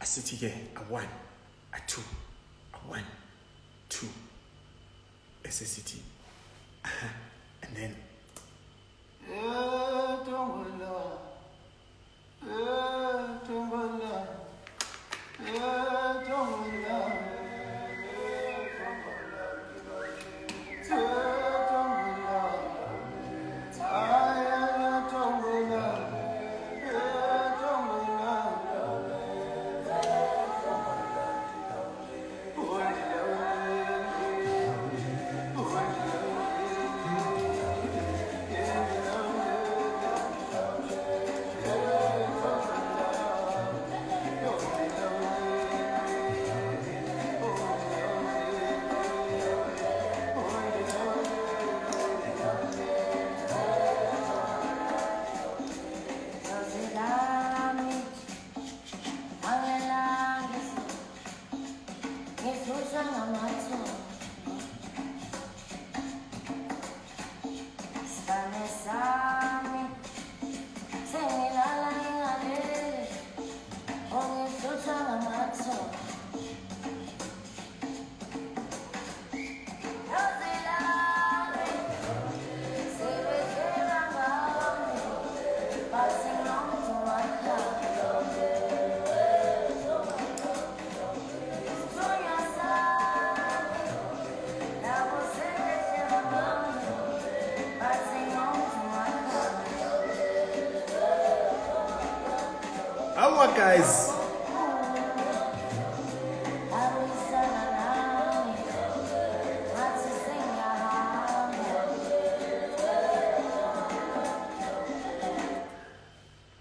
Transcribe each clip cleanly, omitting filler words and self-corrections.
asithi ke a1 a2 a1 2 SSCT and then our guys.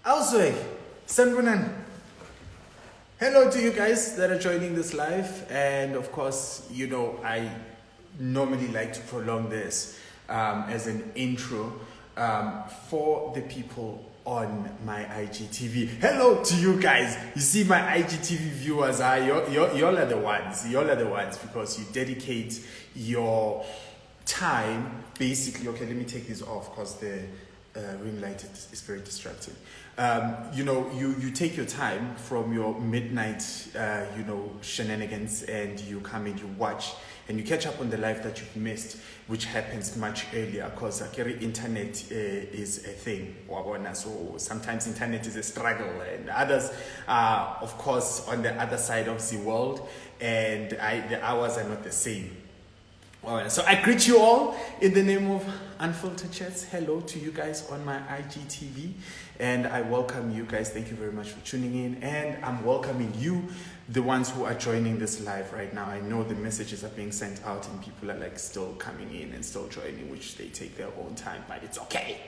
Also, Sanbunan. Hello to you guys that are joining this live, and of course, you know, I normally like to prolong this as an intro for the people on my IGTV. Hello to you guys. You see, my IGTV viewers are y'all are the ones. Y'all are the ones because you dedicate your time. Basically, okay, let me take this off because the ring light is very distracting. You know, you take your time from your midnight, you know, shenanigans, and you come and you watch and you catch up on the life that you've missed, which happens much earlier because internet is a thing. So sometimes internet is a struggle, and others are, of course, on the other side of the world, and the hours are not the same. Alright, so I greet you all in the name of Unfiltered Chats. Hello to you guys on my IGTV, and I welcome you guys. Thank you very much for tuning in, and I'm welcoming you, the ones who are joining this live right now. I know the messages are being sent out and people are like still coming in and still joining, which they take their own time, but it's okay.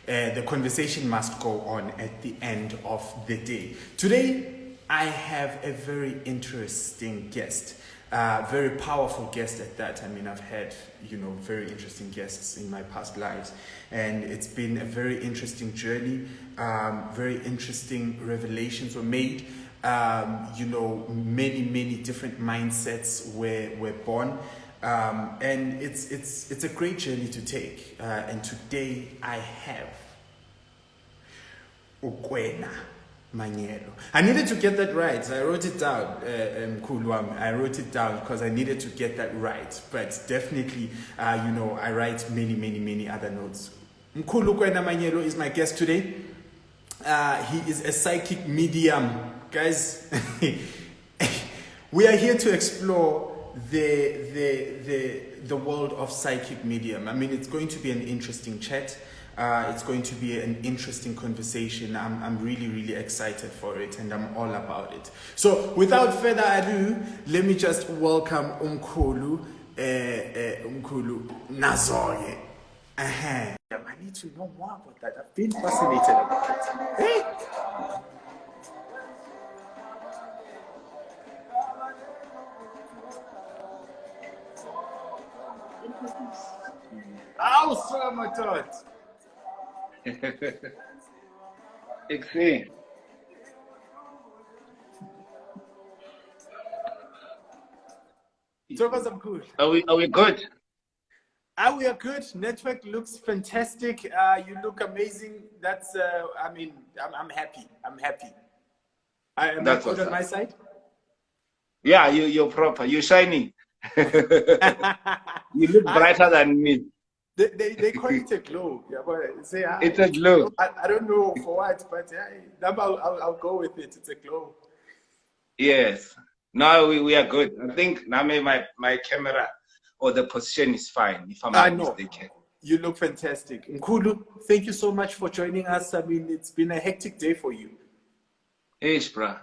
The conversation must go on at the end of the day. Today, I have a very interesting guest. Very powerful guest at that. I mean, I've had, you know, very interesting guests in my past lives, and it's been a very interesting journey. Very interesting revelations were made. You know, many different mindsets were born, and it's a great journey to take. And today I have Ukwena Manyelo. I needed to get that right. So I wrote it down, Mkhulu. I wrote it down because I needed to get that right. But definitely, you know, I write many other notes. Mkhulu Ukwena Manyelo is my guest today. He is a psychic medium. Guys, we are here to explore the world of psychic medium. I mean, it's going to be an interesting chat. It's going to be an interesting conversation. I'm really excited for it, and I'm all about it. So without further ado, let me just welcome Umkhulu Nazoye. I need to know more about that. I've been fascinated about it. Hey! Awesome, I thought. Ik zie. Thomas, I'm good. Are we good? We are good. Network looks fantastic. You look amazing. That's, I mean, I'm happy. I'm happy. Am I That's good what's on my up. side? Yeah, you're proper. You're shining. You look I, brighter than me. they call it a glow. Yeah, but say It's a glow. I don't know for what, but yeah, I'll go with it. It's a glow. Yes. No, we are good. I think now my camera or the position is fine, if I'm I not know. mistaken. You look fantastic. Nkulu, thank you so much for joining us. I mean, it's been a hectic day for you. Ish, bruh.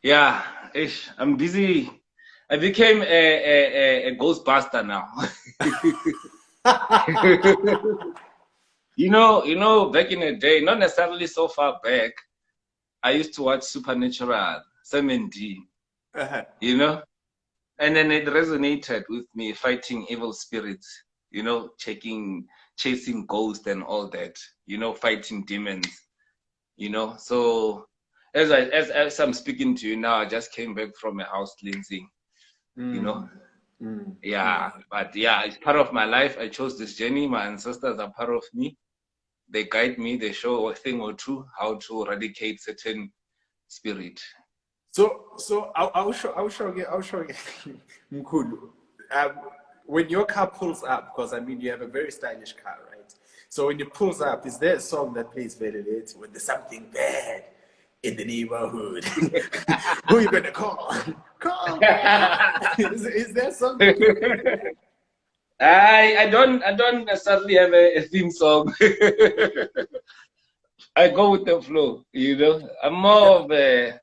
Yeah, ish. I'm busy. I became a Ghostbuster now. Back in the day, not necessarily so far back, I used to watch Supernatural, Sam and Dean, Uh-huh. and then it resonated with me, fighting evil spirits, chasing ghosts and all that, fighting demons, So as I'm speaking to you now, I just came back from a house cleansing, you know. Mm, mm, Yeah, mm. but yeah, it's part of my life. I chose this journey. My ancestors are part of me. They guide me. They show a thing or two how to eradicate certain spirit. So I'll show you, Mkulu. Um, when your car pulls up, because I mean you have a very stylish car, right? So when it pulls up, is there a song that plays very late when there's something bad in the neighborhood? Who you gonna call? Call God. Is there a song that plays? I don't necessarily have a theme song. I go with the flow. I'm more of a,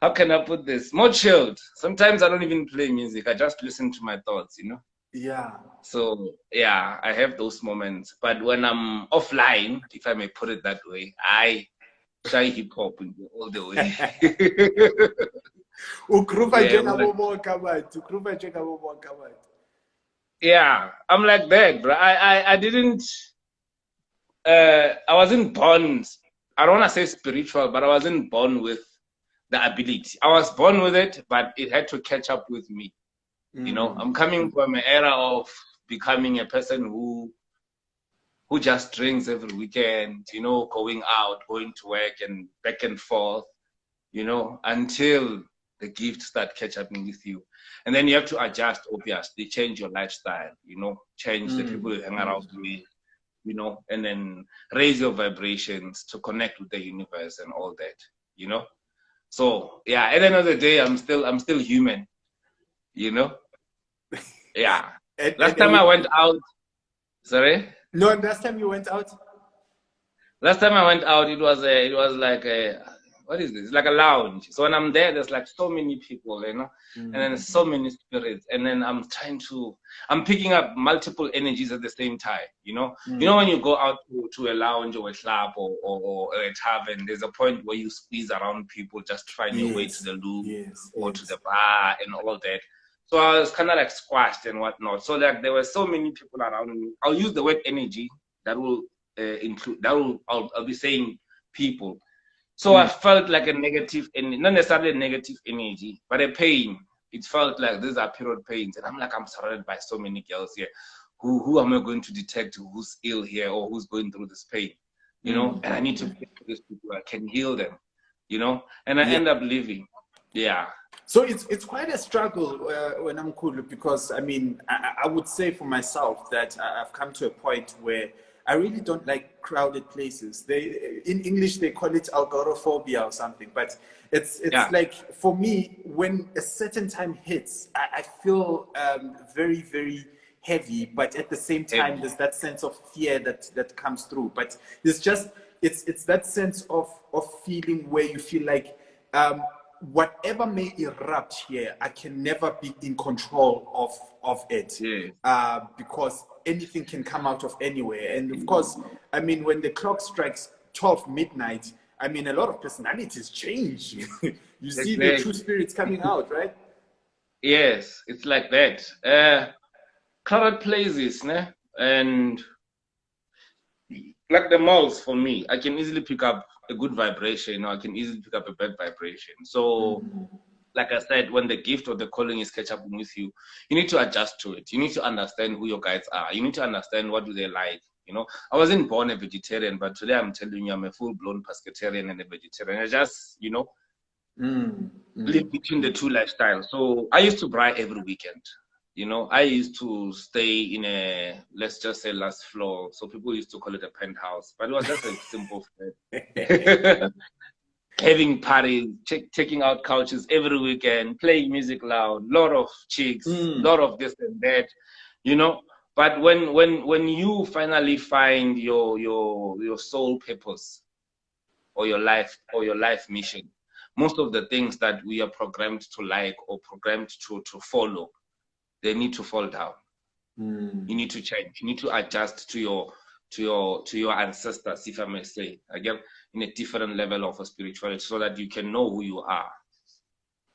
how can I put this? More chilled. Sometimes I don't even play music. I just listen to my thoughts. Yeah. So yeah, I have those moments. But when I'm offline, if I may put it that way, I try hip hop all the way. Ukhuluma Yeah, I'm like, njengabo bonke abantu. Ukhuluma njengabo bonke abantu. yeah, I'm like that, bro. I didn't. I wasn't born. I don't want to say spiritual, but I wasn't born with the ability. I was born with it, but it had to catch up with me. I'm coming from an era of becoming a person who just drinks every weekend, going out, going to work and back and forth, until the gifts start catching up with you. And then you have to adjust, obviously, change your lifestyle, change the people you hang around with, and then raise your vibrations to connect with the universe and all that. So yeah, at the end of the day, I'm still human, Yeah. Last time I went out, sorry? No, last time you went out? Last time I went out, it was like what is this? It's like a lounge. So when I'm there, there's like so many people, and then so many spirits, and then I'm picking up multiple energies at the same time, when you go out to a lounge or a club or a tavern, there's a point where you squeeze around people just to find your way to the loo or to the bar and all that. So I was kind of like squashed and whatnot. So like there were so many people around me. I'll use the word energy that will include that will I'll be saying people. So I felt like a negative, not necessarily a negative energy, but a pain. It felt like these are period pains, and I'm like, I'm surrounded by so many girls here. Who am I going to detect who's ill here or who's going through this pain? And I need to pick these people. I can heal them, and I end up leaving. Yeah. So it's quite a struggle when I'm cool, because I mean I would say for myself that I've come to a point where I really don't like crowded places. In English they call it agoraphobia or something, but it's like for me when a certain time hits, I feel very very heavy, but at the same time there's that sense of fear that comes through. But it's that sense of feeling where you feel like whatever may erupt here, I can never be in control of it, because anything can come out of anywhere. And of course, I mean, when the clock strikes 12 midnight, I mean, a lot of personalities change. You see the true spirits coming out, right? Yes, it's like that. Crowded places, and like the malls for me, I can easily pick up a good vibration, or I can easily pick up a bad vibration. So, like I said, when the gift or the calling is catch up with you, you need to adjust to it. You need to understand who your guides are. You need to understand what do they like. You know, I wasn't born a vegetarian, but today I'm telling you, I'm a full-blown pescatarian and a vegetarian. I just, you know, live between the two lifestyles. So I used to braai every weekend. You know, I used to stay in a, let's just say, last floor. So people used to call it a penthouse, but it was just a simple flat. Having parties, taking out couches every weekend, playing music loud, lot of chicks, lot of this and that, you know. But when you finally find your soul purpose or your life mission, most of the things that we are programmed to like or programmed to follow, they need to fall down. You need to change. You need to adjust to your ancestors, if I may say, again, in a different level of spirituality, so that you can know who you are.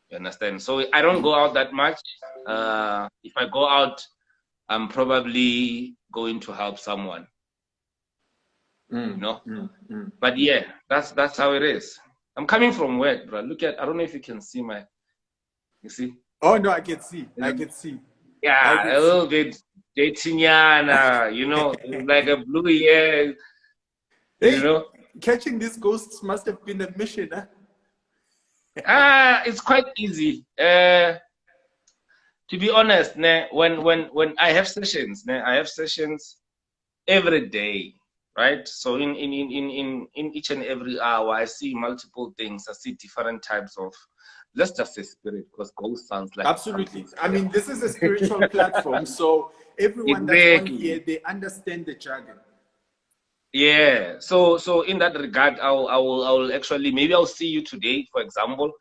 You understand? So I don't go out that much. If I go out, I'm probably going to help someone. You know? But yeah, that's how it is. I'm coming from work, bro. Look at, I don't know if you can see you see? Oh no, I can see. I can see. Yeah, a little bit datingiana, you know, like a blue hair, you know. Catching these ghosts must have been a mission, huh? It's quite easy. To be honest, when I have sessions, I have sessions every day, right? So in each and every hour, I see multiple things. I see different types of, let's just say spirit, because ghost sounds like absolutely. I mean, this is a spiritual platform, so everyone that's on here, they understand the jargon. Yeah. So in that regard, I will actually, maybe I'll see you today, for example,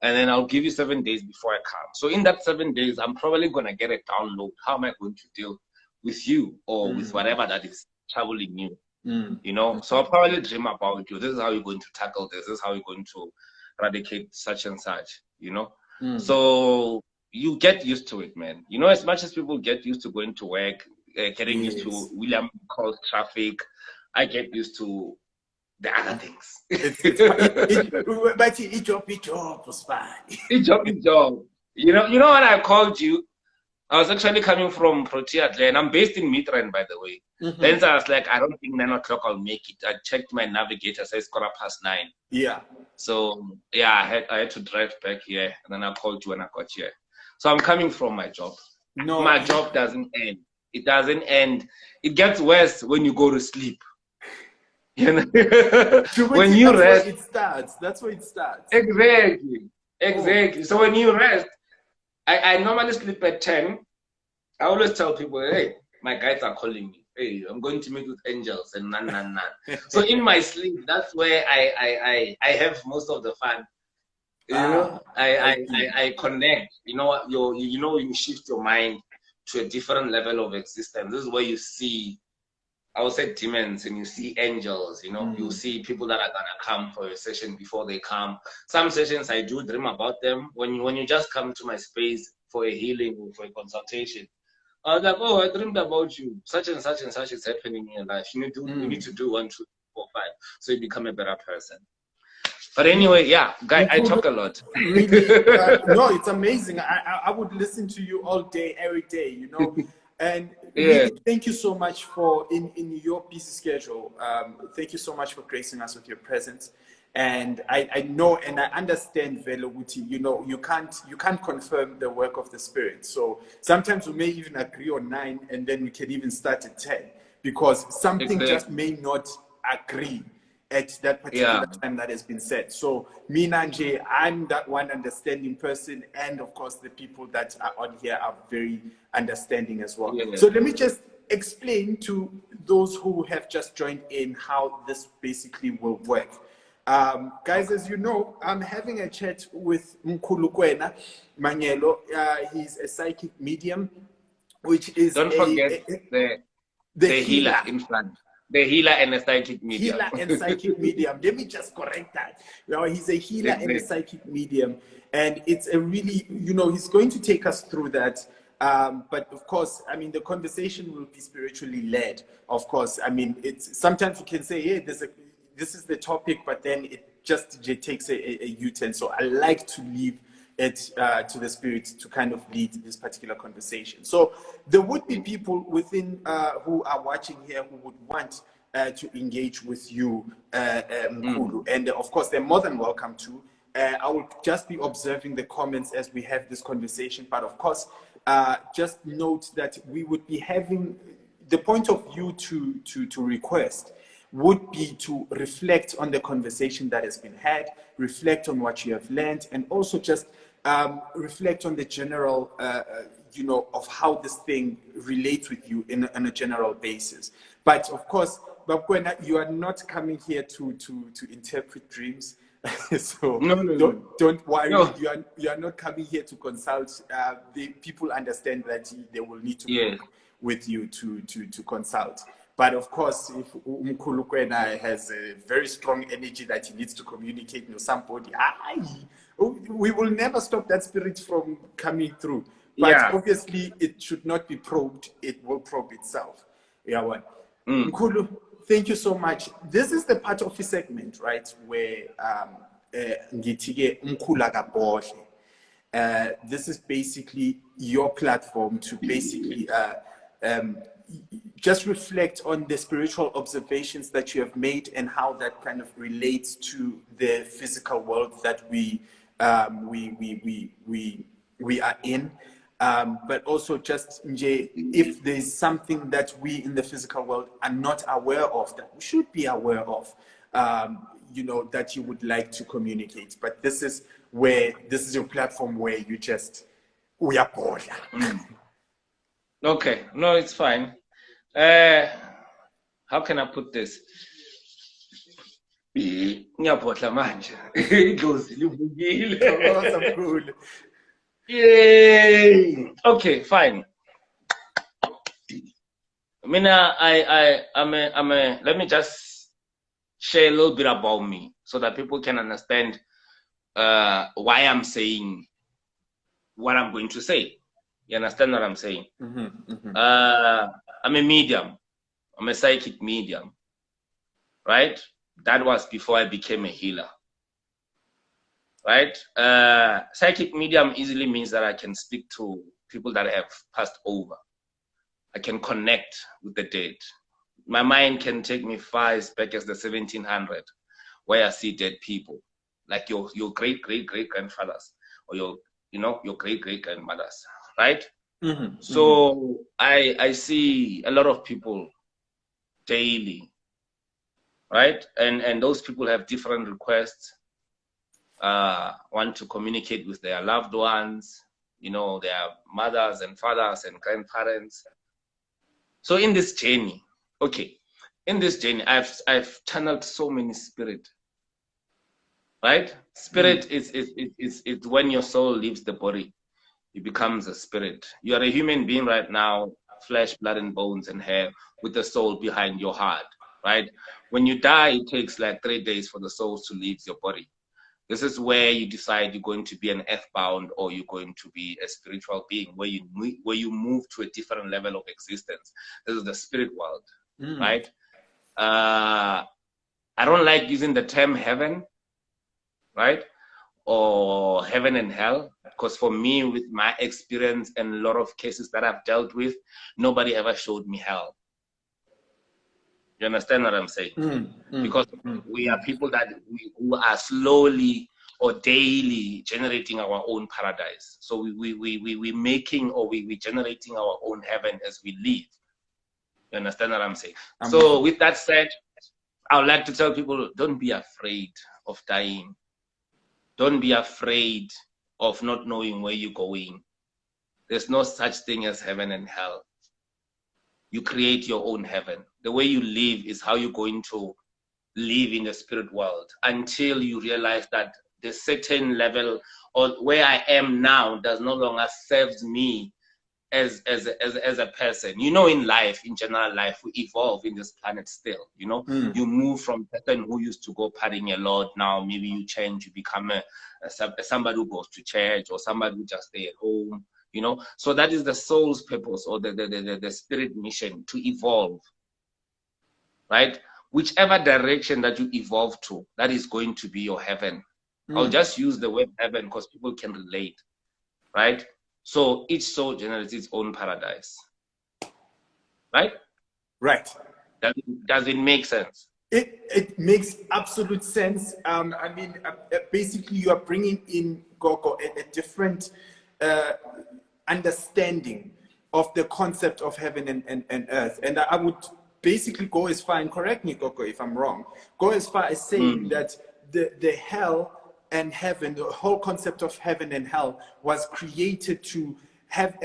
and then I'll give you 7 days before I come. So in that 7 days, I'm probably gonna get a download. How am I going to deal with you or with whatever that is troubling you? You know. So I'll probably dream about you. This is how you're going to tackle this. This is how you're going to eradicate such and such. You know. So you get used to it, man. You know, as much as people get used to going to work, getting used to William calls traffic, I get used to the other things. But each job was fine. Each job. You know when I called you, I was actually coming from Protea, and I'm based in Midrand, by the way. Then I was like, I don't think 9 o'clock I'll make it. I checked my navigator, says 9:15. Yeah. So yeah, I had to drive back here, and then I called you when I got here. So I'm coming from my job. No, my job doesn't end. It doesn't end. It gets worse when you go to sleep. You know? When you rest, it starts. That's where it starts. Exactly. So when you rest, I normally sleep at 10. I always tell people, hey, my guides are calling me. Hey, I'm going to meet with angels and nan. So in my sleep, that's where I have most of the fun. You know, I connect. You know, you shift your mind to a different level of existence. This is where you see, I would say, demons, and you see angels. You know, you see people that are gonna come for a session before they come. Some sessions I do dream about them. When you just come to my space for a healing or for a consultation, I was like, oh, I dreamed about you. Such and such and such is happening in your life. You need to do 1, 2, 4, 5, so you become a better person. But anyway, yeah, guy, I talk a lot. Really, no, it's amazing. I would listen to you all day, every day, you know. And really, thank you so much for in your busy schedule. Thank you so much for gracing us with your presence. And I know and I understand, Veloguti, you know, you can't confirm the work of the Spirit. So sometimes we may even agree on 9, and then we can even start at 10, because something just may not agree at that particular time that has been said. So me, Nanje, I'm that one understanding person, and of course the people that are on here are very understanding as well. So let me just explain to those who have just joined in how this basically will work. Guys, as you know, I'm having a chat with Mkhulukwena Manyelo. He's a psychic medium, which is don't forget the healer in front. The healer and a psychic medium. Healer and psychic medium. Let me just correct that. Now, he's a healer and a psychic medium, and it's a really, you know, he's going to take us through that. But of course, I mean, the conversation will be spiritually led. Of course, I mean, it's sometimes we can say, hey, this is the topic, but then it just takes a U-turn. So I like to leave it to the spirit to kind of lead this particular conversation. So there would be people within who are watching here who would want to engage with you, Mkhulu. And of course, they're more than welcome to. I will just be observing the comments as we have this conversation. But of course, just note that we would be having the point of view to request would be to reflect on the conversation that has been had, reflect on what you have learned, and also just reflect on the general, of how this thing relates with you on a general basis. But of course, Bakwena, you are not coming here to interpret dreams. So don't worry. No. You are not coming here to consult. The people understand that they will need to work with you to consult. But of course, if Mkhulu Kwena has a very strong energy that he needs to communicate with somebody, we will never stop that spirit from coming through. But obviously, it should not be probed. It will probe itself. Mkhulu, thank you so much. This is the part of the segment, right, where this is basically your platform to basically just reflect on the spiritual observations that you have made and how that kind of relates to the physical world that we are in. But also just if there's something that we in the physical world are not aware of, that we should be aware of, that you would like to communicate. But this is your platform where we are bored. Okay, no, it's fine. How can I put this? Yay. Okay, fine. Let me just share a little bit about me so that people can understand why I'm saying what I'm going to say. You understand what I'm saying? I'm a medium. I'm a psychic medium, right? That was before I became a healer, right? Psychic medium easily means that I can speak to people that have passed over. I can connect with the dead. My mind can take me far as back as the 1700s, where I see dead people, like your great-great-great-grandfathers or your great-great-grandmothers, right? So I see a lot of people daily, right? And those people have different requests, want to communicate with their loved ones, their mothers and fathers and grandparents. So in this journey, I've channeled so many spirit, right? Spirit is when your soul leaves the body. It becomes a spirit. You are a human being right now, flesh, blood, and bones and hair, with the soul behind your heart, right? When you die, it takes like 3 days for the soul to leave your body. This is where you decide you're going to be an earthbound or you're going to be a spiritual being, where you move to a different level of existence. This is the spirit world, right? I don't like using the term heaven, right? Or heaven and hell, because for me, with my experience and a lot of cases that I've dealt with, nobody ever showed me hell. You understand what I'm saying? Because we are people who are slowly or daily generating our own paradise. So we making or we generating our own heaven as we live. You understand what I'm saying? So with that said, I would like to tell people, don't be afraid of dying. Don't be afraid of not knowing where you're going. There's no such thing as heaven and hell. You create your own heaven. The way you live is how you're going to live in the spirit world until you realize that the certain level or where I am now does no longer serve me as a person. In life, in general life, we evolve in this planet still, You move from a person who used to go partying a lot, now maybe you change, you become somebody who goes to church or somebody who just stay at home, So that is the soul's purpose or the spirit mission, to evolve, right? Whichever direction that you evolve to, that is going to be your heaven. I'll just use the word heaven because people can relate, right? So each soul generates its own paradise, right? Right. Does it make sense? It makes absolute sense. I mean, basically, you are bringing in, Gogo, a different understanding of the concept of heaven and earth. And I would basically go as far, and correct me, Gogo, if I'm wrong, go as far as saying that the hell and heaven, the whole concept of heaven and hell was created to have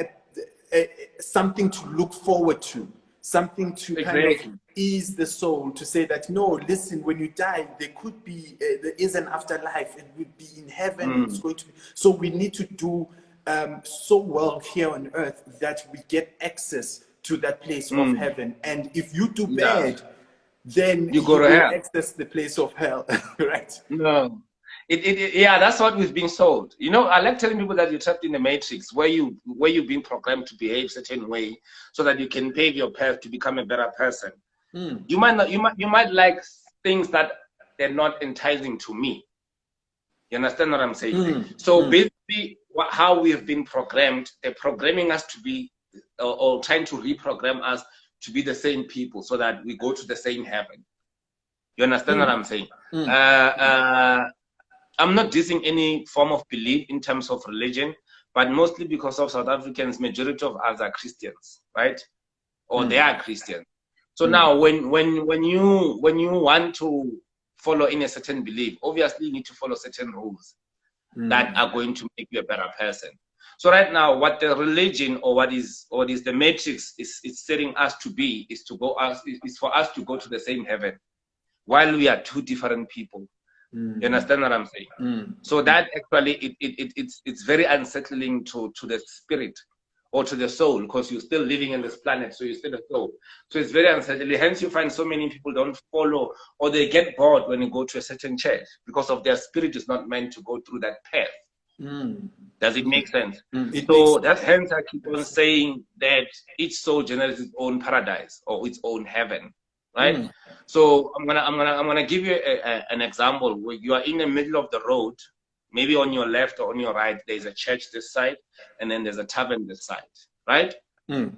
something to look forward to, something to kind of ease the soul, to say that, no, listen, when you die, there could be, there is an afterlife, it would be in heaven, it's going to be, so we need to do so well here on earth that we get access to that place of heaven. And if you do bad, then you go to hell. Access the place of hell, right? No. Yeah, that's what we've been sold. You know, I like telling people that you're trapped in the matrix where you've been programmed to behave a certain way so that you can pave your path to become a better person. You might like things that they're not enticing to me. You understand what I'm saying? So basically, how we've been programmed, they're programming us to be, or trying to reprogram us to be the same people so that we go to the same heaven. You understand what I'm saying? I'm not dissing any form of belief in terms of religion, but mostly because of South Africans, majority of us are Christians, right? Or they are Christians. So now when you want to follow in a certain belief, obviously you need to follow certain rules that are going to make you a better person. So right now, what the religion or what is the matrix is setting us to be is for us to go to the same heaven, while we are two different people. You understand what I'm saying? So that actually it's very unsettling to the spirit or to the soul, because you're still living in this planet, so you're still a soul. So it's very unsettling. Hence you find so many people don't follow, or they get bored when you go to a certain church because of their spirit is not meant to go through that path. Does it make sense? So that's hence I keep on saying that each soul generates its own paradise or its own heaven. Right? So I'm gonna give you an example where you are in the middle of the road, maybe on your left or on your right, there's a church this side, and then there's a tavern this side, right? You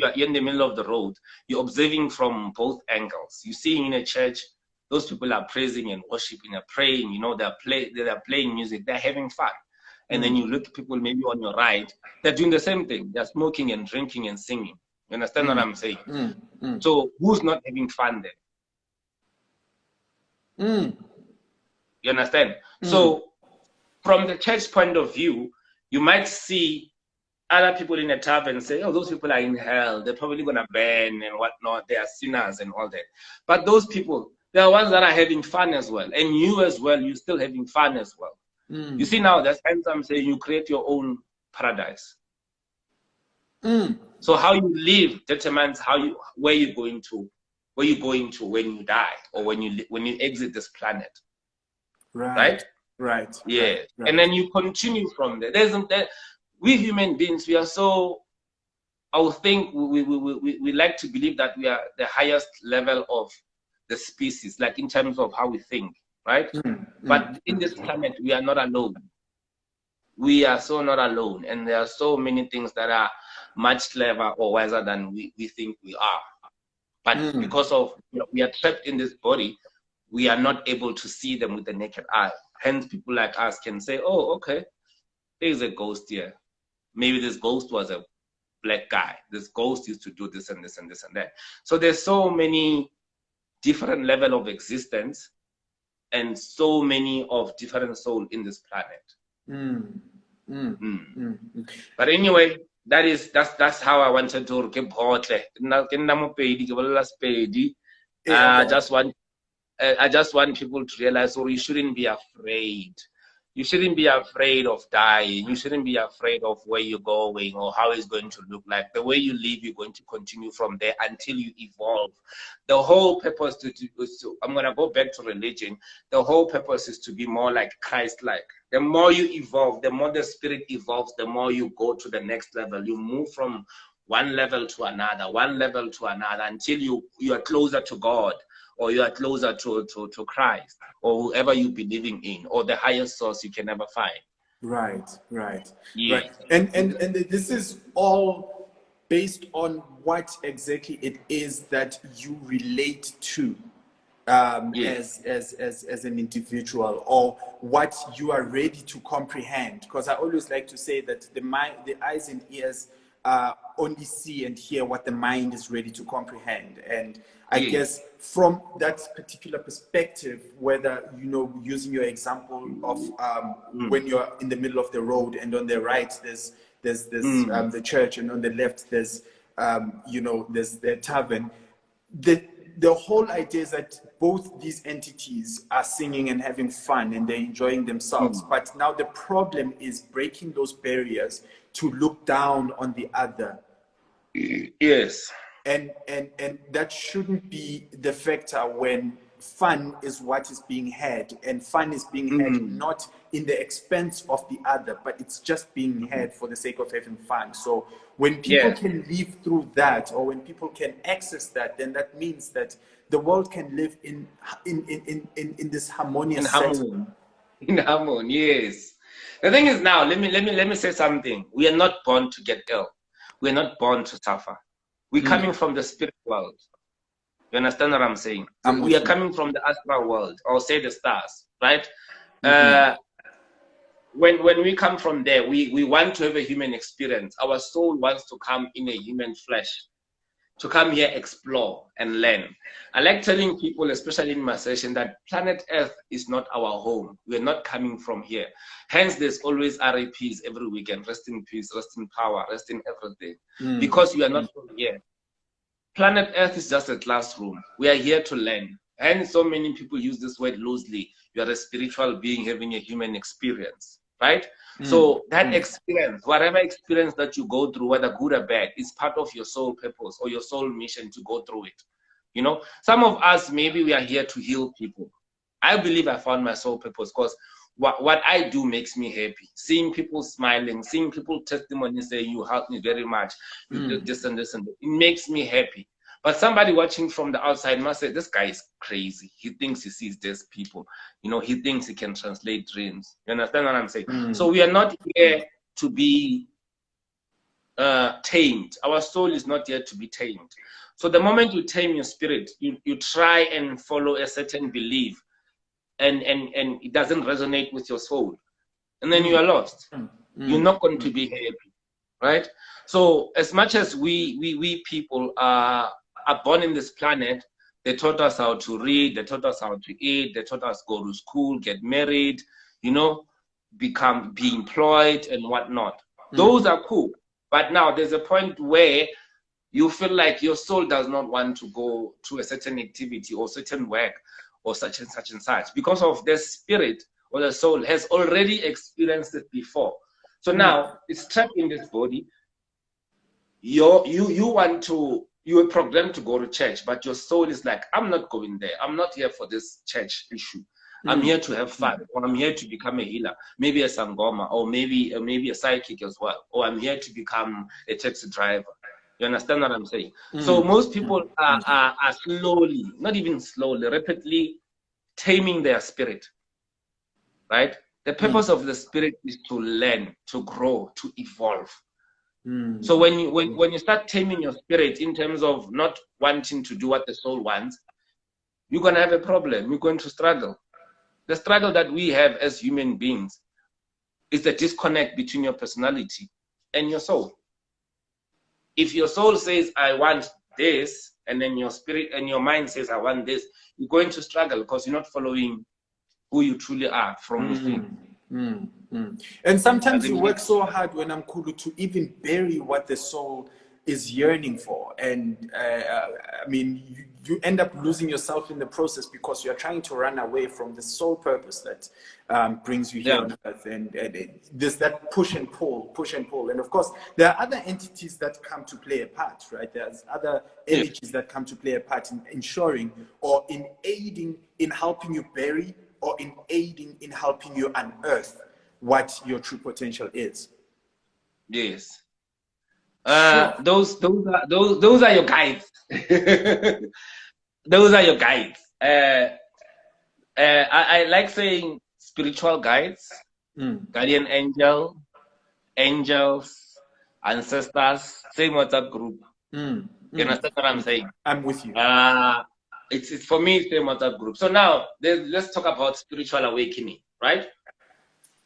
are in the middle of the road. You're observing from both angles. You're seeing in a church, those people are praising and worshiping, are praying. You know, they're playing music, they're having fun. And then you look at people maybe on your right, they're doing the same thing. They're smoking and drinking and singing. You understand what I'm saying? So who's not having fun then? You understand? So from the church point of view, you might see other people in a tavern say, oh, those people are in hell. They're probably going to burn and whatnot. They are sinners and all that. But those people, they are ones that are having fun as well. And you as well, you're still having fun as well. You see now, that's hence I'm saying you create your own paradise. So how you live determines where you're going to when you die or when you exit this planet. Right. Yeah. Right. And then you continue from there. We human beings, we are so, I would think we like to believe that we are the highest level of the species, like in terms of how we think, right? But in this planet, we are not alone. We are so not alone. And there are so many things that are much clever or wiser than we think we are. But because of, we are trapped in this body, we are not able to see them with the naked eye. Hence, people like us can say, oh, okay, there's a ghost here. Maybe this ghost was a black guy. This ghost used to do this and this and this and that. So there's so many different level of existence and so many of different souls in this planet. But anyway, that's how I wanted to keep I just want people to realize, you shouldn't be afraid. You shouldn't be afraid of dying. You shouldn't be afraid of where you're going or how it's going to look like. The way you live, you're going to continue from there until you evolve. The whole purpose I'm going to go back to religion. The whole purpose is to be more like Christ-like. The more you evolve, the more the spirit evolves, the more you go to the next level. You move from one level to another until you are closer to God. or you are closer to Christ, or whoever you believing in, or the highest source you can ever find. Right, right, Yes. right. And this is all based on what exactly it is that you relate to Yes. as an individual, or what you are ready to comprehend. Because I always like to say that the eyes and ears only see and hear what the mind is ready to comprehend. And I Yes. guess from that particular perspective, whether, using your example of when you're in the middle of the road and on the right there's the church, and on the left there's there's the tavern. The whole idea is that both these entities are singing and having fun and they're enjoying themselves. But now the problem is breaking those barriers to look down on the other. Yes. And that shouldn't be the factor when fun is what is being had, and fun is being had not in the expense of the other, but it's just being had for the sake of having fun. So when people can live through that, or when people can access that, then that means that the world can live in this harmonious setting. In harmony, yes. The thing is, now let me say something. We are not born to get ill. We are not born to suffer. We're coming from the spirit world. You understand what I'm saying? We are coming from the astral world, or say the stars, right? When we come from there, we want to have a human experience. Our soul wants to come in a human flesh, to come here, explore and learn. I like telling people, especially in my session, that planet Earth is not our home. We're not coming from here. Hence, there's always RAPs every weekend. Rest in peace, rest in power, rest in everything. Because we are not from here. Planet Earth is just a classroom. We are here to learn. And so many people use this word loosely. You are a spiritual being having a human experience, right? So that experience, whatever experience that you go through, whether good or bad, is part of your soul purpose or your soul mission to go through it. Some of us, maybe we are here to heal people. I believe I found my soul purpose because what I do makes me happy. Seeing people smiling, seeing people testimony say, you helped me very much, you did this and this and that. It makes me happy. But somebody watching from the outside must say, this guy is crazy. He thinks he sees these people. He thinks he can translate dreams. You understand what I'm saying? So we are not here to be tamed. Our soul is not here to be tamed. So the moment you tame your spirit, you try and follow a certain belief, and it doesn't resonate with your soul, and then you are lost. You're not going to be happy, right? So as much as we people are born in this planet, they taught us how to read, they taught us how to eat, they taught us go to school, get married, be employed and whatnot. Those are cool. But now there's a point where you feel like your soul does not want to go to a certain activity or certain work or such and such and such, because of the spirit or the soul has already experienced it before. So now it's trapped in this body. You were programmed to go to church, but your soul is like, I'm not going there. I'm not here for this church issue. I'm here to have fun, or I'm here to become a healer, maybe a sangoma, or maybe a psychic as well, or I'm here to become a taxi driver. You understand what I'm saying? So most people are slowly, not even slowly, rapidly taming their spirit, right? The purpose of the spirit is to learn, to grow, to evolve. So when you start taming your spirit in terms of not wanting to do what the soul wants, you're going to have a problem. You're going to struggle. The struggle that we have as human beings is the disconnect between your personality and your soul. If your soul says, I want this, and then your spirit and your mind says, I want this, you're going to struggle because you're not following who you truly are from within. And sometimes you work so hard, when I'm cool, to even bury what the soul is yearning for. And I mean, you end up losing yourself in the process because you're trying to run away from the sole purpose that brings you here on earth. And there's that push and pull. And of course, there are other entities that come to play a part, right? There's other energies that come to play a part in ensuring or in aiding in helping you bury, or in aiding in helping you unearth what your true potential is. Yes. Those are your guides. Those are your guides. I like saying spiritual guides, guardian angel, angels, ancestors, same WhatsApp group. You understand what I'm saying? I'm with you. It's for me, same WhatsApp group. So now let's talk about spiritual awakening, right?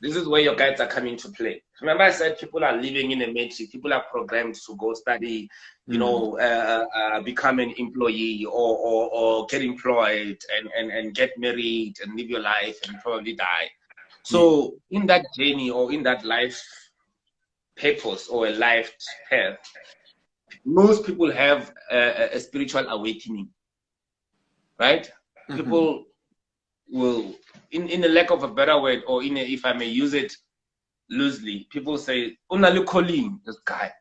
This is where your guides are coming to play. Remember, I said people are living in a matrix. People are programmed to go study, become an employee or get employed and get married and live your life and probably die. So in that journey or in that life purpose or a life path, most people have a spiritual awakening, right? People will, in the lack of a better word, or if I may use it loosely, people say, "Unalu calling this guy,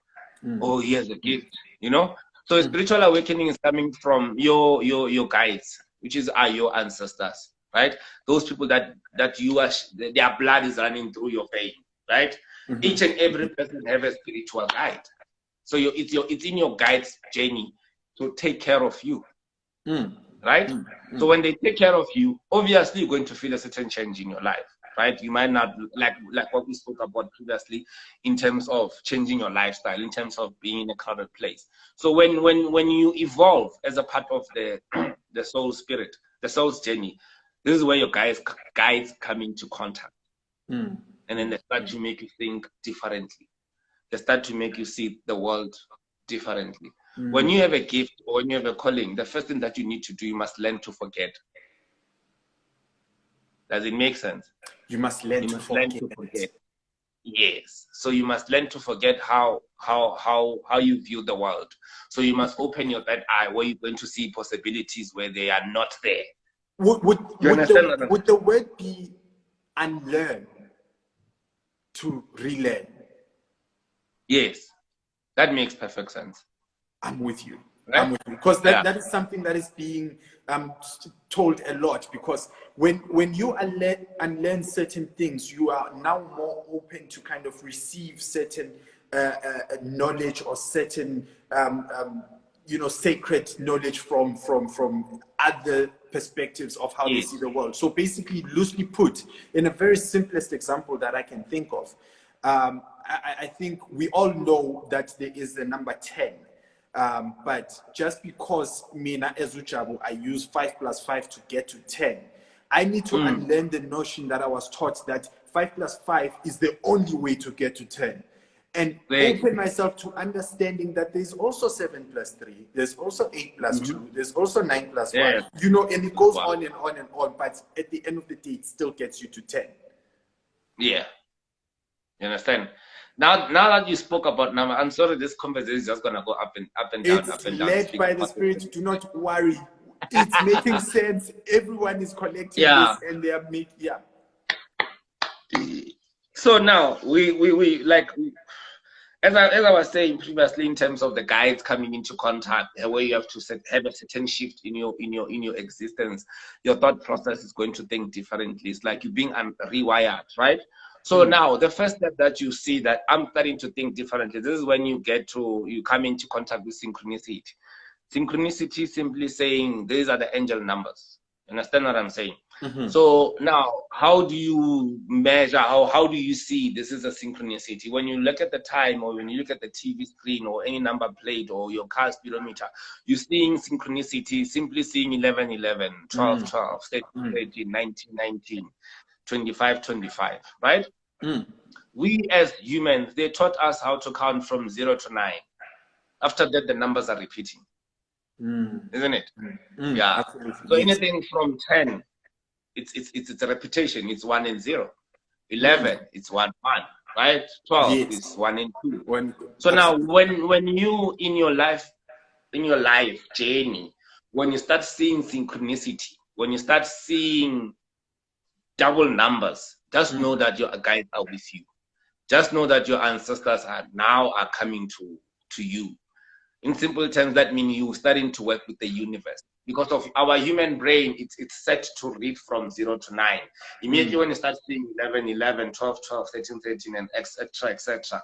oh, he has a gift," you know. So a spiritual awakening is coming from your guides, which are your ancestors, right? Those people that you are, their blood is running through your vein, right? Each and every person have a spiritual guide. So it's in your guide's journey to take care of you. Right? So when they take care of you, obviously you're going to feel a certain change in your life, right? You might not like what we spoke about previously in terms of changing your lifestyle, in terms of being in a crowded place. So when you evolve as a part of the the soul spirit, the soul's journey, this is where your guides come into contact. And then they start to make you think differently. They start to make you see the world differently. When you have a gift or when you have a calling, the first thing that you need to do, you must learn to forget. Does it make sense? You must learn to forget. Yes. So you must learn to forget how you view the world. So you must open your third eye where you're going to see possibilities where they are not there. Would the word be unlearn to relearn? Yes. That makes perfect sense. I'm with you. Right? I'm with you. Because that is something that is being told a lot. Because when you unlearn certain things, you are now more open to kind of receive certain knowledge or certain sacred knowledge from other perspectives of how they see the world. So basically, loosely put, in a very simplest example that I can think of, I think we all know that there is the number 10. But just because Mina Ezujabu, I use 5 + 5 to get to 10, I need to unlearn the notion that I was taught that 5 + 5 is the only way to get to 10. And open myself to understanding that there's also 7 + 3, there's also 8 + 2, there's also 9 + 1, and it goes on and on and on, but at the end of the day, it still gets you to 10. Yeah. You understand? Now that you spoke about number, I'm sorry, this conversation is just gonna go up and down, it's led by the Spirit. Do not worry. It's making sense. Everyone is collecting this, and they are making So now we like, as I was saying previously, in terms of the guides coming into contact, where you have to have a certain shift in your existence, your thought process is going to think differently. It's like you're being rewired, right? So now the first step that you see that I'm starting to think differently, this is when you come into contact with synchronicity. Synchronicity simply saying these are the angel numbers. Understand what I'm saying? So now, how do you measure, how do you see this is a synchronicity? When you look at the time, or when you look at the TV screen, or any number plate, or your car speedometer, you're seeing synchronicity, simply seeing 11, 11, 12, 12, 13, 13, 19, 19, 25, 25, right? We as humans, they taught us how to count from 0 to 9. After that, the numbers are repeating. Isn't it? Yeah. Absolutely. So anything from 10, it's a repetition. It's 1 and 0. 11, it's 1, 1. Right? 12 is 1 and 2. So now, when you in your life journey, when you start seeing synchronicity, when you start seeing double numbers, just know that your guides are with you. Just know that your ancestors are coming to you. In simple terms, that means you're starting to work with the universe. Because of our human brain, it's set to read from 0 to 9. Immediately when you start seeing 11, 11, 12, 12, 13, 13, and etc., etc.,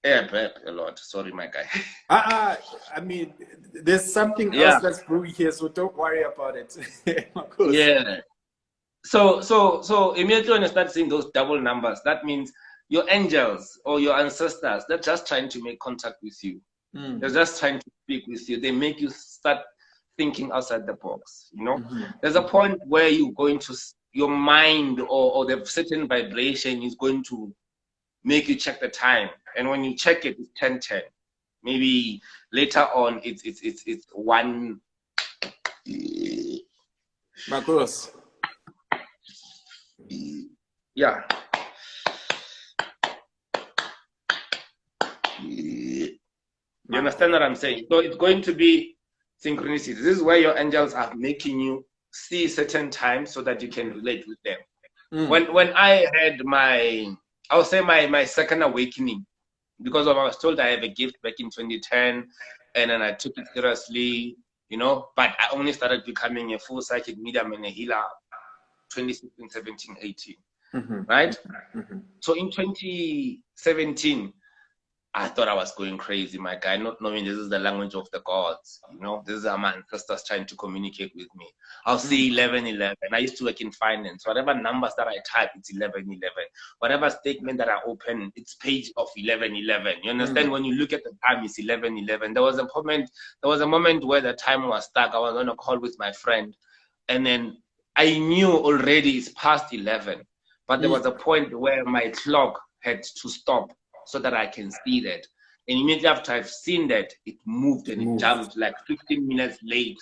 Yeah, a lot. Sorry, my guy. I mean, there's something else Yeah, that's brewing here, so don't worry about it. Of course. yeah. So immediately when you start seeing those double numbers, that means your angels or your ancestors, they're just trying to make contact with you. They're just trying to speak with you. They make you start thinking outside the box. You know, there's a point where you're going to your mind or the certain vibration is going to make you check the time, and when you check it, it's 10:10. Maybe later on, it's one. Marcos. Yeah. You understand what I'm saying? So it's going to be synchronicity. This is where your angels are making you see certain times so that you can relate with them. When I had I'll say my second awakening, because I was told I have a gift back in 2010, and then I took it seriously, you know, but I only started becoming a full psychic medium and a healer 2016, 17, 18, right? So in 2017, I thought I was going crazy, my guy, not knowing this is the language of the gods. You know, this is how my ancestors trying to communicate with me. I'll see 1111. I used to work in finance. Whatever numbers that I type, it's 1111. Whatever statement that I open, it's page of 1111. You understand? When you look at the time, it's 1111. There was a moment where the time was stuck. I was on a call with my friend, and then I knew already it's past 11. But there was a point where my clock had to stop so that I can see that. And immediately after I've seen that, it moved and it jumped like 15 minutes later.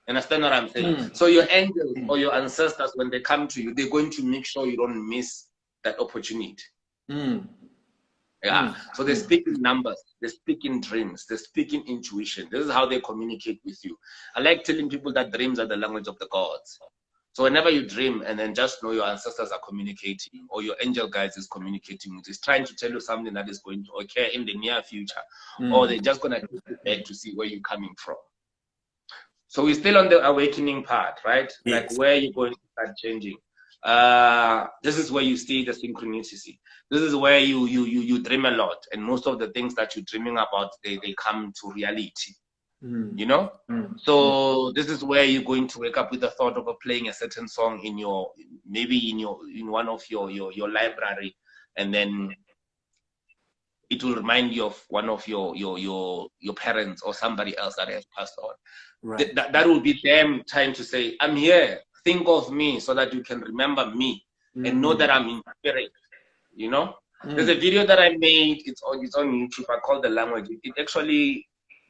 Understand what I'm saying? So your angels or your ancestors, when they come to you, they're going to make sure you don't miss that opportunity. Yeah. So they speak in numbers, they speak in dreams, they speak in intuition. This is how they communicate with you. I like telling people that dreams are the language of the gods. So whenever you dream, and then just know your ancestors are communicating, or your angel guides is communicating with you, is trying to tell you something that is going to occur in the near future, or they're just going to take you back to see where you're coming from. So we're still on the awakening part, right? Yes. Like where you're going to start changing. This is where you see the synchronicity. This is where you dream a lot, and most of the things that you're dreaming about, they come to reality. You know, so this is where you're going to wake up with the thought of playing a certain song in your in one of your library, and then it will remind you of one of your parents or somebody else that has passed on. Right. That will be them trying to say, I'm here, think of me, so that you can remember me and know that I'm in spirit. You know, there's a video that I made. It's on YouTube. I call the language. It actually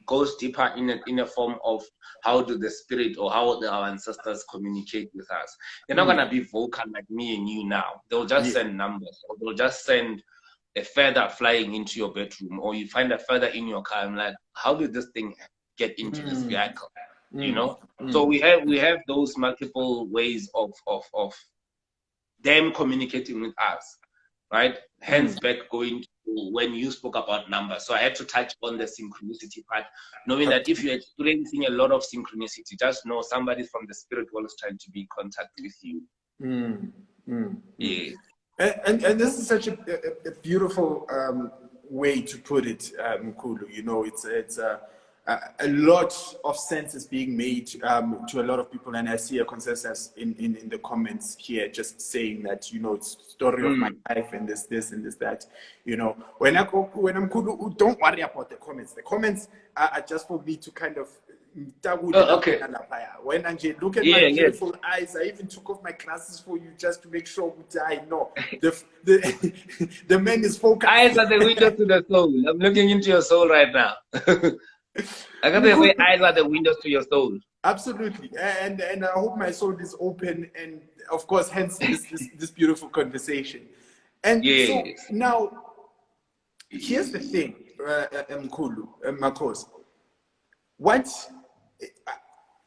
goes deeper in a form of how do the spirit or how our ancestors communicate with us. They're not gonna be vocal like me and you now. They'll just send numbers, or they'll just send a feather flying into your bedroom, or you find a feather in your car. I'm like, how did this thing get into this vehicle? You know? So we have those multiple ways of them communicating with us, right? Hence back going to when you spoke about numbers. So I had to touch on the synchronicity part, knowing that if you're experiencing a lot of synchronicity, just know somebody from the spirit world is trying to be in contact with you. Yeah. And this is such a beautiful way to put it, Kulu. You know, it's a lot of sense is being made to a lot of people, and I see a consensus in the comments here, just saying that, you know, it's story of my life and this and this that. You know, when I'm Kulu, don't worry about the comments. The comments are just for me to kind of. Okay. When Anjay, look at my beautiful eyes. I even took off my glasses for you just to make sure I know the man is focused. Eyes are the window to the soul. I'm looking into your soul right now. I got to say, eyes are the windows to your soul. Absolutely, and I hope my soul is open, and of course, hence this beautiful conversation. And so now, here's the thing, Mkulu, Marcos.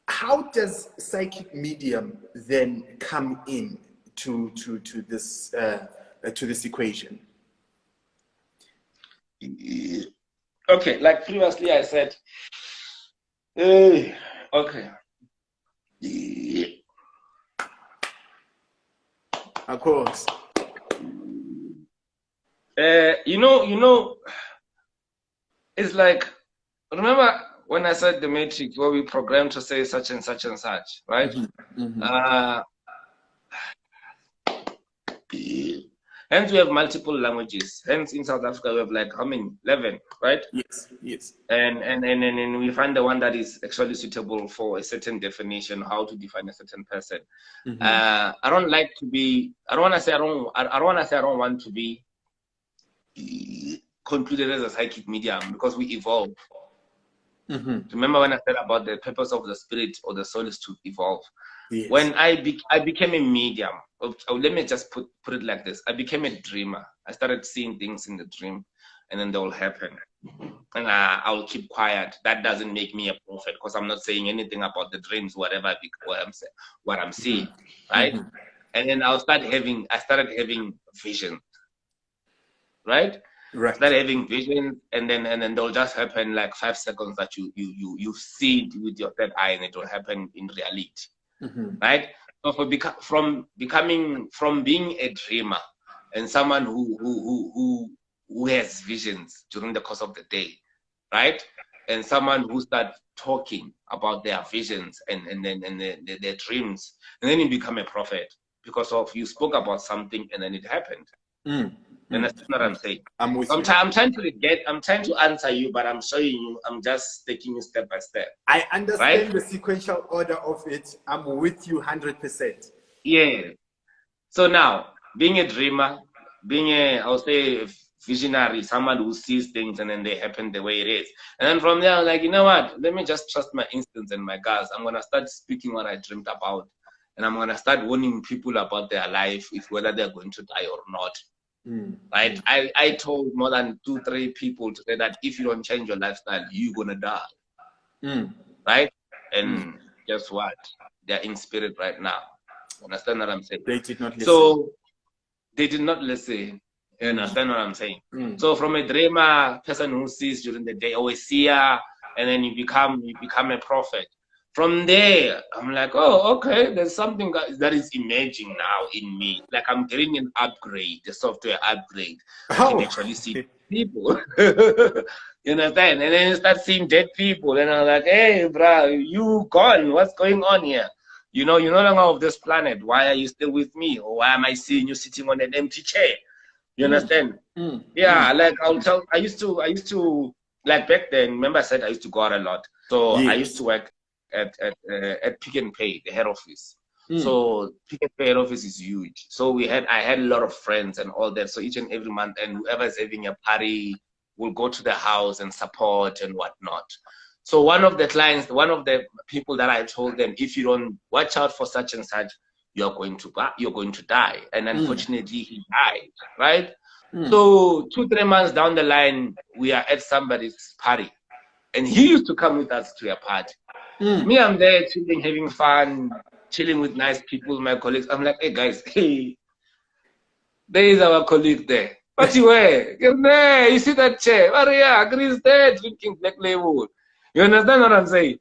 How does psychic medium then come in to this equation? Okay, like previously I said, okay. Of course. You know, it's like, remember when I said the matrix where we programmed to say such and such and such, right? Hence we have multiple languages. Hence in South Africa we have like how many? 11, right? Yes. And we find the one that is actually suitable for a certain definition, how to define a certain person. I don't like to be. I don't want to say I don't want to be concluded as a psychic medium because we evolve. Remember when I said about the purpose of the spirit or the soul is to evolve? Yes. When I became a medium, let me just put it like this. I became a dreamer. I started seeing things in the dream and then they will happen. And I'll keep quiet. That doesn't make me a prophet because I'm not saying anything about the dreams, what I'm seeing, right? And then I started having visions, right? Right. Start having visions, and then they'll just happen like 5 seconds that you see it with your third eye, and it will happen in reality, right? So from being a dreamer and someone who has visions during the course of the day, right? And someone who starts talking about their visions and their dreams, and then you become a prophet because of you spoke about something and then it happened. And that's what I'm saying. I'm with you. I'm trying to answer you, but I'm showing you. I'm just taking you step by step. I understand right? the sequential order of it. I'm with you 100%. Yeah. So now, being a dreamer, I'll say visionary, someone who sees things and then they happen the way it is. And then from there, I'm like, you know what? Let me just trust my instincts and my guts. I'm gonna start speaking what I dreamed about, and I'm gonna start warning people about their life, whether they're going to die or not. Right? I told more than 2-3 people today that if you don't change your lifestyle, you're gonna die. Right? And guess what? They're in spirit right now. Understand what I'm saying? They did not listen. So they did not listen. You understand what I'm saying? So from a dreamer, person who sees during the day, always seer, and then you become a prophet. From there, I'm like, oh, okay, there's something that is emerging now in me. Like I'm getting an upgrade, the software upgrade. I can actually see people. You understand? And then you start seeing dead people. And I'm like, hey, bro, you gone. What's going on here? You know, you're no longer of this planet. Why are you still with me? Or why am I seeing you sitting on an empty chair? You understand? Yeah, like I used to, like back then, remember I said I used to go out a lot. So I used to work at Pick n Pay, the head office. So Pick n Pay head office is huge. So I had a lot of friends and all that. So each and every month, and whoever's having a party will go to the house and support and whatnot. So one of the people that I told them, if you don't watch out for such and such, you're going to die. And unfortunately, he died, right? So 2-3 months down the line, we are at somebody's party, and he used to come with us to a party. Me, I'm there chilling, having fun, chilling with nice people, my colleagues. I'm like, hey guys, hey, there is our colleague there. What you wear? You see that chair? Maria, Chris there drinking Black Label. You understand what I'm saying?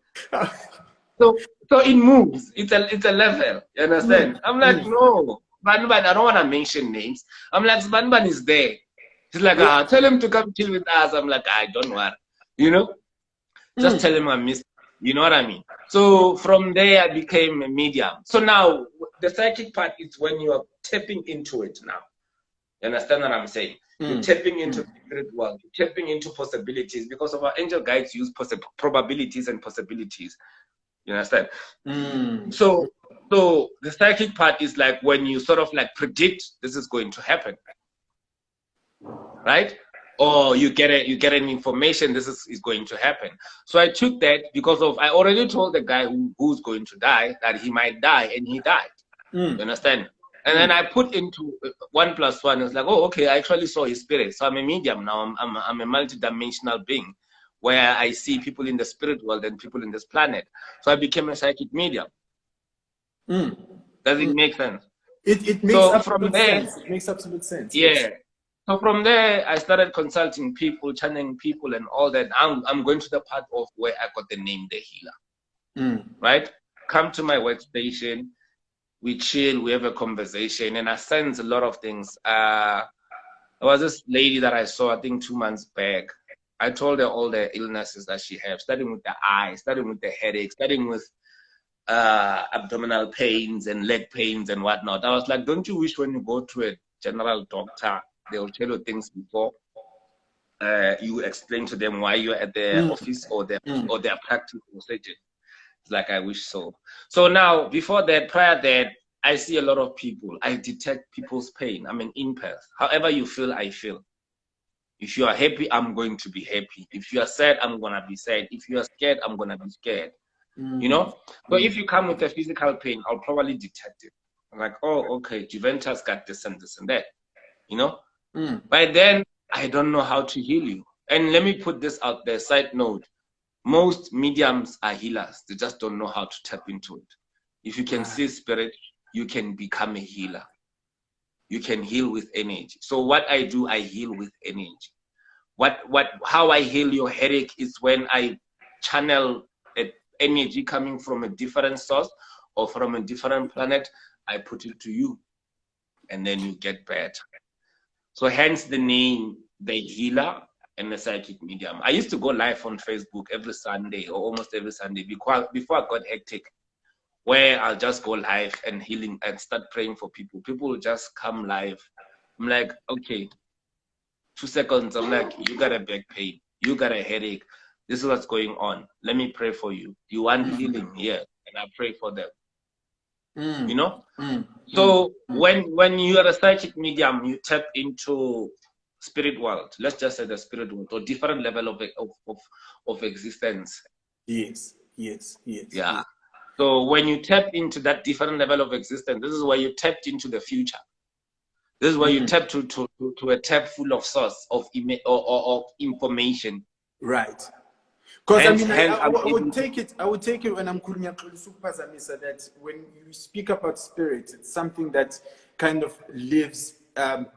So it moves. It's a level. You understand? I'm like, no, Banban, I don't want to mention names. I'm like, Banban is there. He's like, tell him to come chill with us. I'm like, don't worry. You know? Just tell him I miss. You know what I mean? So from there, I became a medium. So now, the psychic part is when you are tapping into it now. You understand what I'm saying? You're tapping into the spirit world. You're tapping into possibilities because of our angel guides use probabilities and possibilities. You understand? So the psychic part is like when you sort of like predict this is going to happen, right? Or you get an information this is going to happen. So I took that because I already told the guy who's going to die that he might die, and he died. You understand? And then I put into 1 + 1. It's like, oh, okay, I actually saw his spirit. So I'm a medium now. I'm a multidimensional being where I see people in the spirit world and people in this planet. So I became a psychic medium. Does it make sense? It makes absolute sense. It makes absolute sense. Yeah. Yes. So from there, I started consulting people, channeling people, and all that. I'm going to the part of where I got the name The Healer. Right? Come to my workstation. We chill, we have a conversation, and I sense a lot of things. There was this lady that I saw, I think 2 months back. I told her all the illnesses that she has, starting with the eye, starting with the headache, starting with abdominal pains and leg pains and whatnot. I was like, don't you wish when you go to a general doctor, they will tell you things before you explain to them why you're at their office or their practice or surgeon? It's like, I wish so. So now, before that, prior that, I see a lot of people. I detect people's pain. I'm an empath. However you feel, I feel. If you are happy, I'm going to be happy. If you are sad, I'm going to be sad. If you are scared, I'm going to be scared. You know? So if you come with a physical pain, I'll probably detect it. I'm like, oh, okay, Juventus got this and this and that. You know? By then, I don't know how to heal you. And let me put this out there, side note. Most mediums are healers. They just don't know how to tap into it. If you can see spirit, you can become a healer. You can heal with energy. So what I do, I heal with energy. How I heal your headache is when I channel energy coming from a different source or from a different planet, I put it to you, and then you get better. So hence the name, the healer and the psychic medium. I used to go live on Facebook every Sunday or almost every Sunday before I got hectic, where I'll just go live and healing and start praying for people. People will just come live. I'm like, okay, 2 seconds. I'm like, you got a back pain. You got a headache. This is what's going on. Let me pray for you. You want healing? Yeah. And I pray for them. You know? So when you are a psychic medium, you tap into spirit world. Let's just say the spirit world or different level of existence. Yes. Yeah. So when you tap into that different level of existence, this is where you tapped into the future. This is where you tap to a tap full of source of information. Right. Because I would take it when I'm that when you speak about spirit, it's something that kind of lives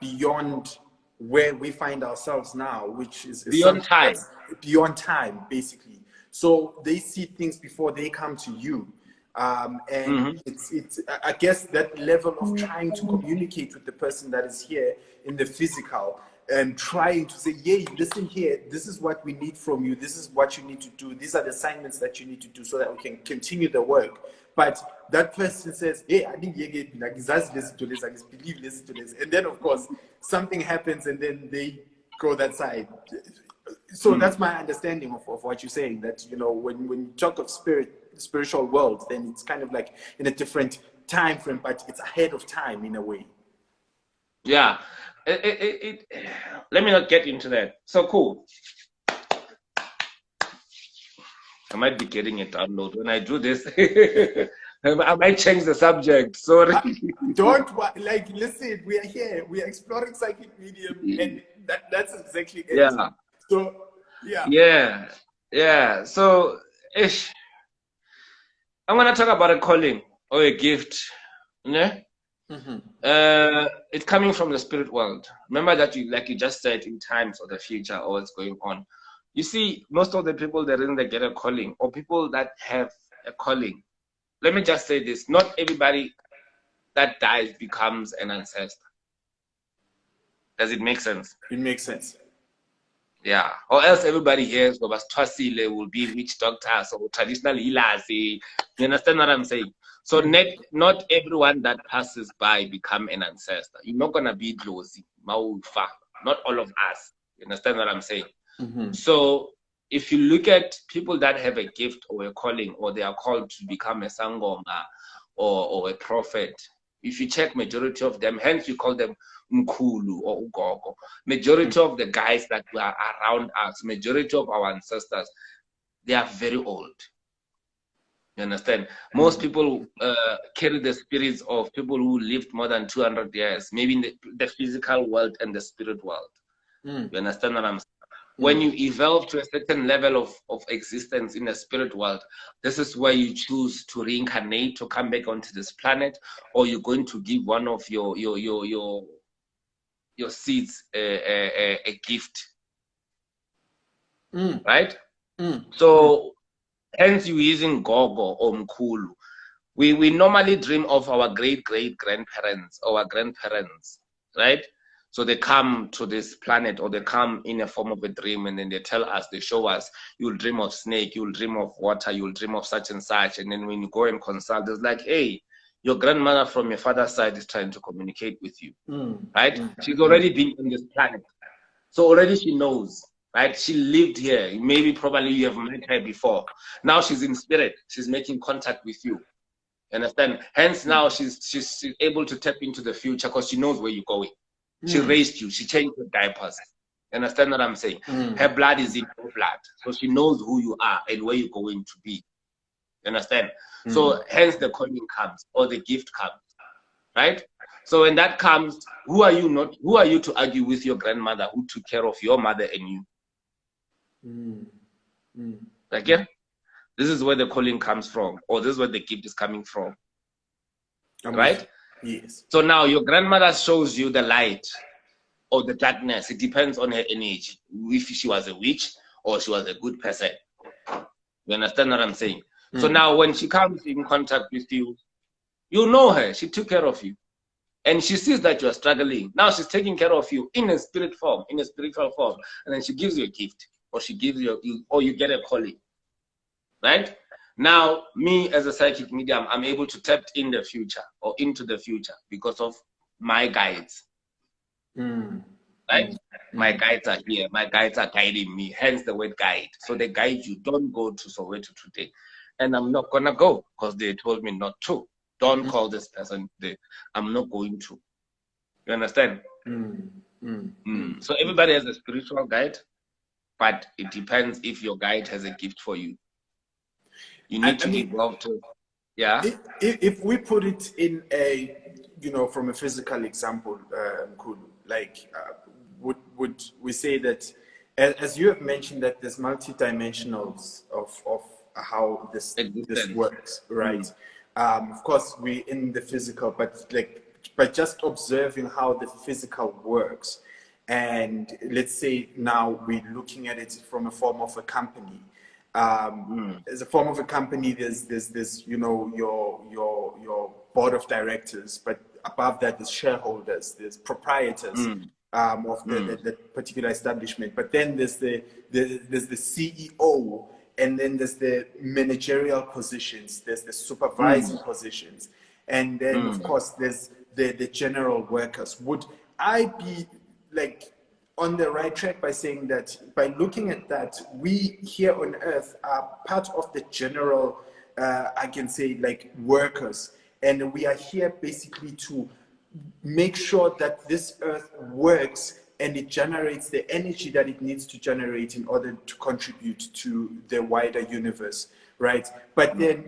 beyond where we find ourselves now, which is beyond time. Beyond time, basically. So they see things before they come to you. And it's I guess that level of trying to communicate with the person that is here in the physical and trying to say, yeah, listen here, this is what we need from you, this is what you need to do, these are the assignments that you need to do so that we can continue the work. But that person says, hey, I didn't get like listen to this, I just believe listen to this, and then of course something happens and then they go that side. So that's my understanding of what you're saying, that when you talk of spiritual world, then it's kind of like in a different time frame, but it's ahead of time in a way. Yeah. Let me not get into that. So cool. I might be getting a download when I do this. I might change the subject. Sorry. Don't like. Listen, we are here. We are exploring psychic medium, and that's exactly it. Yeah. So yeah. Yeah. So, I'm gonna talk about a calling or a gift. Yeah. It's coming from the spirit world. Remember that you just said, in times of the future or what's going on. You see, most of the people that they get a calling, or people that have a calling. Let me just say this: not everybody that dies becomes an ancestor. Does it make sense? It makes sense. Yeah. Or else everybody here will be witch doctors or traditional healers. You understand what I'm saying? So not everyone that passes by become an ancestor. You're not gonna be Dlozi, Maufa. Not all of us. You understand what I'm saying? So if you look at people that have a gift or a calling, or they are called to become a sangoma or a prophet, if you check, majority of them, hence we call them Mkulu or Ugogo. Majority of the guys that were around us, majority of our ancestors, they are very old. You understand? Most people carry the spirits of people who lived more than 200 years, maybe in the physical world and the spirit world. You understand what I'm saying? When you evolve to a certain level of existence in the spirit world, this is where you choose to reincarnate, to come back onto this planet, or you're going to give one of your seeds a gift. Right? So hence you using Gogo or Mkulu. We normally dream of our great-great-grandparents or our grandparents, right? So they come to this planet, or they come in a form of a dream, and then they tell us, they show us, you'll dream of snake, you'll dream of water, you'll dream of such and such. And then when you go and consult, it's like, hey, your grandmother from your father's side is trying to communicate with you, right? She's already been on this planet. So already she knows, right? She lived here. Maybe probably you have met her before. Now she's in spirit. She's making contact with you. Understand? Hence now she's able to tap into the future because she knows where you're going. She raised you. She changed your diapers. Understand what I'm saying? Her blood is in your blood. So she knows who you are and where you're going to be. Understand? So hence the calling comes, or the gift comes. Right? So when that comes, who are you to argue with your grandmother who took care of your mother and you? Like, yeah, this is where the calling comes from, or this is where the gift is coming from. Right? Yes. So now your grandmother shows you the light or the darkness. It depends on her energy. If she was a witch or she was a good person. You understand what I'm saying? So now when she comes in contact with you, you know her. She took care of you. And she sees that you're struggling. Now she's taking care of you in a spirit form, in a spiritual form. And then she gives you a gift, or she gives you, or you get a calling. Right? Now, me as a psychic medium, I'm able to tap in the future, or into the future, because of my guides. Right? My guides are here. My guides are guiding me. Hence the word guide. So they guide you. Don't go to Soweto today. And I'm not going to go because they told me not to. Don't call this person today. I'm not going to. You understand? So everybody has a spiritual guide, but it depends if your guide has a gift for you. You need to evolve to, yeah. If we put it in a, from a physical example, like, would we say that, as you have mentioned, that there's multi-dimensionals of how this works, right? Of course, we're in the physical, but by just observing how the physical works, and let's say now we're looking at it from a form of a company. As a form of a company, there's your board of directors, but above that there's shareholders, there's proprietors of the particular establishment. But then there's the CEO, and then there's the managerial positions, there's the supervising positions, and then of course there's the general workers. Would I be on the right track by saying that, by looking at that, we here on earth are part of the general, I can say, workers, and we are here basically to make sure that this earth works and it generates the energy that it needs to generate in order to contribute to the wider universe, right? But then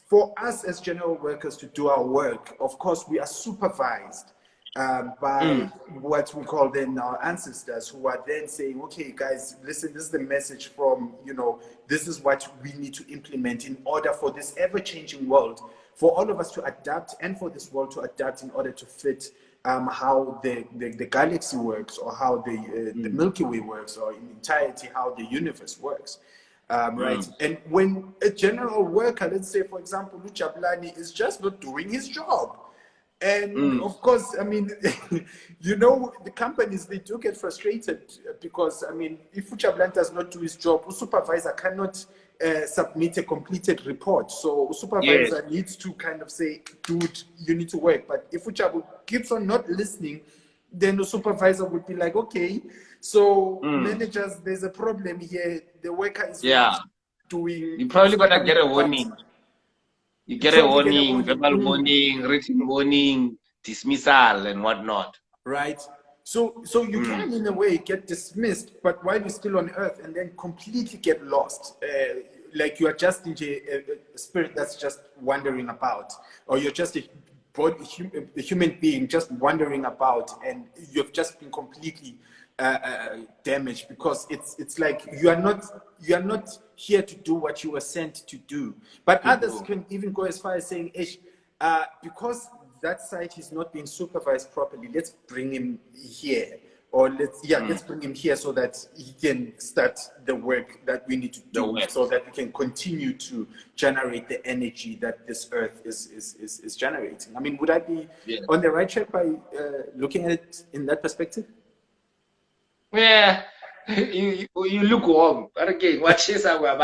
for us as general workers to do our work, of course, we are supervised by what we call then our ancestors, who are then saying, okay, guys, listen, this is the message from, this is what we need to implement in order for this ever-changing world, for all of us to adapt, and for this world to adapt in order to fit how the galaxy works, or how the Milky Way works, or in entirety how the universe works. Right? And when a general worker, let's say, for example, Jabulani, is just not doing his job, and of course, I mean, the companies, they do get frustrated because, I mean, if Jabulani does not do his job, a supervisor cannot submit a completed report. So a supervisor needs to kind of say, dude, you need to work. But if Uchabu keeps on not listening, then the supervisor would be like, okay, so managers, there's a problem here. The worker is not doing. You're probably going to get a warning. You get a warning, verbal warning, written warning, dismissal, and whatnot. Right. So you can, in a way, get dismissed, but while you're still on earth, and then completely get lost. Like you are just in a spirit that's just wandering about, or you're just a human being just wandering about, and you've just been completely damaged, because it's like you are not here to do what you were sent to do. But others can even go as far as saying, because that site is not being supervised properly, let's bring him here, or let's bring him here so that he can start the work that we need to do, so that we can continue to generate the energy that this earth is generating. I mean, would I be on the right track by looking at it in that perspective? Yeah, you look warm. But again, what is our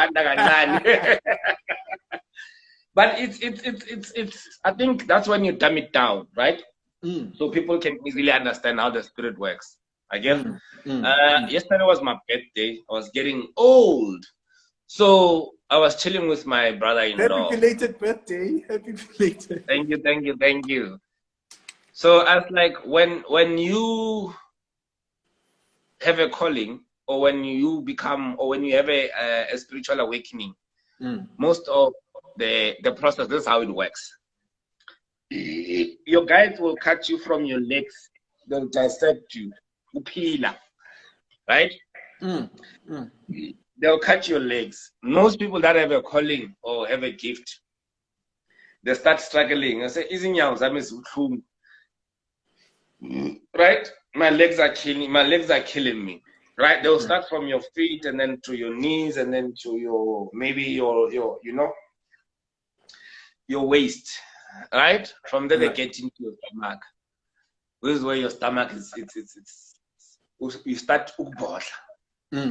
But it's I think that's when you dumb it down, right? So people can easily understand how the spirit works. Again, yesterday was my birthday. I was getting old, so I was chilling with my brother-in-law. Happy belated birthday! Happy belated. Thank you. So I was like, when you have a calling, or when you become, or when you have a spiritual awakening, most of the process, this is how it works. Your guides will cut you from your legs. They'll dissect you. Upila, right? They'll cut your legs. Most people that have a calling or have a gift, they start struggling. I say, right? My legs are killing me. Right? They'll start from your feet and then to your knees and then to your your waist. Right? From there they get into your stomach. This is where your stomach is. You start ukubodla,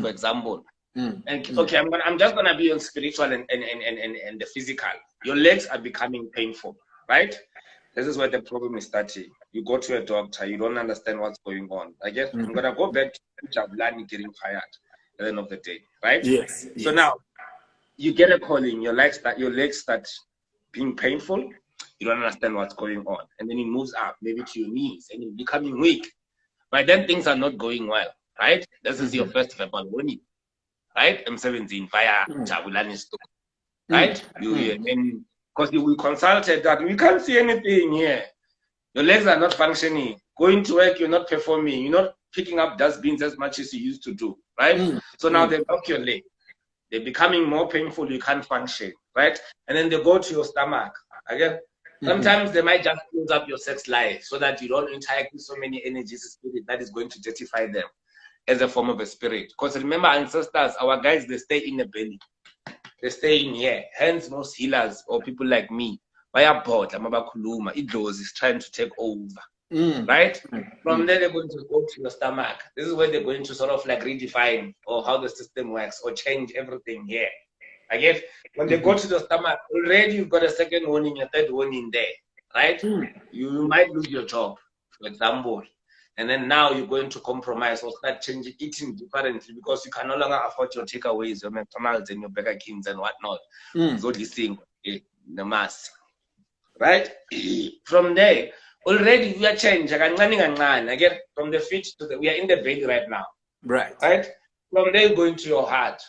for example. And okay, I'm just gonna be on spiritual and the physical. Your legs are becoming painful, right? This is where the problem is starting. You go to a doctor, you don't understand what's going on. I guess I'm gonna go back to Jabulani getting fired at the end of the day, right? Yes. So now you get a calling, your legs start being painful. You don't understand what's going on, and then it moves up, maybe to your knees, and you're becoming weak. By then things are not going well, right? This is your first verbal warning, right? M17 via Jabulani store, right? Because we consulted that we can't see anything here. Your legs are not functioning. Going to work, you're not performing. You're not picking up dustbins as much as you used to do, right? So now they block your leg. They're becoming more painful. You can't function, right? And then they go to your stomach. Again, sometimes they might just close up your sex life so that you don't interact with so many energies, spirit that is going to justify them as a form of a spirit. Because remember, ancestors, our guys, they stay in the belly. They stay in here. Hence, most healers or people like me, Idlos is trying to take over. Right? From there, they're going to go to your stomach. This is where they're going to sort of like redefine or how the system works or change everything here. I guess when they go to the stomach, already you've got a second warning, a third warning there, right? You might lose your job, for example. And then now you're going to compromise or start changing, eating differently because you can no longer afford your takeaways, your McDonald's and your Burger Kings and whatnot. So this thing, the mass. Right? From there, already we are changing. Again, from the feet to we are in the belly right now. Right. From there, you go into your heart.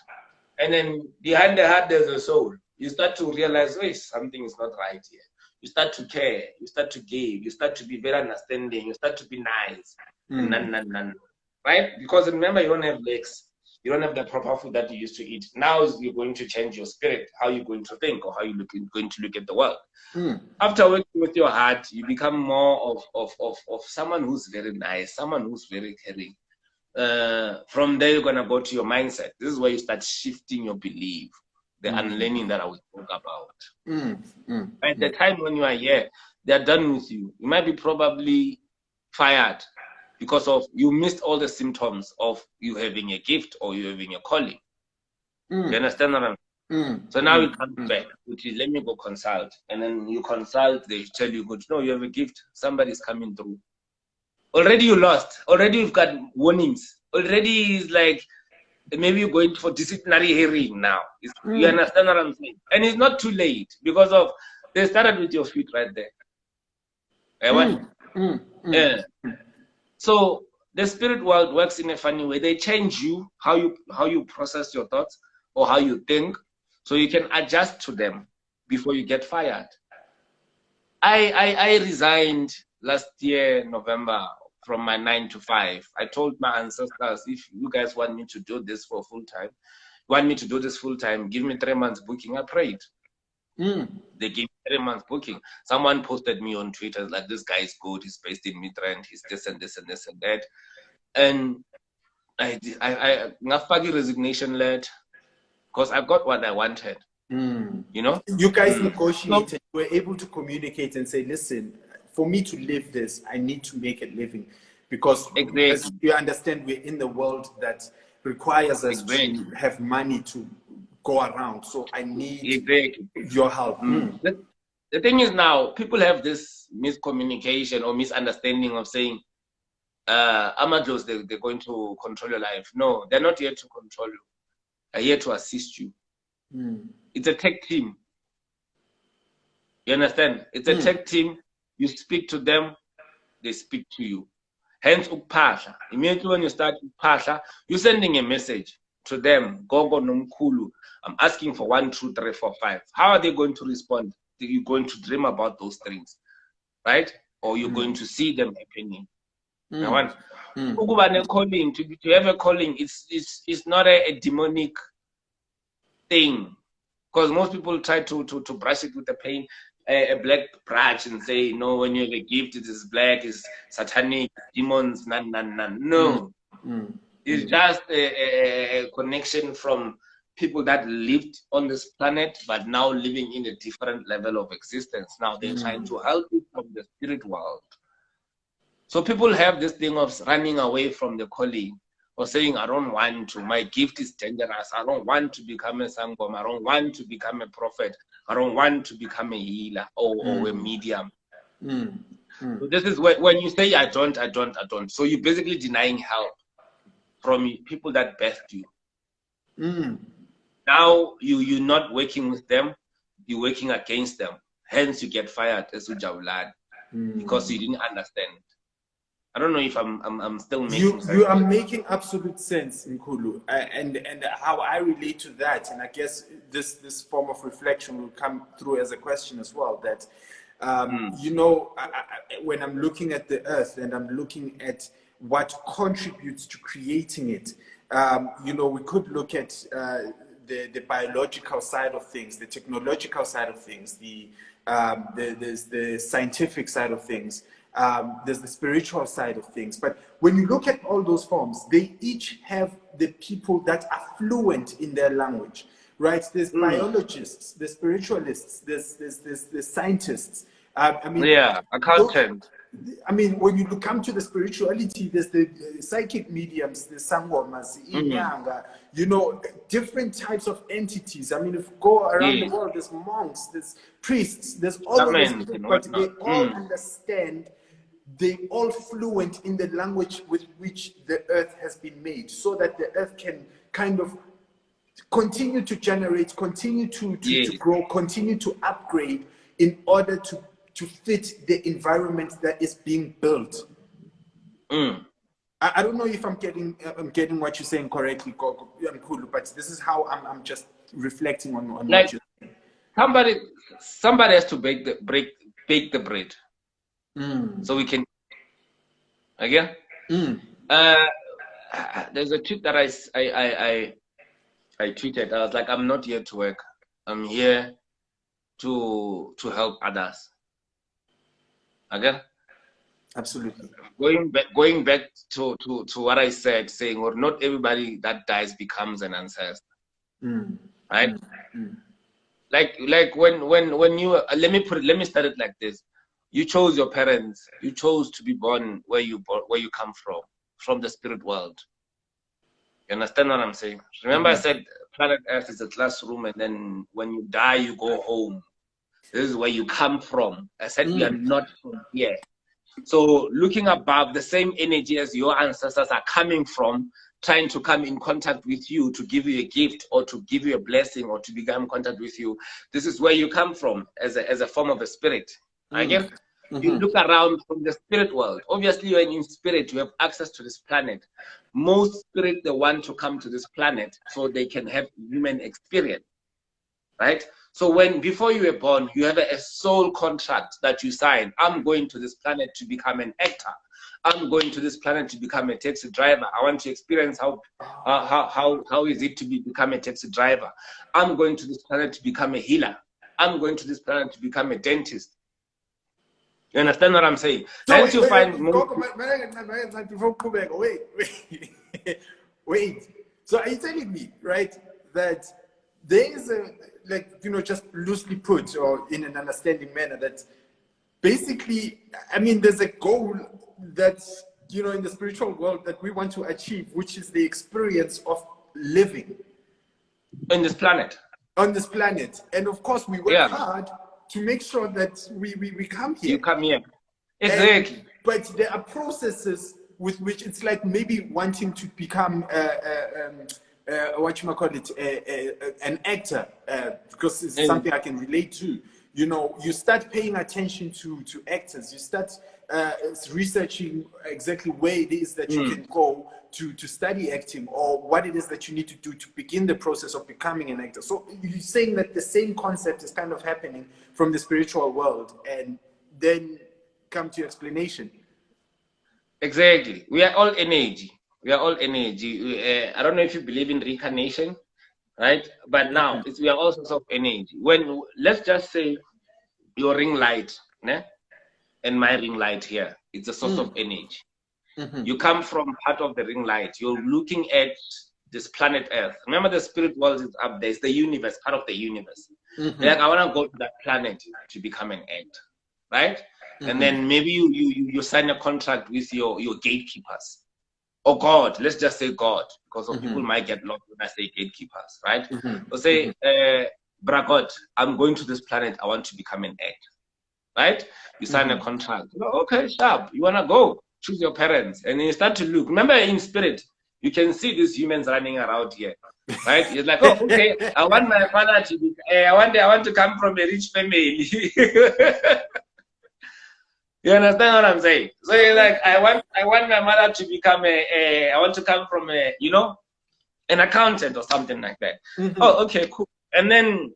And then behind the heart, there's a soul. You start to realize, wait, something is not right here. You start to care. You start to give. You start to be very understanding. You start to be nice. Right? Because remember, you don't have legs. You don't have the proper food that you used to eat. Now you're going to change your spirit, how you're going to think or how you're going to look at the world. After working with your heart, you become more of someone who's very nice, someone who's very caring. From there, you're going to go to your mindset. This is where you start shifting your belief, the unlearning that I will talk about. At the time when you are here, they're done with you. You might be probably fired because of you missed all the symptoms of you having a gift or you having a calling. You understand what I'm saying? So now you come back, which is let me go consult. And then you consult, they tell you, no, you have a gift, somebody's coming through. Already you lost. Already you've got warnings. Already it's like maybe you're going for disciplinary hearing now. You understand what I'm saying? And it's not too late because of they started with your feet right there. Yeah. So the spirit world works in a funny way. They change you how you process your thoughts or how you think, so you can adjust to them before you get fired. I resigned last year November from my 9 to 5. I told my ancestors, if you guys want me to do this for full time, give me 3 months booking. I prayed. They gave me 3 months booking. Someone posted me on Twitter like, this guy is good, he's based in Midrand, he's this and this and this and that. And I ngafaki resignation letter because I got what I wanted. You know, You guys So, negotiated, you were able to communicate and say, listen, for me to live this, I need to make a living. Because as exactly, you understand, we're in the world that requires us exactly, to have money to go around. So I need exactly. your help. The thing is now, people have this miscommunication or misunderstanding of saying, Amadros, they're going to control your life. No, they're not here to control you. They're here to assist you. It's a tech team. You understand? It's a tech team. You speak to them, they speak to you. Hence, ukupahla. Immediately when you start ukupahla, you're sending a message to them. Gogo nomkulu. I'm asking for 1, 2, 3, 4, 5. How are they going to respond? You're going to dream about those things, right? Or you're going to see them happening. Calling, to have a calling, it's not a demonic thing, because most people try to brush it with a black brush and say, no, when you have a gift, it is black, it's satanic, demons, no. It's just a connection from people that lived on this planet but now living in a different level of existence. Now they're trying to help you from the spirit world. So people have this thing of running away from the calling or saying, I don't want to, my gift is dangerous, I don't want to become a sangoma, I don't want to become a prophet, I don't want to become a healer or a medium. So this is when you say I don't. So you're basically denying help from people that birthed you. Now you're not working with them, you're working against them. Hence you get fired as Ujawlad because you didn't understand. I don't know if I'm still making sense. You are making absolute sense, Nkulu, and how I relate to that, and I guess this form of reflection will come through as a question as well. That you know, when I'm looking at the earth and I'm looking at what contributes to creating it, you know, we could look at the biological side of things, the technological side of things, there's the scientific side of things. There's the spiritual side of things. But when you look at all those forms, they each have the people that are fluent in their language, right? There's biologists, there's spiritualists, there's scientists. I mean, yeah, accountant. I mean, when you come to the spirituality, there's the psychic mediums, the sangomas, inyanga, you know, different types of entities. I mean, if you go around the world, there's monks, there's priests, there's all of those people, but they all understand, they all fluent in the language with which the earth has been made, so that the earth can kind of continue to generate, continue to grow, continue to upgrade in order to fit the environment that is being built. I don't know if I'm getting what you're saying correctly, Nkulu, but this is how I'm just reflecting on like, what you're saying. Somebody has to bake the bread. So we can again. There's a tweet that I tweeted. I was like, I'm not here to work. I'm here to help others. Again, absolutely. Going back to what I said, saying, or not everybody that dies becomes an ancestor, right? Like when you let me start it like this. You chose your parents. You chose to be born where you come from the spirit world. You understand what I'm saying? Remember, I said planet Earth is a classroom, and then when you die, you go home. This is where you come from. I said we are not from here. So looking above, the same energy as your ancestors are coming from, trying to come in contact with you to give you a gift or to give you a blessing or to become in contact with you. This is where you come from as a form of a spirit. I guess you look around from the spirit world. Obviously, when in spirit, you have access to this planet. Most spirits, they want to come to this planet so they can have human experience, right? So before you were born, you have a soul contract that you sign. I'm going to this planet to become an actor. I'm going to this planet to become a taxi driver. I want to experience how is it to become a taxi driver. I'm going to this planet to become a healer. I'm going to this planet to become a dentist. You understand what I'm saying? So Hence you find wait. So are you telling me, right, that there is a, like, you know, just loosely put or in an understanding manner, that basically, I mean, there's a goal that, you know, in the spiritual world that we want to achieve, which is the experience of living in this planet. On this planet. And of course, we work hard to make sure that we come here. You come here. Exactly. But there are processes with which it's like maybe wanting to become what you might call it, an actor, because it's something I can relate to. You know, you start paying attention to actors. You start researching exactly where it is that you can go to study acting, or what it is that you need to do to begin the process of becoming an actor. So you're saying that the same concept is kind of happening from the spiritual world, and then come to your explanation. Exactly. We are all energy. We are all energy. I don't know if you believe in reincarnation, right? But now we are all sorts of energy. When, let's just say your ring light, né? And my ring light here, it's a source of energy. You come from part of the ring light. You're looking at this planet Earth. Remember, the spirit world is up there. It's the universe, part of the universe. Like, I want to go to that planet to become an actor, right? And then maybe you sign a contract with your gatekeepers. Or God, let's just say God, because some people might get lost when I say gatekeepers, right? So say, God, I'm going to this planet. I want to become an actor, right? You sign a contract. Okay, sharp. You want to go? Choose your parents. And then you start to look. Remember, in spirit, you can see these humans running around here, right? It's like, oh, okay, I want my father to be, I want to come from a rich family. You understand what I'm saying? So you're like, I want my mother to become I want to come from a, you know, an accountant or something like that. Oh, okay, cool. And then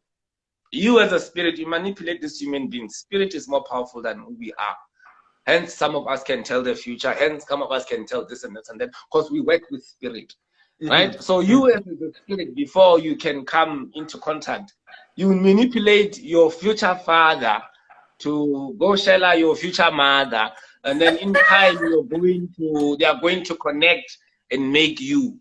you as a spirit, you manipulate this human being. Spirit is more powerful than who we are. Hence, some of us can tell the future. Hence, some of us can tell this and this and that, because we work with spirit, right? So you as the spirit, before you can come into contact, you manipulate your future father to go shelter your future mother, and then in time they are going to connect and make you.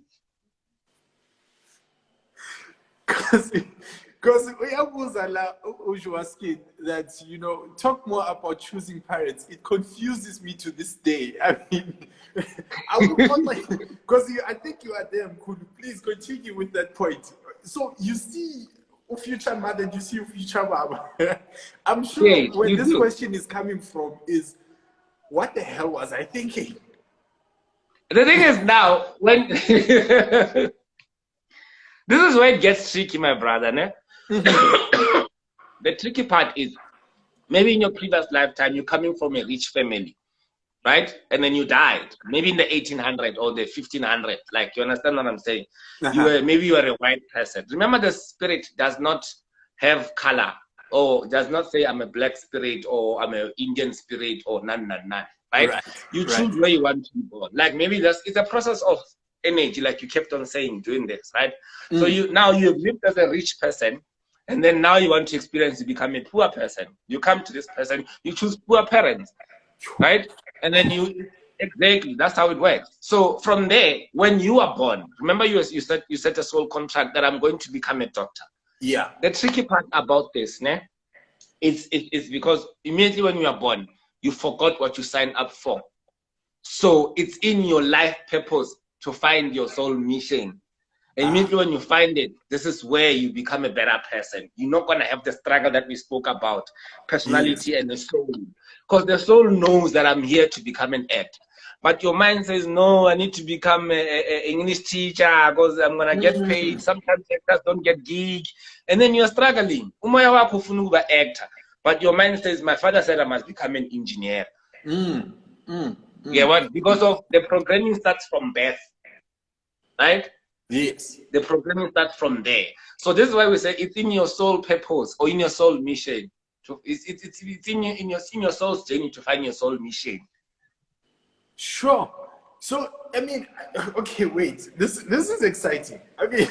Because we always allow Ujuaski that, you know, talk more about choosing parents. It confuses me to this day. I mean, I would want, like, because I think you are there. Could you please continue with that point? So you see a future mother and you see a future mama. I'm sure where this question is coming from is, what the hell was I thinking? The thing is, now, when this is where it gets tricky, my brother, né? The tricky part is, maybe in your previous lifetime, you're coming from a rich family, right? And then you died, maybe in the 1800 or the 1500. Like, you understand what I'm saying? Maybe you are a white person. Remember, the spirit does not have color, or does not say I'm a black spirit or I'm an Indian spirit or none, right? You choose where you want to be born. Like, maybe it's a process of energy, like you kept on saying, doing this, right? So you've lived as a rich person, and then now you want to experience to become a poor person. You come to this person, you choose poor parents, right? And then exactly, that's how it works. So from there, when you are born, remember you set a soul contract that I'm going to become a doctor. Yeah. The tricky part about this, né, it's because immediately when you are born, you forgot what you signed up for. So it's in your life purpose to find your soul mission. And immediately when you find it, this is where you become a better person. You're not going to have the struggle that we spoke about, personality and the soul. Because the soul knows that I'm here to become an actor. But your mind says, no, I need to become an English teacher because I'm going to get paid. Sometimes actors don't get gig. And then you're struggling. Actor. But your mind says, my father said I must become an engineer. Yeah, what? Because of the programming starts from birth. Right? Yes. The programming starts from there. So this is why we say it's in your soul purpose or in your soul mission. It's in your soul's journey to find your soul mission. Sure. So I mean, okay, wait. This is exciting. Okay.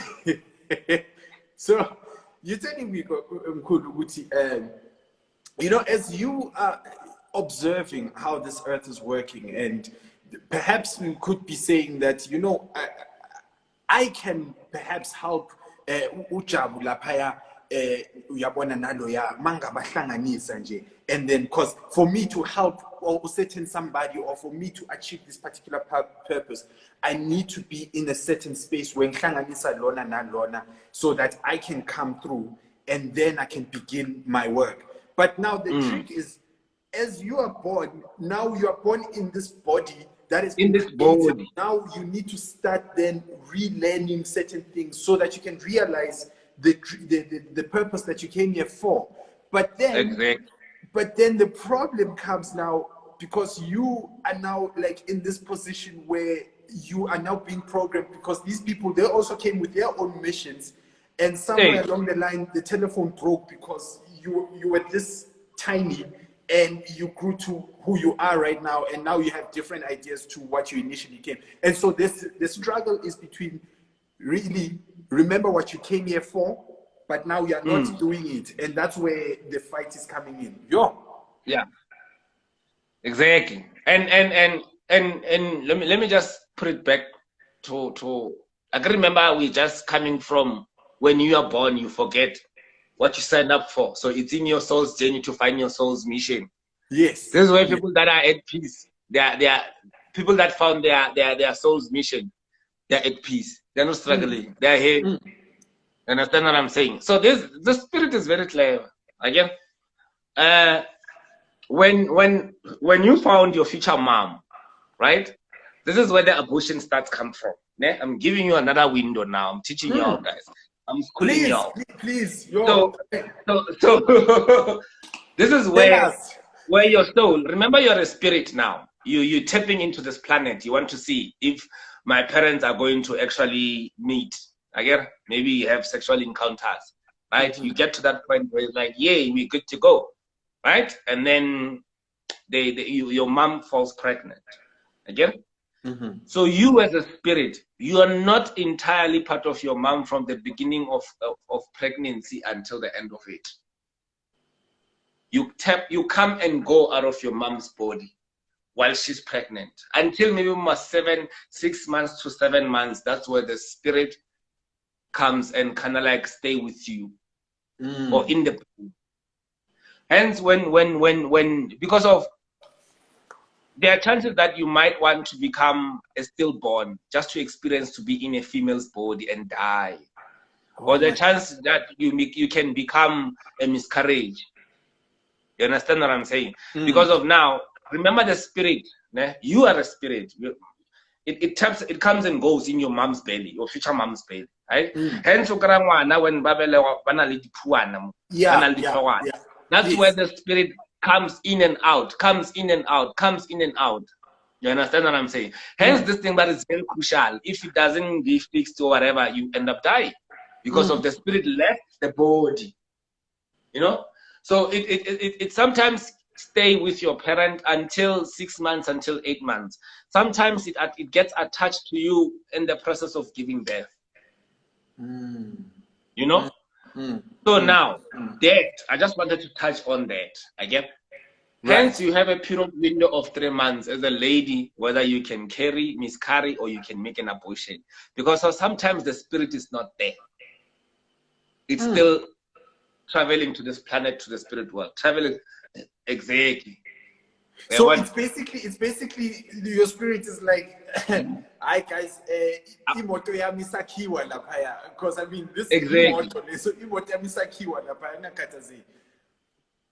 So you're telling me, you know, as you are observing how this earth is working, and perhaps we could be saying that, you know, I can perhaps help uJabu laphaya uyabona naloya mangabahlanganisa nje, and then because for me to help or certain somebody, or for me to achieve this particular purpose, I need to be in a certain space where ngihlanganisa lona nalona, so that I can come through and then I can begin my work. But now the trick is, as you are born, now you are born in this body that is in this body. Now you need to start then relearning certain things so that you can realize the purpose that you came here for. But then, but then the problem comes now, because you are now like in this position where you are now being programmed, because these people, they also came with their own missions, and somewhere along the line the telephone broke because you were this tiny and you grew to who you are right now, and now you have different ideas to what you initially came. And so the struggle is between really remember what you came here for, but now you are not doing it, and that's where the fight is coming in. Yeah, exactly. And let me just put it back to I can remember we just coming from when you are born, you forget what you signed up for. So it's in your soul's journey to find your soul's mission. Yes. This is where people that are at peace, they are people that found their soul's mission. They're at peace. They're not struggling. They're here. You understand what I'm saying? So the spirit is very clever. Again, when you found your future mom, right? This is where the abortion starts come from. Yeah? I'm giving you another window now. I'm teaching you all guys. I'm schooling you all. Please. So this is where your soul, remember you're a spirit now. You're tapping into this planet. You want to see if my parents are going to actually meet. Again, maybe you have sexual encounters, right? You get to that point where it's like, yay, we're good to go, right? And then your mom falls pregnant. Again? So you as a spirit, you are not entirely part of your mom from the beginning of pregnancy until the end of it. You come and go out of your mom's body while she's pregnant until maybe 6 months to 7 months. That's where the spirit comes and kind of like stay with you or in the body. Hence, when because of there are chances that you might want to become a stillborn just to experience to be in a female's body and die, or the chance that you can become a miscarriage. You understand what I'm saying? Because of now, remember the spirit. You are a spirit. It comes and goes in your mom's belly, your future mom's belly, right? Hence, when that's where the spirit comes in and out, comes in and out, comes in and out. You understand what I'm saying? Hence, this thing that is very crucial. If it doesn't be fixed or whatever, you end up dying because of the spirit left the body. You know? So it sometimes stay with your parent until 6 months, until 8 months. Sometimes it gets attached to you in the process of giving birth. You know? So now, that, I just wanted to touch on that again. Hence, you have a period window of 3 months as a lady, whether you can miscarry, or you can make an abortion. Because sometimes the spirit is not there. It's still traveling to this planet, to the spirit world. Traveling, exactly. So it's basically your spirit is like, hi guys, imoto yami sakhiwa lapha, because I mean this imoto, so imoto yami sakhiwa lapha nakatazi.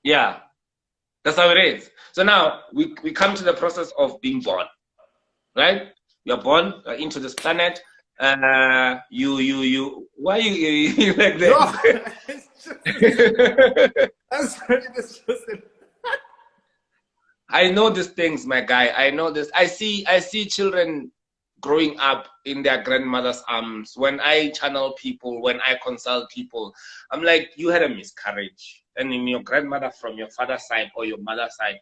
Yeah, that's how it is. So now we come to the process of being born, right? You're born into this planet. You why you like that? No, I know these things, my guy. I know this. I see children growing up in their grandmother's arms. When I channel people, when I consult people, I'm like, you had a miscarriage. And in your grandmother from your father's side or your mother's side,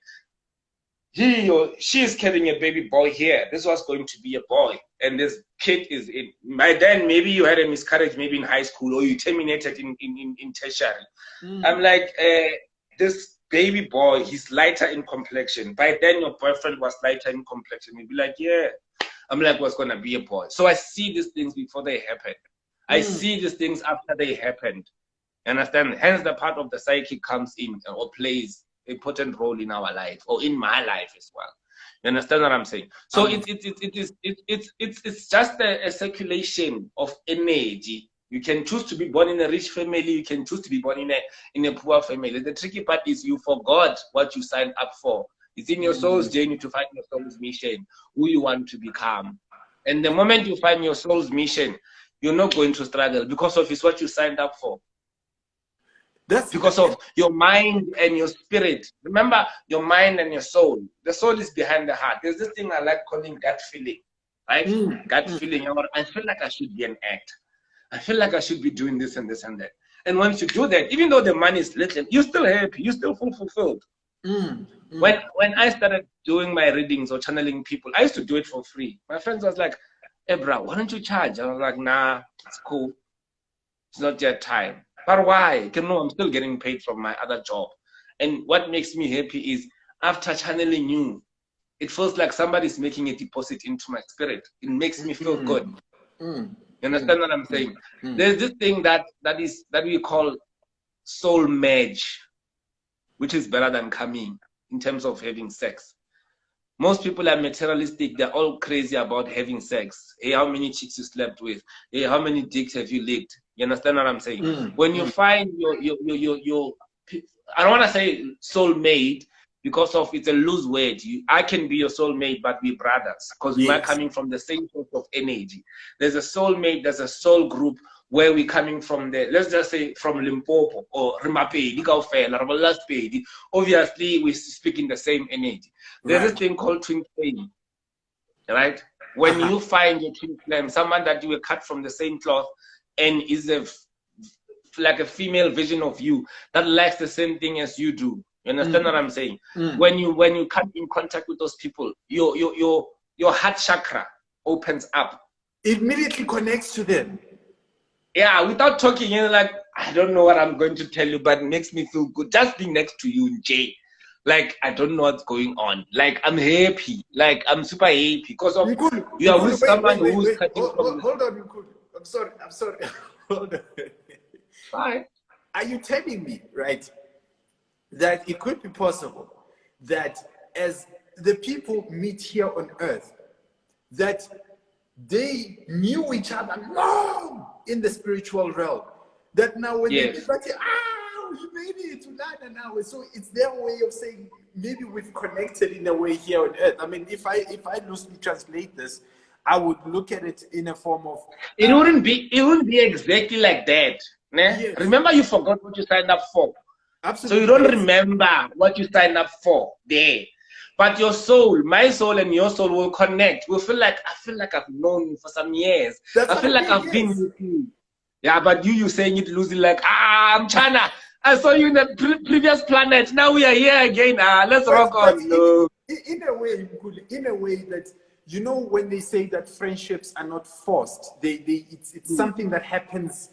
he or she is carrying a baby boy here. This was going to be a boy. And this kid is in. By then, maybe you had a miscarriage, maybe in high school, or you terminated in tertiary. I'm like, this baby boy, he's lighter in complexion. By then, your boyfriend was lighter in complexion. You'd be like, yeah. I'm like, what's gonna be a boy? So I see these things before they happen. I see these things after they happened. Understand? Hence, the part of the psychic comes in or plays a important role in our life or in my life as well. You understand what I'm saying? So it's just a circulation of energy. You can choose to be born in a rich family. You can choose to be born in a poor family. The tricky part is you forgot what you signed up for. It's in your soul's journey to find your soul's mission, who you want to become. And the moment you find your soul's mission, you're not going to struggle because of it's what you signed up for. That's because of your mind and your spirit. Remember, your mind and your soul. The soul is behind the heart. There's this thing I like calling gut feeling, right? Gut feeling. I feel like I should be an actor. I feel like I should be doing this and this and that. And once you do that, even though the money is little, you're still happy. You're still fulfilled. When I started doing my readings or channeling people, I used to do it for free. My friends was like, hey, bro, why don't you charge? I was like, nah, it's cool. It's not yet time. But why? No, I'm still getting paid from my other job. And what makes me happy is after channeling you, it feels like somebody's making a deposit into my spirit. It makes me feel good. You understand what I'm saying? There's this thing that we call soul merge, which is better than coming in terms of having sex. Most people are materialistic. They're all crazy about having sex. Hey, how many chicks you slept with? Hey, how many dicks have you licked? You understand what I'm saying? When you find your I don't want to say soulmate because of it's a loose word. I can be your soulmate, but we're brothers because we are coming from the same source of energy. There's a soulmate, there's a soul group where we're coming from let's just say from Limpopo or Rimapedi, Laspedi. Obviously, we speak in the same energy. There's this thing called twin flame, right? When you find your twin flame, someone that you were cut from the same cloth and is like a female version of you that likes the same thing as you do. You understand what I'm saying? When you come in contact with those people, your heart chakra opens up. It immediately connects to them. Yeah, without talking, you're like, I don't know what I'm going to tell you, but it makes me feel good. Just being next to you, Jay. Like, I don't know what's going on. Like, I'm happy. Like, I'm super happy because of you are with someone who's cutting from... Hold on, Mkulu. I'm sorry. Hold on. Fine. Are you telling me, right, that it could be possible that as the people meet here on earth, that they knew each other long in the spiritual realm? That now when they meet, you made it to London now. So it's their way of saying maybe we've connected in a way here on earth. I mean, if I loosely translate this, I would look at it in a form of it wouldn't be exactly like that. Yes. Remember, you forgot what you signed up for. Absolutely. So you don't remember what you signed up for there. But your soul, my soul and your soul will connect. We'll feel like I've known you for some years. I feel like I've been with you. Yeah, but you saying it loosely like, I'm China. I saw you in the previous planet. Now we are here again. Let's rock on. In a way that, you know, when they say that friendships are not forced, it's something that happens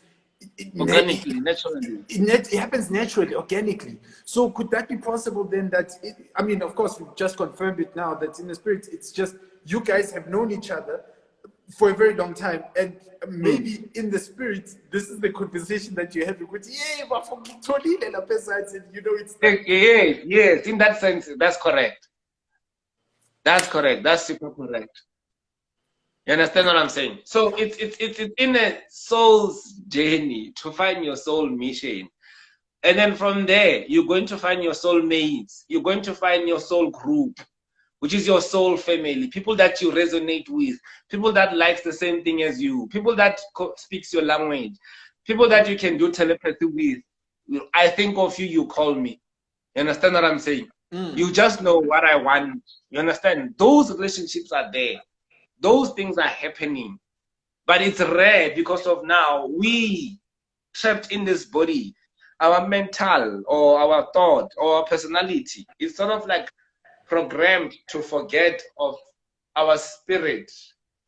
organically, naturally. It happens naturally, organically. So could that be possible then that, I mean, of course, we've just confirmed it now that in the spirit, it's just you guys have known each other for a very long time, and maybe in the spirit, this is the conversation that you're having with, you know, it's yes, in that sense, that's correct. That's correct. That's super correct. You understand what I'm saying? So it's in a soul's journey to find your soul mission. And then from there, you're going to find your soul mates. You're going to find your soul group, which is your soul family, people that you resonate with, people that likes the same thing as you, people that speaks your language, people that you can do telepathy with. I think of you, you call me. You understand what I'm saying? You just know what I want. You understand? Those relationships are there. Those things are happening. But it's rare because of now we trapped in this body. Our mental or our thought or our personality is sort of like programmed to forget of our spirit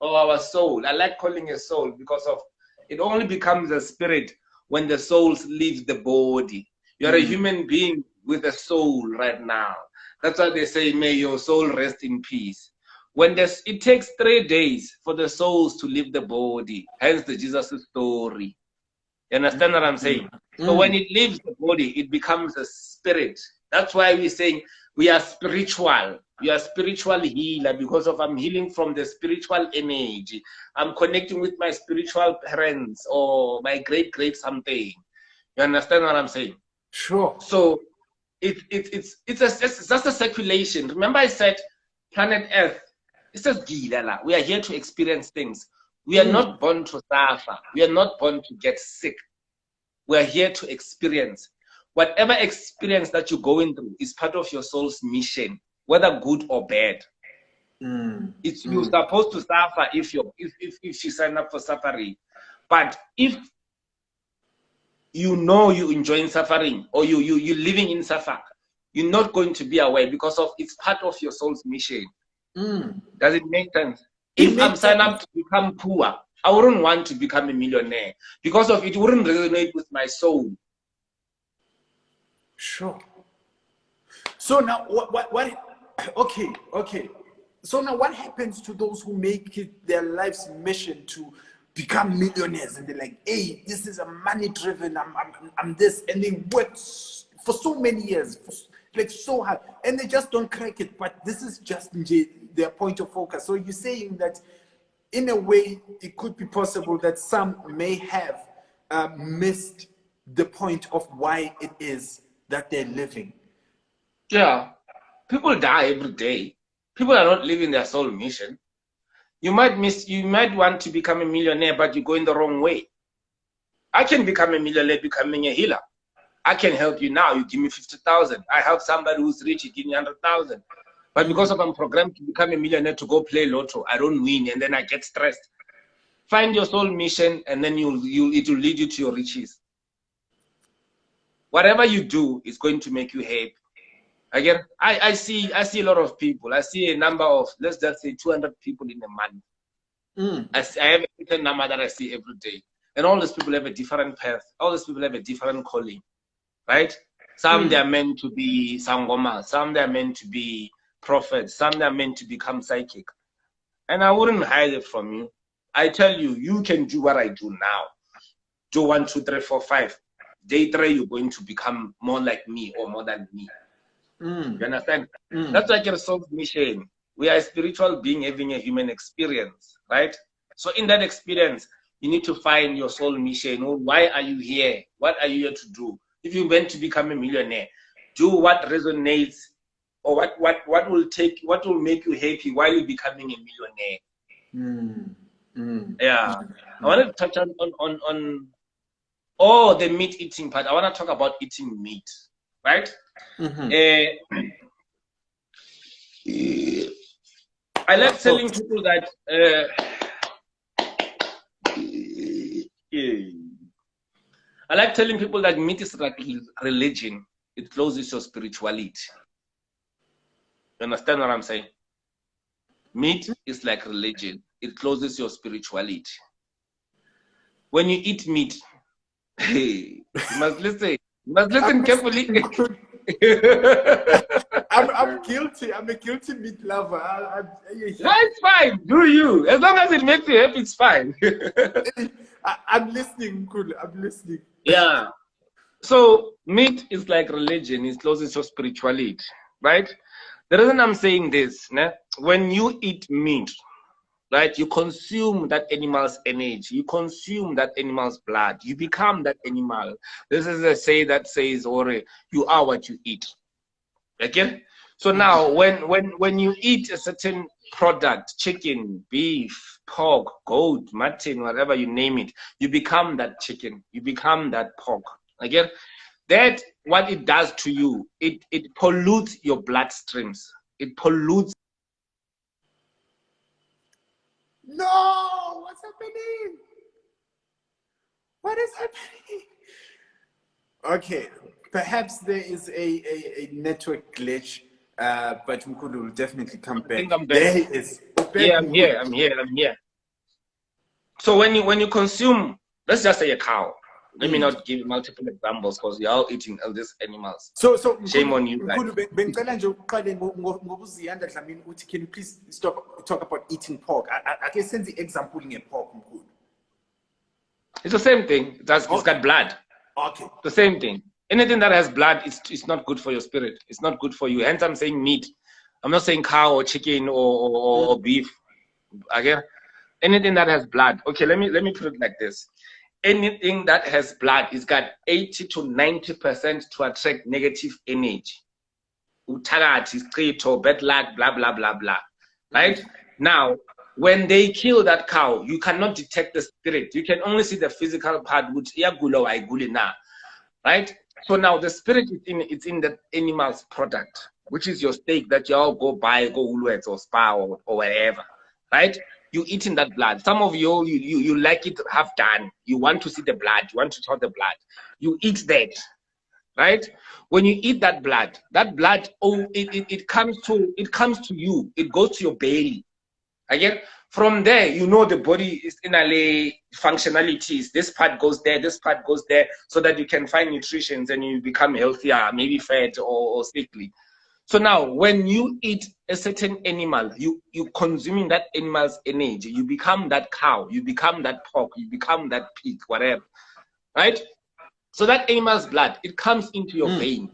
or our soul. I like calling it soul because of it only becomes a spirit when the souls leave the body. You're a human being with a soul right now. That's why they say, may your soul rest in peace. It takes 3 days for the souls to leave the body, hence the Jesus story. You understand what I'm saying? So when it leaves the body, it becomes a spirit. That's why we're saying we are spiritual. We are spiritual healer because I'm healing from the spiritual energy. I'm connecting with my spiritual parents or my great something. You understand what I'm saying? Sure. So it's just a circulation. Remember I said planet Earth. It says Gilala. We are here to experience things. We are not born to suffer. We are not born to get sick. We are here to experience. Whatever experience that you're going through is part of your soul's mission, whether good or bad. You're supposed to suffer if you sign up for suffering. But if you know you're enjoying suffering or you're living in suffer, you're not going to be aware because it's part of your soul's mission. Does it make sense? If I'm signed up to become poor, I wouldn't want to become a millionaire because it wouldn't resonate with my soul. Sure. So now what okay. So now what happens to those who make it their life's mission to become millionaires and they're like, hey, this is a money driven, I'm this, and they work for so many years, like so hard, and they just don't crack it, but this is just their point of focus. So you're saying that in a way it could be possible that some may have missed the point of why it is that they're living. Yeah, people die every day. People are not living their soul mission. You might want to become a millionaire, but you go in the wrong way. I can become a millionaire becoming a healer. I can help you now. You give me 50,000. I help somebody who's rich, you give me 100,000. But because I'm programmed to become a millionaire to go play lotto, I don't win, and then I get stressed. Find your soul mission, and then it will lead you to your riches. Whatever you do is going to make you happy. Again, I see a lot of people. I see a number of, let's just say 200 people in a month. I have a certain number that I see every day. And all these people have a different path. All these people have a different calling, right? Some they are meant to be sangoma. Some they are meant to be prophets. Some they are meant to become psychic. And I wouldn't hide it from you. I tell you, you can do what I do now. Do 1, 2, 3, 4, 5. Day 3, you're going to become more like me or more than me. You understand? That's like your soul's mission. We are a spiritual being having a human experience, right? So in that experience, you need to find your soul mission. Why are you here? What are you here to do? If you went to become a millionaire, do what resonates or what will make you happy while you're becoming a millionaire. Yeah. I want to touch on the meat eating part. I want to talk about eating meat, right? I like telling people that meat is like religion. It closes your spirituality. You understand what I'm saying? Meat is like religion. It closes your spirituality. When you eat meat, you must listen. You must listen carefully. I'm guilty. I'm a guilty meat lover. It's fine. Do you? As long as it makes you happy, it's fine. I'm listening, Kulu. I'm listening. Yeah. So meat is like religion. It closes your spirituality, right? The reason I'm saying this, when you eat meat, right, you consume that animal's energy. You consume that animal's blood. You become that animal. This is a say that says, "Ore, you are what you eat." Okay. So now, when you eat a certain product, chicken, beef, pork, goat, mutton, whatever you name it, you become that chicken. You become that pork. Again, that what it does to you, it pollutes your bloodstreams. It pollutes. No, what's happening? What is happening? Okay, perhaps there is a network glitch, but Mkulu will definitely come back. I think I'm back. There he is. Yeah, I'm here. So when you consume, let's just say a cow, Let me not give multiple examples because we are all eating all these animals. So Shame on you guys. bengicela nje uqale ngobuziyanda Dlamini uthi can you please talk about eating pork? Ake senze example ngepork mkhulu. It's the same thing. It's got blood. Okay. The same thing. Anything that has blood, it's not good for your spirit. It's not good for you. Hence, I'm saying meat. I'm not saying cow or chicken or beef. Again, anything that has blood. Okay, let me put it like this. Anything that has blood, it's got 80 to 90% to attract negative energy. Utarati, or bad luck, blah blah blah blah. Right? Now, when they kill that cow, you cannot detect the spirit. You can only see the physical part, which right? So now the spirit is in the animal's product, which is your steak that you all go buy, go Woolworths or Spa or wherever, right? You eating that blood. Some of you like it half done. You want to see the blood. You want to taste the blood. You eat that, right? When you eat that blood, it comes to you. It goes to your belly. Again, from there, you know the body is in a functionalities. This part goes there, this part goes there, so that you can find nutrition and you become healthier, maybe fat or sickly. So now, when you eat a certain animal, you consuming that animal's energy. You become that cow, you become that pork, you become that pig, whatever, right? So that animal's blood, it comes into your vein.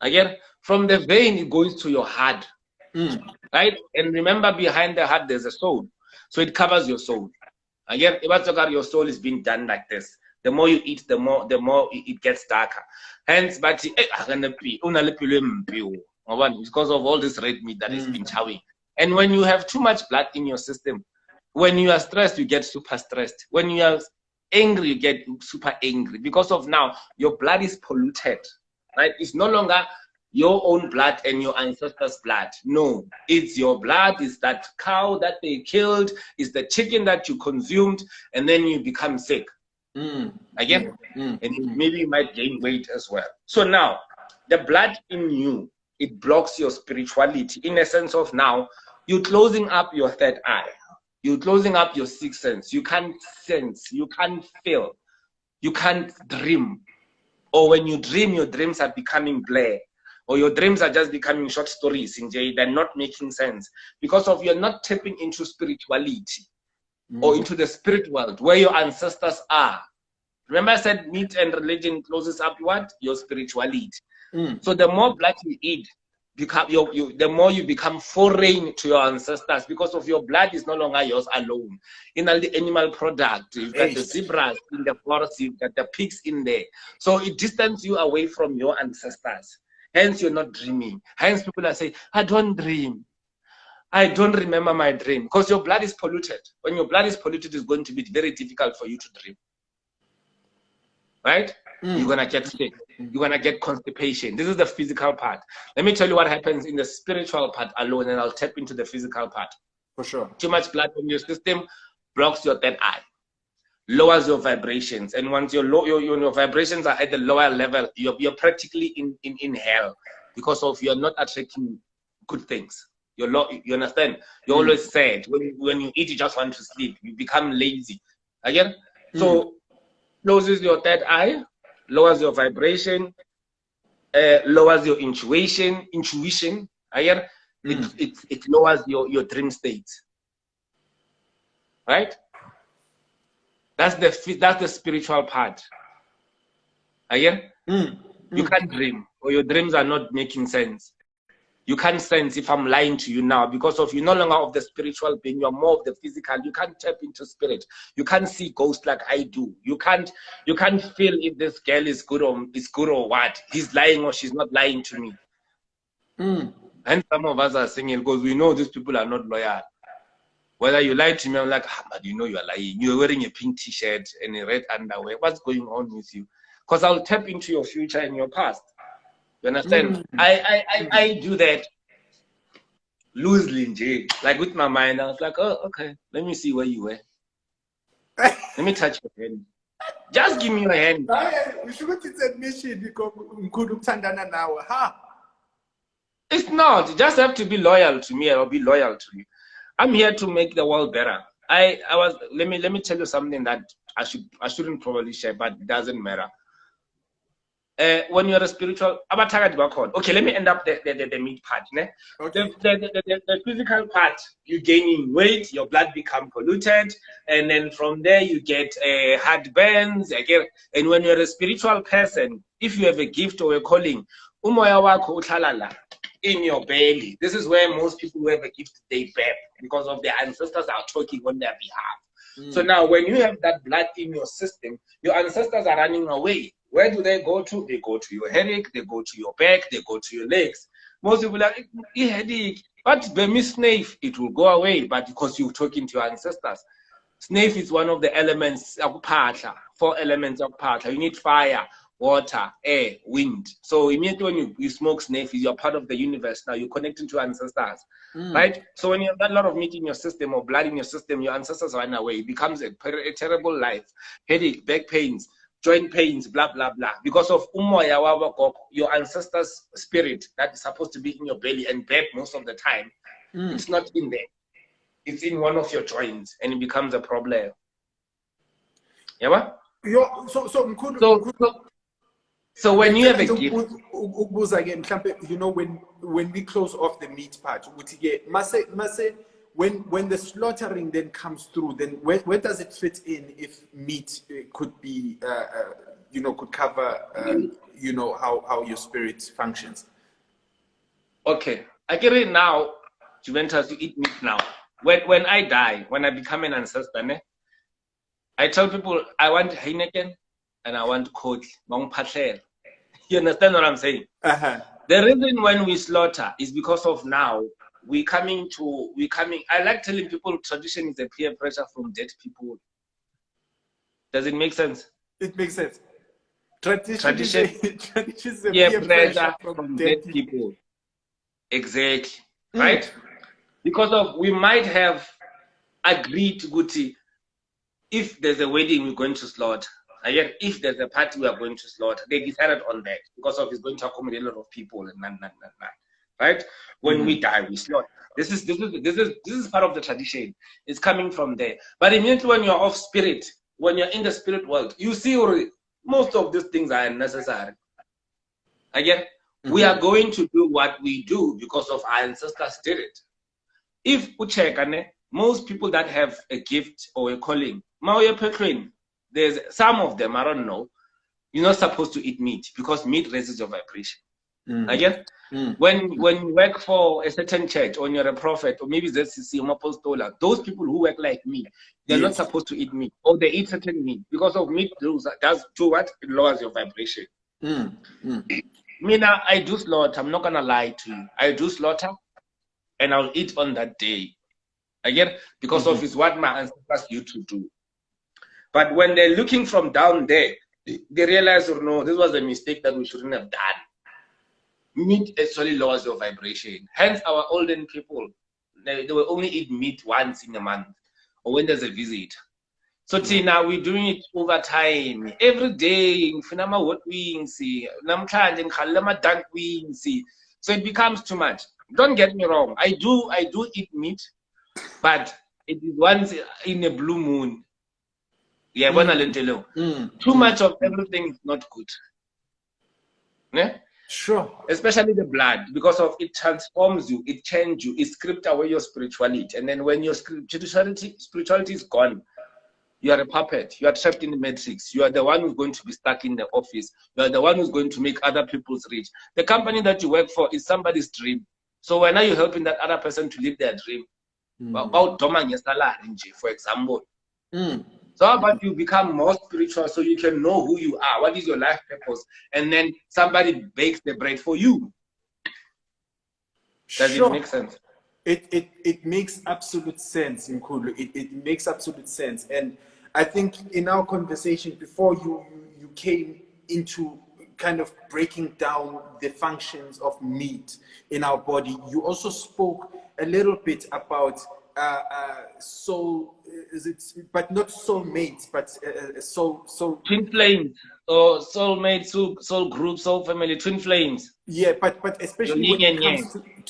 Again, from the vein, it goes to your heart. Right? And remember, behind the heart, there's a soul. So it covers your soul. Again, your soul is being done like this. The more you eat, the more it gets darker. Hence, but because of all this red meat that is been chowing. And when you have too much blood in your system, when you are stressed, you get super stressed. When you are angry, you get super angry. Because of now, your blood is polluted. Right? It's no longer your own blood and your ancestors' blood. No, it's your blood, it's that cow that they killed, it's the chicken that you consumed, and then you become sick. Again, and maybe you might gain weight as well. So now, the blood in you, it blocks your spirituality in a sense of now, you're closing up your third eye. You're closing up your sixth sense. You can't sense, you can't feel, you can't dream. Or when you dream, your dreams are becoming blur. Or your dreams are just becoming short stories, they're not making sense because of you're not tapping into spirituality or into the spirit world where your ancestors are. Remember I said meat and religion closes up what? Your spirituality. So the more blood you eat, the more you become foreign to your ancestors because of your blood is no longer yours alone. In all the animal product, you've got the zebras in the forest, you've got the pigs in there. So it distances you away from your ancestors. Hence, you're not dreaming. Hence, people are saying, I don't dream. I don't remember my dream. Because your blood is polluted. When your blood is polluted, it's going to be very difficult for you to dream. Right? You're going to get sick. You're going to get constipation. This is the physical part. Let me tell you what happens in the spiritual part alone, and I'll tap into the physical part. For sure. Too much blood in your system blocks your third eye. Lowers your vibrations, and once your vibrations are at the lower level, you're practically in hell because of you're not attracting good things. You understand? You're always sad. When you eat, you just want to sleep. You become lazy. Again, so closes your third eye, lowers your vibration, lowers your intuition. Again, it lowers your dream state. Right? That's the spiritual part. Again, you can't dream, or your dreams are not making sense. You can't sense if I'm lying to you now because of you're no longer of the spiritual being, you're more of the physical. You can't tap into spirit. You can't see ghosts like I do. You can't feel if this girl is good or what. He's lying or she's not lying to me. And some of us are singing because we know these people are not loyal. Whether you lie to me, I'm like, but you know you're lying. You're wearing a pink t-shirt and a red underwear. What's going on with you? Because I'll tap into your future and your past. You understand? I do that loosely, like with my mind. I was like, oh, okay. Let me see where you were. Let me touch your hand. Just give me your hand. It's not. You just have to be loyal to me, or be loyal to you. I'm here to make the world better. Let me tell you something that I shouldn't probably share, but it doesn't matter. When you're a spiritual, okay, let me end up the meat part. Ne? Okay. The physical part, you gaining weight, your blood become polluted, and then from there you get heartburns. And when you're a spiritual person, if you have a gift or a calling, umoya wakho uthalala in your belly. This is where most people who have a gift, they burp because of their ancestors are talking on their behalf. So now when you have that blood in your system, your ancestors are running away. Where do they go to? They go to your headache, they go to your back, they go to your legs. Most people are like, headache, but sniff, it will go away, but because you're talking to your ancestors. Sniff is one of the elements of Patla, 4 elements of Patla. You need fire, water, air, wind. So immediately when you smoke sniff, you're part of the universe now. You're connecting to ancestors, right? So when you have that lot of meat in your system or blood in your system, your ancestors run away. It becomes a terrible life. Headache, back pains, joint pains, blah, blah, blah. Because of umoya wawakok, your ancestors' spirit that is supposed to be in your belly and burp most of the time, it's not in there. It's in one of your joints and it becomes a problem. Yeah, so when you have a gift, you know, when we close off the meat part, when the slaughtering then comes through, then where does it fit in if meat could be, you know, could cover, you know, how your spirit functions? Okay, I get it now. Juventus, you eat meat now. When I die, when I become an ancestor, ne, I tell people I want Heineken and I want Coke. You understand what I'm saying? The reason when we slaughter is because of now. I like telling people tradition is a peer pressure from dead people. Does it make sense? It makes sense. Tradition is a peer peer pressure from dead people. Exactly. Right? Because of we might have agreed, Guti, if there's a wedding we're going to slaughter. And yet if there's a party we are going to slaughter, they decided on that because of it's going to accommodate a lot of people and right? When we die, we slaughter. This is part of the tradition. It's coming from there. But immediately when you're off spirit, when you're in the spirit world, you see most of these things are unnecessary. Again, we are going to do what we do because of our ancestors did it. If uchekane, most people that have a gift or a calling, there's some of them, I don't know, you're not supposed to eat meat because meat raises your vibration. Again, when you work for a certain church, or you're a prophet, or maybe ZCC or apostola, those people who work like me, they're not supposed to eat meat, or they eat certain meat because of meat does do what? It lowers your vibration. Mina, I do slaughter. I'm not gonna lie to you. I do slaughter, and I'll eat on that day. Again, because of it's what my ancestors used to do. But when they're looking from down there, they realize, oh no, this was a mistake that we shouldn't have done. Meat actually lowers your vibration. Hence, our olden people, they will only eat meat once in a month or when there's a visit. So now we're doing it over time. Every day, what wings, dunk wings. So it becomes too much. Don't get me wrong. I do eat meat, but it is once in a blue moon. Yeah, too much of everything is not good. Yeah? Sure. Especially the blood, because of it transforms you, it changes you, it scripts away your spirituality. And then when your spirituality is gone, you are a puppet, you are trapped in the matrix, you are the one who's going to be stuck in the office, you are the one who's going to make other people's rich. The company that you work for is somebody's dream. So when are you helping that other person to live their dream? About for example. So how about you become more spiritual so you can know who you are, what is your life purpose, and then somebody bakes the bread for you. Does it make sense? It makes absolute sense, Mkhulu. It makes absolute sense. And I think in our conversation before you came into kind of breaking down the functions of meat in our body, you also spoke a little bit about soul, but not soulmates, but soul twin flames, or soulmate, soul group, soul family, twin flames. Yeah, but especially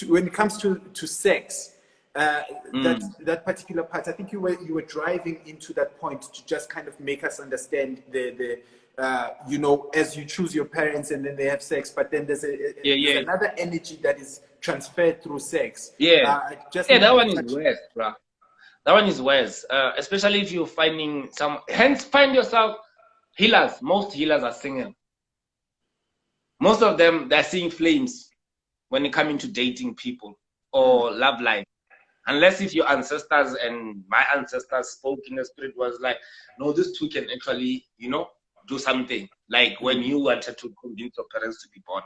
when it comes to sex, that particular part. I think you were driving into that point to just kind of make us understand the you know, as you choose your parents and then they have sex, but then there's another energy that is transferred through sex. That one is worse, bro. That one is worse, especially if you're finding some. Hence, find yourself healers. Most healers are single. Most of them, they're seeing flames when it comes to dating people or love life. Unless if your ancestors and my ancestors spoke in the spirit was like, no, these two can actually, you know, do something. Like when you wanted to convince your parents to be born.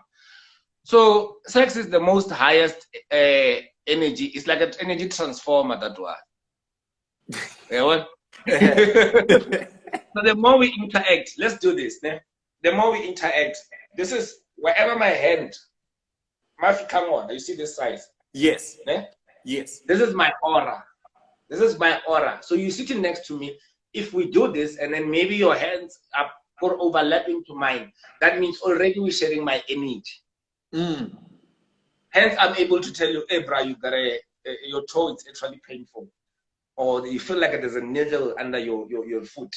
So sex is the most highest energy. It's like an energy transformer, that one. So the more we interact, let's do this. The more we interact, this is wherever my hand, come on, you see this size? Yes. Yes. This is my aura. This is my aura. So you're sitting next to me. If we do this, and then maybe your hands are overlapping to mine, that means already we're sharing my energy. Hence, I'm able to tell you, hey, bro, you got your toe is actually painful, or you feel like there's a needle under your foot.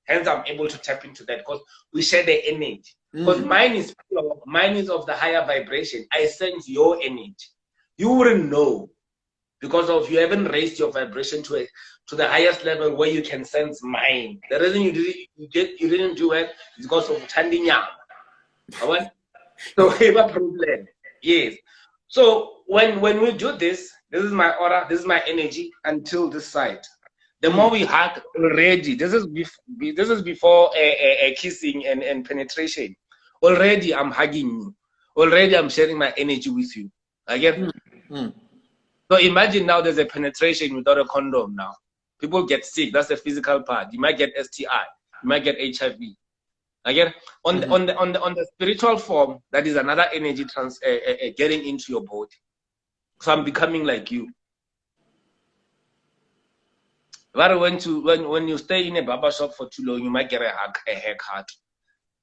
Hence, I'm able to tap into that because we share the energy. Because mine is pure, mine is of the higher vibration. I sense your energy. You wouldn't know because of you haven't raised your vibration to the highest level where you can sense mine. The reason you didn't do it is because of Tandinyam. So we have a problem. Yes. So when we do this is my aura, this is my energy until this side. The more we hug already, this is before kissing and penetration. Already I'm hugging you. Already I'm sharing my energy with you. Again. So imagine now there's a penetration without a condom now. People get sick. That's the physical part. You might get STI. You might get HIV. Again, on the spiritual form, that is another energy getting into your body. So I'm becoming like you. But when you stay in a barber shop for too long, you might get a haircut.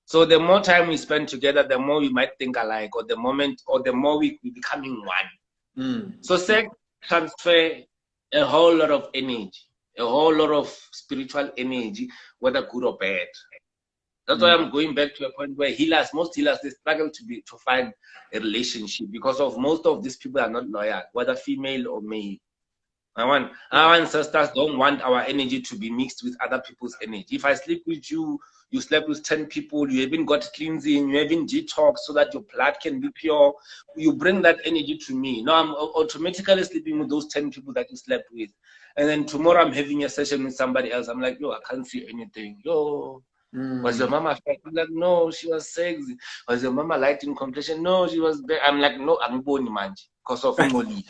So the more time we spend together, the more we might think alike, or the more we becoming one. So sex transfer a whole lot of energy, a whole lot of spiritual energy, whether good or bad. That's why I'm going back to a point where most healers, they struggle to find a relationship because of most of these people are not loyal, whether female or male. Our ancestors don't want our energy to be mixed with other people's energy. If I sleep with you, you slept with 10 people, you haven't got cleansing, you haven't detox so that your blood can be pure. You bring that energy to me. Now I'm automatically sleeping with those 10 people that you slept with. And then tomorrow I'm having a session with somebody else. I'm like, yo, I can't see anything. Yo, was your mama fat? I'm like, no, she was sexy. Was your mama light in complexion? No, she was bad. I'm like, no, I'm born manji because of Moli.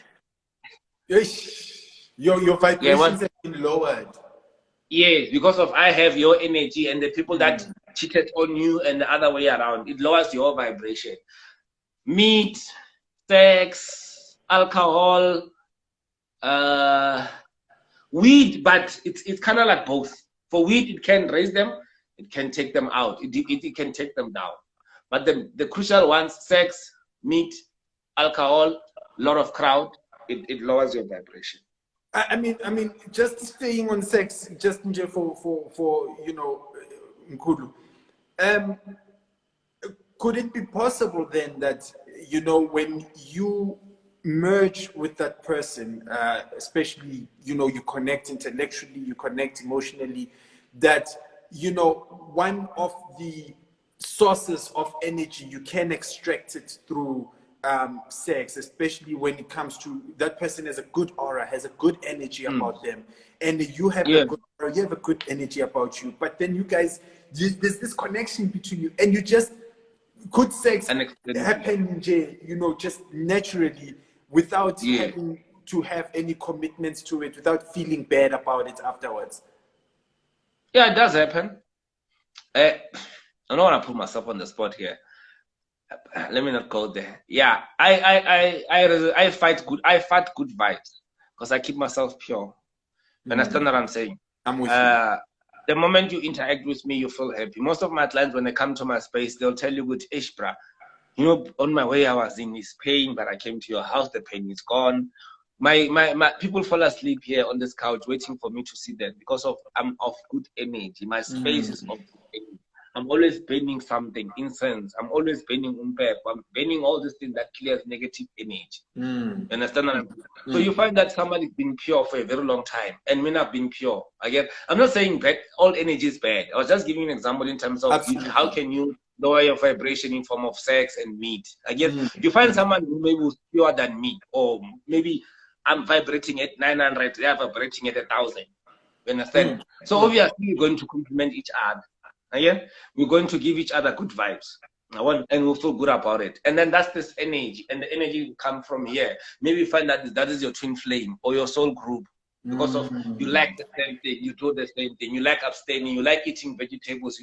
Your vibrations have been lowered. Yes, because of I have your energy and the people that cheated on you and the other way around. It lowers your vibration. Meat, sex, alcohol, weed, but it's kind of like both. For weed, it can raise them, it can take them out, it can take them down. But the crucial ones, sex, meat, alcohol, a lot of crowd, it lowers your vibration. I mean, just staying on sex, just for you know, Nkulu. Could it be possible then that, you know, when you merge with that person, especially, you know, you connect intellectually, you connect emotionally, that, you know, one of the sources of energy, you can extract it through sex, especially when it comes to that person has a good aura, has a good energy about them, and you have a good aura, you have a good energy about you, but then you guys, there's this connection between you, and you just could sex happen, you know, just naturally without having to have any commitments to it, without feeling bad about it afterwards. Yeah, it does happen. I don't want to put myself on the spot here. Let me not go there. Yeah, I fight good vibes because I keep myself pure. You understand what I'm saying? I'm with you. The moment you interact with me, you feel happy. Most of my clients, when they come to my space, they'll tell you, "Good, Ishbra, you know, on my way I was in this pain, but I came to your house, the pain is gone. My people fall asleep here on this couch waiting for me to see them because I'm of good energy. My space is of good energy. I'm always burning something, incense. I'm always burning umpep. I'm burning all these things that clears negative energy. You understand what I'm saying? So you find that somebody's been pure for a very long time, and when I've been pure, I'm not saying bad, all energy is bad. I was just giving you an example in terms of how can you lower your vibration in form of sex and meat. You find someone who maybe was purer than me, or maybe I'm vibrating at 900, they're vibrating at 1,000. You understand? So obviously we're going to complement each other. We're going to give each other good vibes. And we'll feel good about it. And then that's this energy. And the energy will come from here. Maybe you find that is your twin flame or your soul group. Because of you like the same thing, you do the same thing, you like abstaining, you like eating vegetables.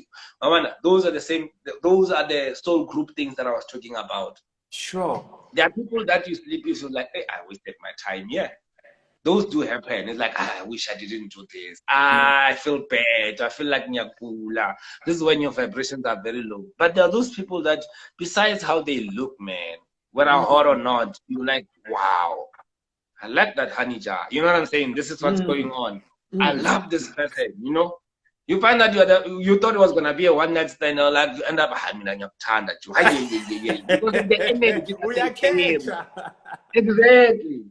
Those are the soul group things that I was talking about. Sure. There are people that you sleep with, you're like, hey, I wasted my time. Yeah. Those do happen. It's like, I wish I didn't do this. I feel bad. I feel like nyakula. This is when your vibrations are very low. But there are those people that, besides how they look, man, whether hot or not, you're like, wow, I like that honey jar. You know what I'm saying? This is what's going on. I love this person, you know? You find that you thought it was going to be a one-night stand, or like you end up, because of the energy. Exactly.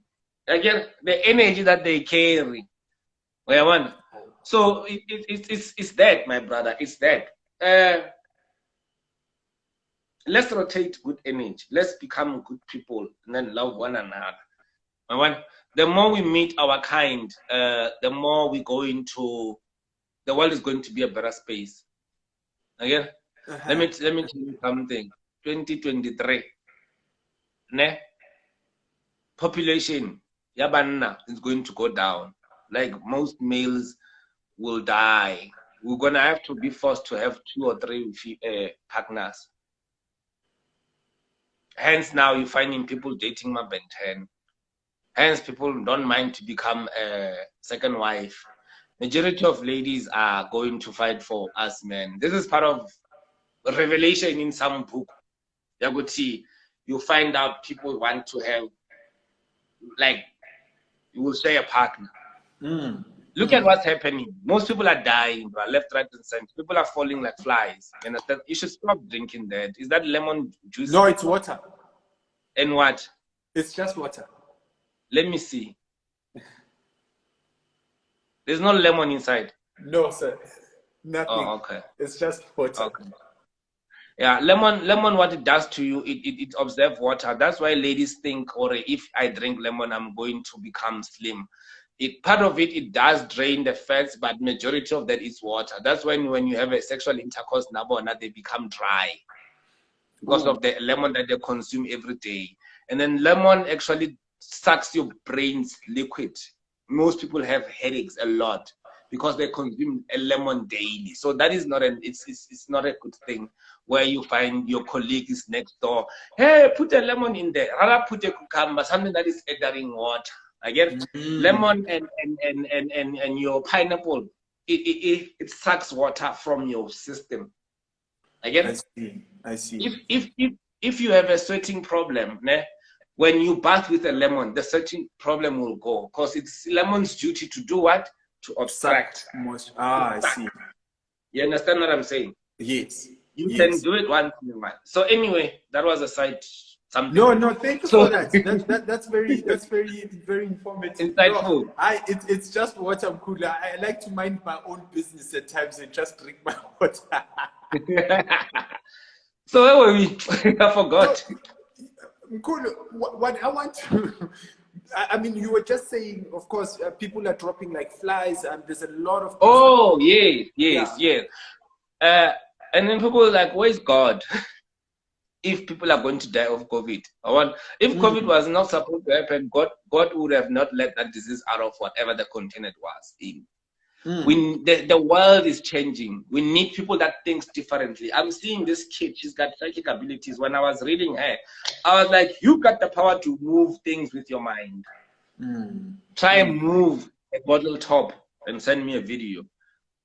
Again, the energy that they carry. So it's that, my brother. It's that. Let's rotate good energy. Let's become good people and then love one another. The more we meet our kind, the more we go into the world is going to be a better space. Again, let me tell you something. 2023, ne? Population. Yabanna is going to go down. Like most males will die. We're gonna have to be forced to have 2 or 3 partners. Hence now you're finding people dating more than 10. Hence people don't mind to become a second wife. Majority of ladies are going to fight for us men. This is part of revelation in some book. You find out people want to have, like, you will say a partner. Look at what's happening. Most people are dying, left, right, and center. People are falling like flies. You understand? You should stop drinking that. Is that lemon juice? No, it's water. And what? It's just water. Let me see. There's no lemon inside. No, sir. Nothing. Oh, okay. It's just water. Okay. Yeah, lemon, what it does to you, it absorbs water. That's why ladies think, or if I drink lemon, I'm going to become slim. Part of it does drain the fats, but majority of that is water. That's when you have a sexual intercourse, they become dry because of the lemon that they consume every day. And then lemon actually sucks your brain's liquid. Most people have headaches a lot because they consume a lemon daily. So that is not it's not a good thing where you find your colleague is next door. Hey, put a lemon in there. Rather put a cucumber, something that is entering water. Again, lemon and your pineapple, it sucks water from your system. Again, I see. If you have a sweating problem, when you bath with a lemon, the sweating problem will go because it's lemon's duty to do what? To abstract. I see. You understand what I'm saying? Yes. You can do it once in a while. So anyway, that was a side something. No, thank you for that. That's very informative. Insightful. No, it's just water cooler. I like to mind my own business at times and just drink my water. So where were we? I forgot. Cool. What I want to, I mean, you were just saying, of course, people are dropping like flies, and there's a lot of. Oh yes. And then people are like, "Where's God?" If people are going to die of COVID, if COVID was not supposed to happen, God would have not let that disease out of whatever the continent was in. The world is changing. We need people that think differently. I'm seeing this kid, she's got psychic abilities. When I was reading her, I was like, you got the power to move things with your mind. Try and move a bottle top and send me a video.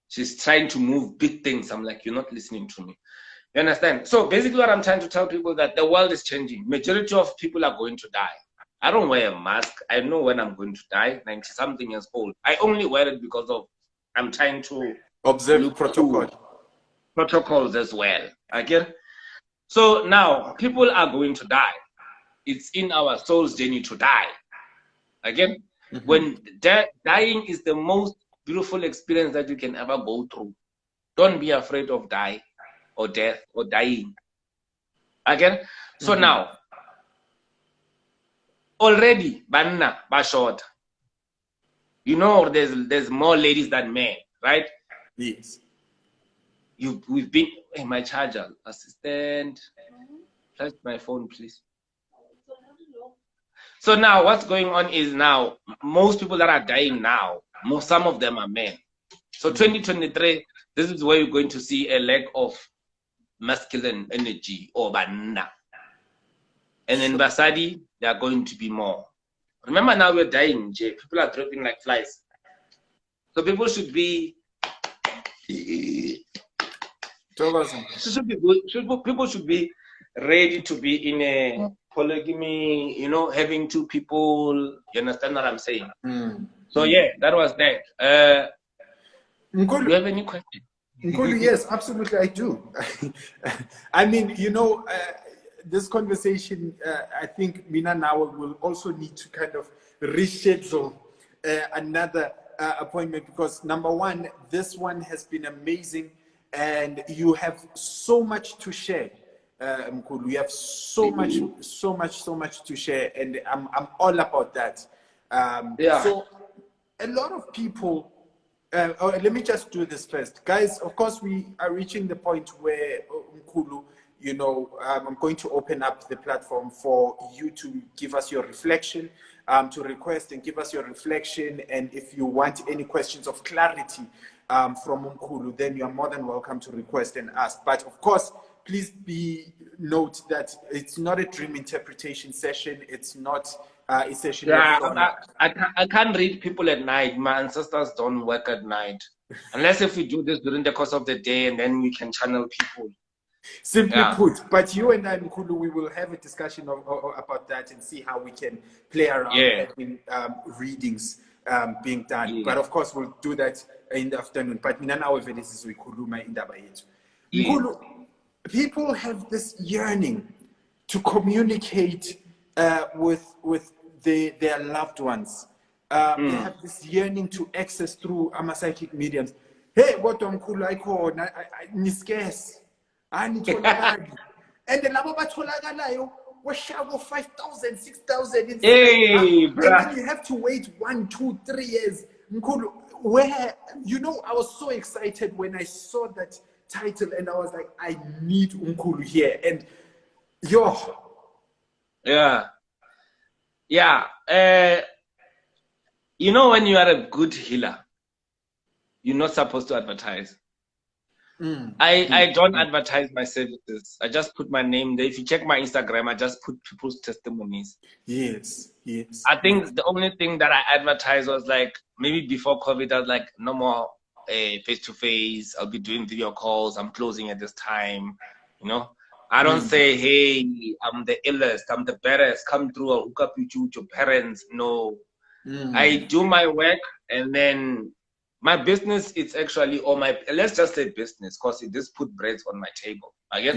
She's trying to move big things. I'm like, you're not listening to me. You understand? So basically what I'm trying to tell people that the world is changing. Majority of people are going to die. I don't wear a mask. I know when I'm going to die, 90-something years old. I only wear it because of I'm trying to observe protocols as well. Okay? So now, people are going to die. It's in our soul's journey to die. Again, when dying is the most beautiful experience that you can ever go through. Don't be afraid of death or dying. Again, so now, already, banna, bashort. You know, there's more ladies than men, right? Yes. We've been. Hey, my charger, assistant. Flash my phone, please. So now, what's going on is now most people that are dying now, some of them are men. So 2023, this is where you're going to see a lack of masculine energy or banna. And in Basadi, there are going to be more. Remember now we're dying, Jay. People are dropping like flies. So people should be people should be ready to be in a polygamy, you know, having two people. You understand what I'm saying? So yeah, that was that. Do you have any questions? Yes, absolutely, I do. I mean, you know, this conversation, I think Mina now will also need to kind of reschedule another appointment, because number one, this one has been amazing and you have so much to share. Mkhulu, you have so much to share, and I'm all about that. So a lot of people, let me just do this first, guys. Of course, we are reaching the point where Mkhulu, you know, I'm going to open up the platform for you to give us your reflection, to request and give us your reflection. And if you want any questions of clarity from Mkhulu, then you are more than welcome to request and ask. But of course, please note that it's not a dream interpretation session. It's not a session. I can't read people at night. My ancestors don't work at night. Unless if we do this during the course of the day, and then we can channel people. Simply put, but you and I, Mkhulu, we will have a discussion about that and see how we can play around having readings being done. But of course, we'll do that in the afternoon. But Mkhulu, people have this yearning to communicate with their loved ones. They have this yearning to access through psychic mediums. Hey, what Mkhulu, I call nisques. And the labo batholakalayo washago 5,000, 6,000. And then you have to wait 1, 2, 3 years. Mkhulu, where, you know, I was so excited when I saw that title, and I was like, I need Mkhulu here. And you know, when you are a good healer, you're not supposed to advertise. I don't advertise my services. I just put my name there. If you check my Instagram, I just put people's testimonies. Yes. I think the only thing that I advertised was like, maybe before COVID, I was like, no more face-to-face. I'll be doing video calls. I'm closing at this time. You know, I don't say, hey, I'm the illest, I'm the best, come through, I'll hook up with you with your parents. No. I do my work, and then my business, it's actually, let's just say business, because it just put bread on my table. I guess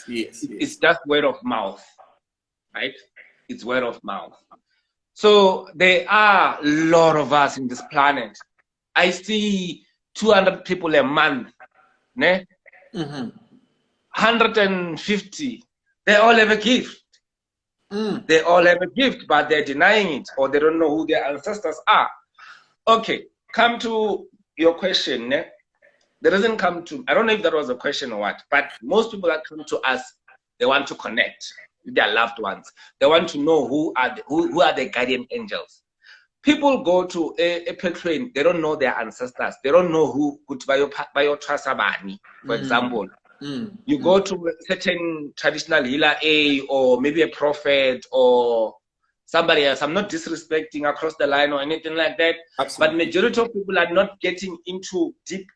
it's just word of mouth, right? It's word of mouth. So there are a lot of us in this planet. I see 200 people a month, ne? 150. They all have a gift. They all have a gift, but they're denying it, or they don't know who their ancestors are. Okay, come to your question. There doesn't come to, I don't know if that was a question or what, but most people that come to us, they want to connect with their loved ones. They want to know who are the guardian angels. People go to a train, they don't know their ancestors. They don't know who Bayo Trasabani, for example. You go to a certain traditional healer A, or maybe a prophet or somebody else. I'm not disrespecting across the line or anything like that. Absolutely. But majority of people are not getting into deep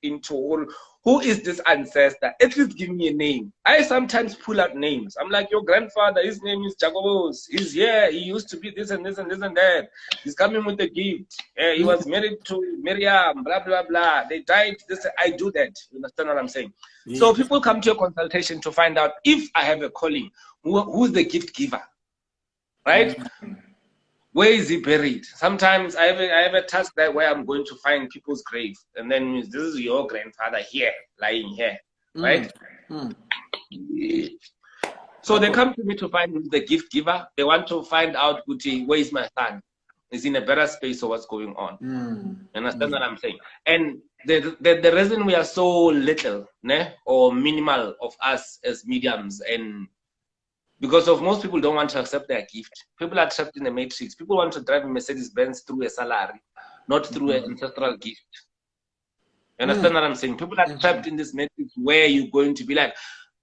into who is this ancestor? At least give me a name. I sometimes pull out names. I'm like, your grandfather, his name is Jacobus. He's here. He used to be this and this and this and that. He's coming with a gift. He was married to Miriam, blah, blah, blah. They died. This, I do that. You understand what I'm saying? Yeah. So people come to a consultation to find out if I have a calling. Who's the gift giver? Right? Mm-hmm. Where is he buried? Sometimes I have a task that where I'm going to find people's grave, and then this is your grandfather here, lying here, right? So they come to me to find who's the gift giver. They want to find out, where is my son? Is he in a better space or what's going on? You understand what I'm saying? And the reason we are so little, or minimal of us as mediums, and because of most people don't want to accept their gift. People are trapped in the matrix. People want to drive a Mercedes-Benz through a salary, not through an ancestral gift. You understand what I'm saying? People are trapped in this matrix where you're going to be like,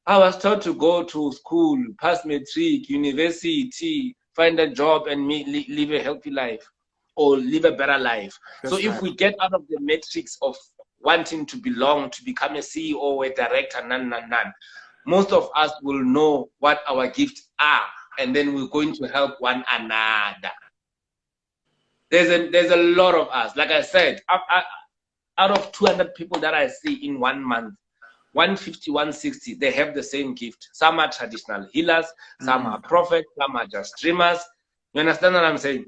I was taught to go to school, pass matric, university, find a job, and live a healthy life or live a better life. That's so if we get out of the matrix of wanting to belong, to become a CEO or a director, most of us will know what our gifts are, and then we're going to help one another. There's a lot of us. Like I said, out of 200 people that I see in 1 month, 150, 160, they have the same gift. Some are traditional healers, some are prophets, some are just dreamers. You understand what I'm saying?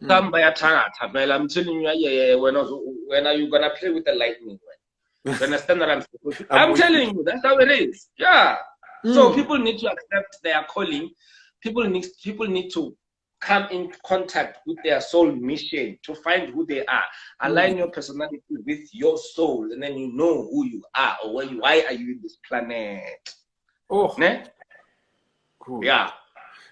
Some by a I'm telling you, when are you gonna play with the lightning? You understand what I'm saying? I'm telling you, that's how it is. Yeah. So people need to accept their calling. People need to come in contact with their soul mission to find who they are. Align your personality with your soul, and then you know who you are or why are you in this planet. Oh, cool. Yeah.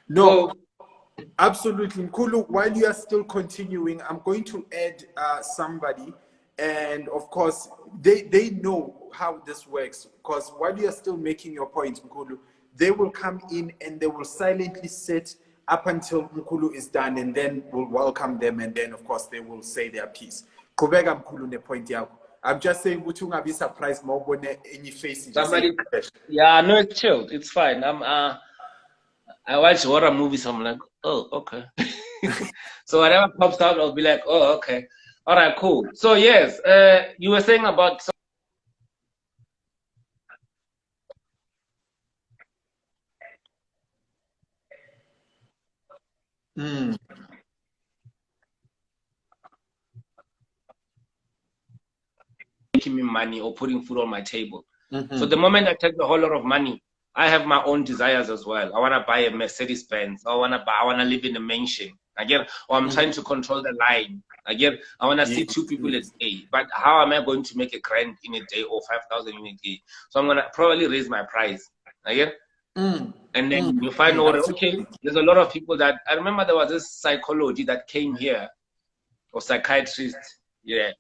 No. So, absolutely. Nkulu, while you are still continuing, I'm going to add somebody. And of course, they know how this works, because while you are still making your point, Nkulu, they will come in and they will silently sit up until Nkulu is done, and then we'll welcome them, and then of course they will say their piece. Kubega Nkulu ne point yako. I'm just saying, would you be surprised more when in your face? Somebody, yeah, no, it's chilled. It's fine. I watch horror movies. I'm like, oh, okay. So whatever pops out, I'll be like, oh, okay. All right, cool. So yes, you were saying about. Making me money or putting food on my table. So the moment I take the whole lot of money, I have my own desires as well. I want to buy a Mercedes-Benz. I want to live in a mansion. Again, or I'm trying to control the line. Again, I want to see 2 people a day. But how am I going to make $1,000 in a day or 5,000 in a day? So I'm going to probably raise my price. Again, and then you find out, okay, there's a lot of people that, I remember there was this psychology that came here, or psychiatrist, yeah.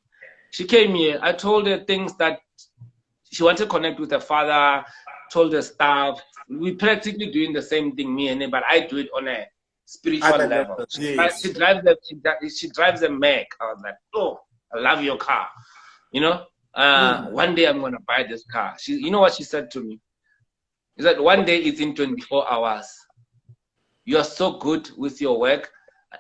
She came here, I told her things that she wanted to connect with her father, told her stuff. We practically doing the same thing, me and her, but I do it on a spiritual level. She drives a Mac. I was like, oh, I love your car. You know, one day I'm going to buy this car. You know what she said to me? She said, one day it's in 24 hours. You're so good with your work.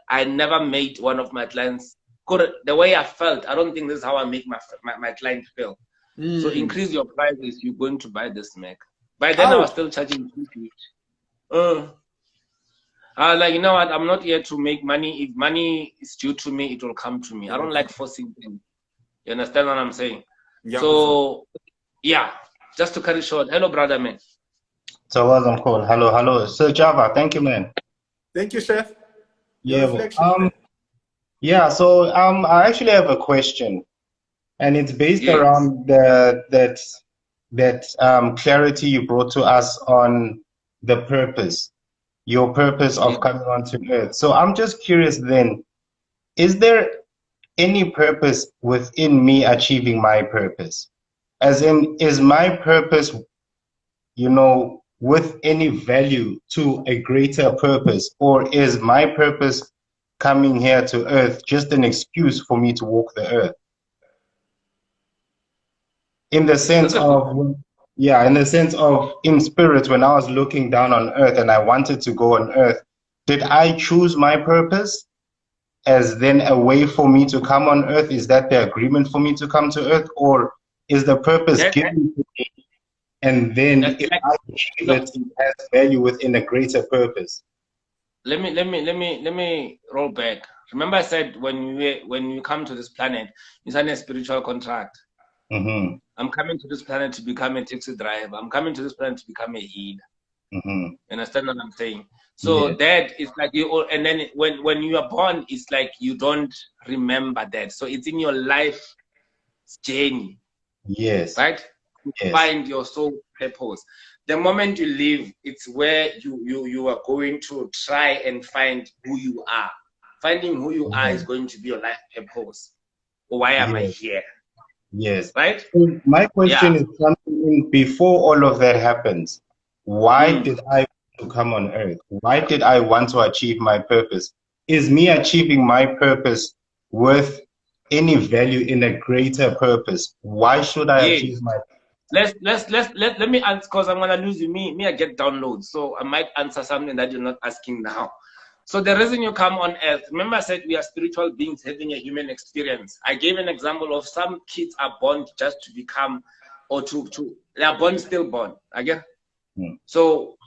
I never made one of my clients good. The way I felt, I don't think this is how I make my client feel. So increase your prices. You're going to buy this Mac. By then I was still charging $250. I was like, you know what? I'm not here to make money. If money is due to me, it will come to me. I don't like forcing things. You understand what I'm saying? Yeah. So, yeah, just to cut it short. Hello, brother, man. So I'm cool. Hello. Sir Java, thank you, man. Thank you, Chef. Yeah. Yeah. So I actually have a question, and it's based around that clarity you brought to us on the purpose. Your purpose of coming onto earth. So I'm just curious then, is there any purpose within me achieving my purpose? As in, is my purpose, with any value to a greater purpose? Or is my purpose coming here to earth just an excuse for me to walk the earth? in the sense of, yeah, in the sense of in spirit, when I was looking down on earth and I wanted to go on earth, did I choose my purpose as then a way for me to come on earth? Is that the agreement for me to come to earth, or is the purpose given to me, and then if I achieve it, it has value within a greater purpose? Let me roll back. Remember, I said when you come to this planet, you sign a spiritual contract. Mm-hmm. I'm coming to this planet to become a taxi driver. I'm coming to this planet to become a healer. Mm-hmm. You understand what I'm saying? So that is like you, and then when you are born, it's like you don't remember that. So it's in your life journey. Yes. Right? You find your soul purpose. The moment you leave, it's where you are going to try and find who you are. Finding who you are is going to be your life purpose. Why am I here? Yes. Right? So my question is something before all of that happens. Why did I want to come on earth? Why did I want to achieve my purpose? Is me achieving my purpose worth any value in a greater purpose? Why should I achieve my purpose? Let me answer, because I'm gonna lose you. Me, I get downloads, so I might answer something that you're not asking now. So the reason you come on earth, remember I said we are spiritual beings having a human experience. I gave an example of some kids are born just to become, or they are born stillborn. Again, so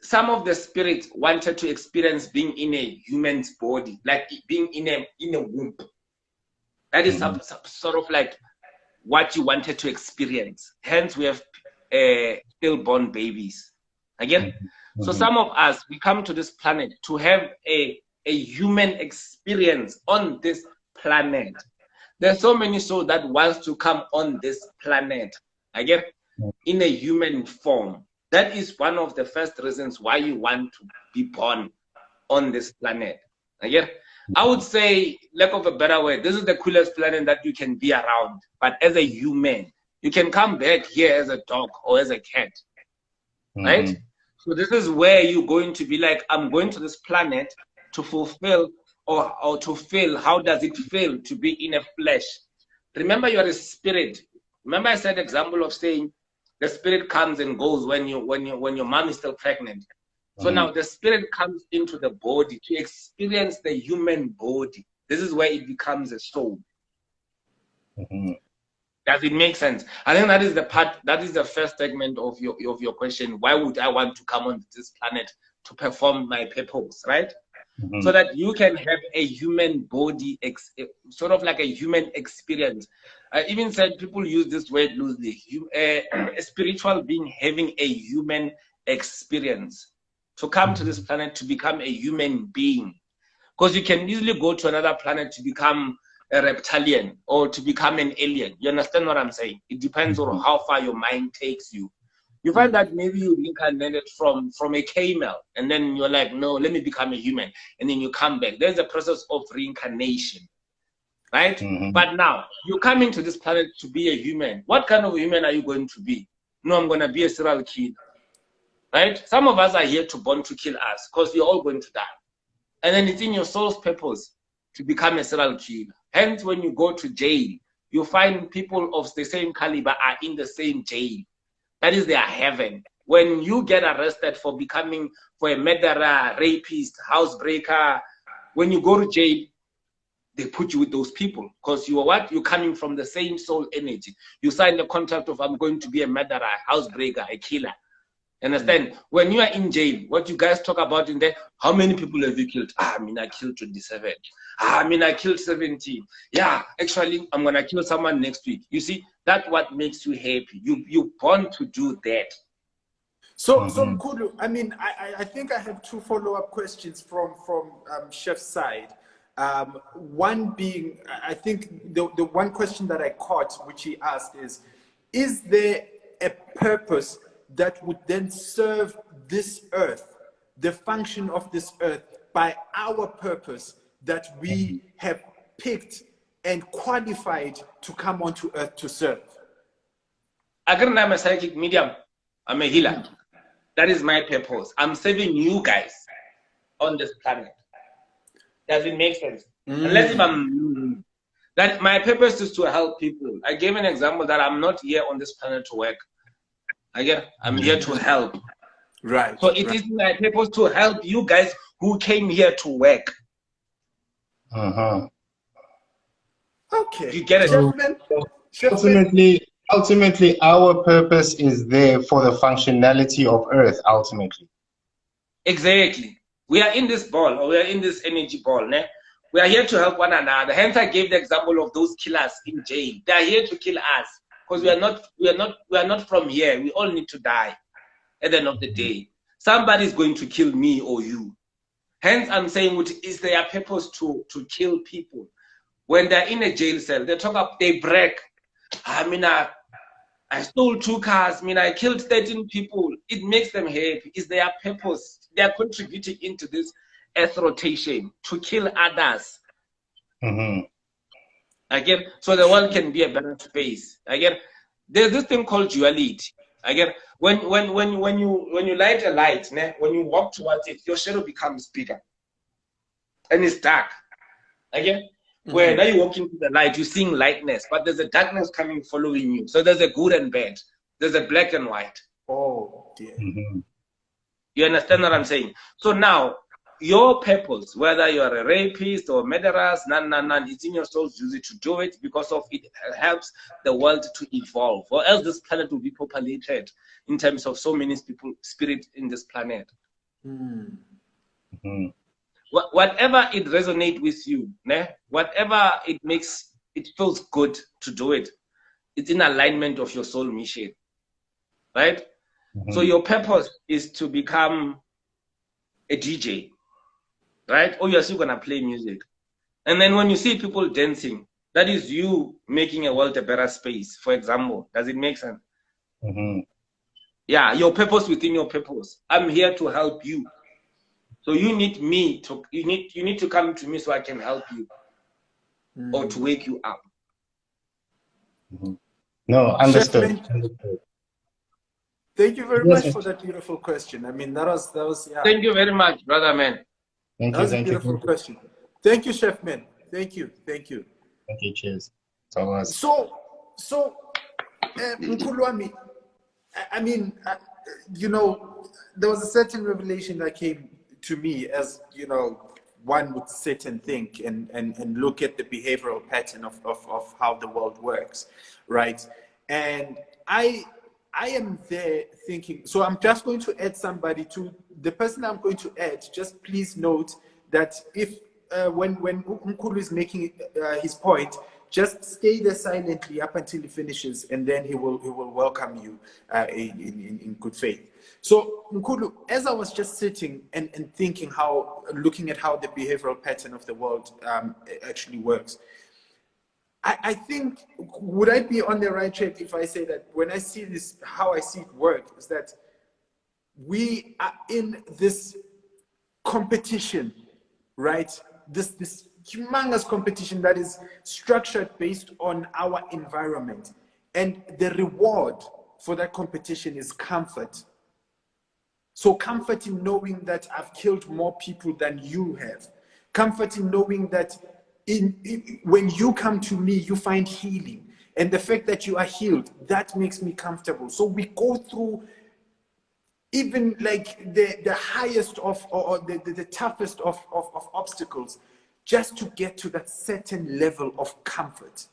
some of the spirits wanted to experience being in a human's body, like being in a womb. That is sort of like what you wanted to experience. Hence, we have stillborn babies. Again, so some of us, we come to this planet to have a human experience on this planet. There's so many souls that wants to come on this planet. Again, in a human form. That is one of the first reasons why you want to be born on this planet. Again, I would say, lack of a better word, this is the coolest planet that you can be around. But as a human, you can come back here as a dog or as a cat, right? So this is where you're going to be like, I'm going to this planet to fulfill or to feel, how does it feel to be in a flesh? Remember, you are a spirit. Remember I said example of saying the spirit comes and goes when your mom is still pregnant. So now the spirit comes into the body to experience the human body. This is where it becomes a soul. Does it make sense? I think that is the part, that is the first segment of your question. Why would I want to come on this planet to perform my purpose, right? So that you can have a human body, sort of like a human experience. I even said people use this word loosely. A spiritual being having a human experience. To come to this planet to become a human being. Because you can easily go to another planet to become a reptilian or to become an alien. You understand what I'm saying? It depends on how far your mind takes you. You find that maybe you reincarnated from a camel, and then you're like, no, let me become a human. And then you come back. There's a process of reincarnation, right? But now, you're coming to this planet to be a human. What kind of human are you going to be? No, I'm going to be a serial killer. Right? Some of us are here born to kill us because we're all going to die. And then it's in your soul's purpose to become a serial killer. Hence, when you go to jail, you find people of the same caliber are in the same jail. That is their heaven. When you get arrested for a murderer, rapist, housebreaker, when you go to jail, they put you with those people because you are what? You're coming from the same soul energy. You sign the contract of I'm going to be a murderer, housebreaker, a killer. Understand? When you are in jail, what you guys talk about in there, how many people have you killed? I killed 27. I killed 17. Yeah, actually, I'm going to kill someone next week. You see, that's what makes you happy. You're born to do that. So Mkhulu, I think I have two follow-up questions from Chef's side. One being, I think the one question that I caught, which he asked is there a purpose that would then serve this earth, the function of this earth, by our purpose that we have picked and qualified to come onto earth to serve? Again, I'm a psychic medium. I'm a healer. That is my purpose. I'm serving you guys on this planet. Does it make sense? Unless if That my purpose is to help people. I gave an example that I'm not here on this planet to work. I'm here to help. Right. So it right. is my purpose to help you guys who came here to work. Uh-huh. Okay. You get it? Ultimately, our purpose is there for the functionality of Earth, ultimately. Exactly. We are in this ball, or we are in this energy ball. Ne? We are here to help one another. Hence, I gave the example of those killers in jail. They are here to kill us because we are not from here. We all need to die at the end of the day. Somebody is going to kill me or you. Hence, I'm saying it is their purpose to kill people. When they're in a jail cell, they brag. I stole 2 cars. I killed 13 people. It makes them happy. It's their purpose. They are contributing into this earth rotation to kill others. So the world can be a better space. There's this thing called duality. When you light a light, when you walk towards it, your shadow becomes bigger and it's dark. Where now you walk into the light, you're seeing lightness, but there's a darkness coming following you. So there's a good and bad. There's a black and white. Oh, dear. You understand what I'm saying? So now, your purpose, whether you're a rapist or murderers, it's in your soul's duty to do it because of it helps the world to evolve. Or else this planet will be populated in terms of so many people, spirit in this planet. Whatever it resonates with you, whatever it makes, it feels good to do it. It's in alignment of your soul mission, right? So your purpose is to become a DJ, right? Or you're still gonna play music. And then when you see people dancing, that is you making a world a better space, for example. Does it make sense? Yeah, your purpose within your purpose. I'm here to help you. So you need me to you need to come to me so I can help you or to wake you up. No, understood. Thank you very much for that beautiful question. I mean, that was yeah. Thank you very much, brother man. That was a beautiful question. Thank you, Chef Man. Thank you. Okay, cheers. So, Mkhulwami, I mean, you know, there was a certain revelation that came to me as, you know, one would sit and think and look at the behavioral pattern of how the world works, right? And I am there thinking, so I'm just going to add somebody to the person I'm going to add. Just please note that if when Mkhulu is making his point, just stay there silently up until he finishes, and then he will welcome you in good faith. So Mkhulu, as I was just sitting and thinking looking at how the behavioral pattern of the world actually works, I think, would I be on the right track if I say that when I see this, how I see it work is that we are in this competition, right? This humongous competition that is structured based on our environment. And the reward for that competition is comfort. So comfort in knowing that I've killed more people than you have. Comfort in knowing that when you come to me, you find healing. And the fact that you are healed, that makes me comfortable. So we go through even like the highest of, or the toughest of obstacles, just to get to that certain level of comfort.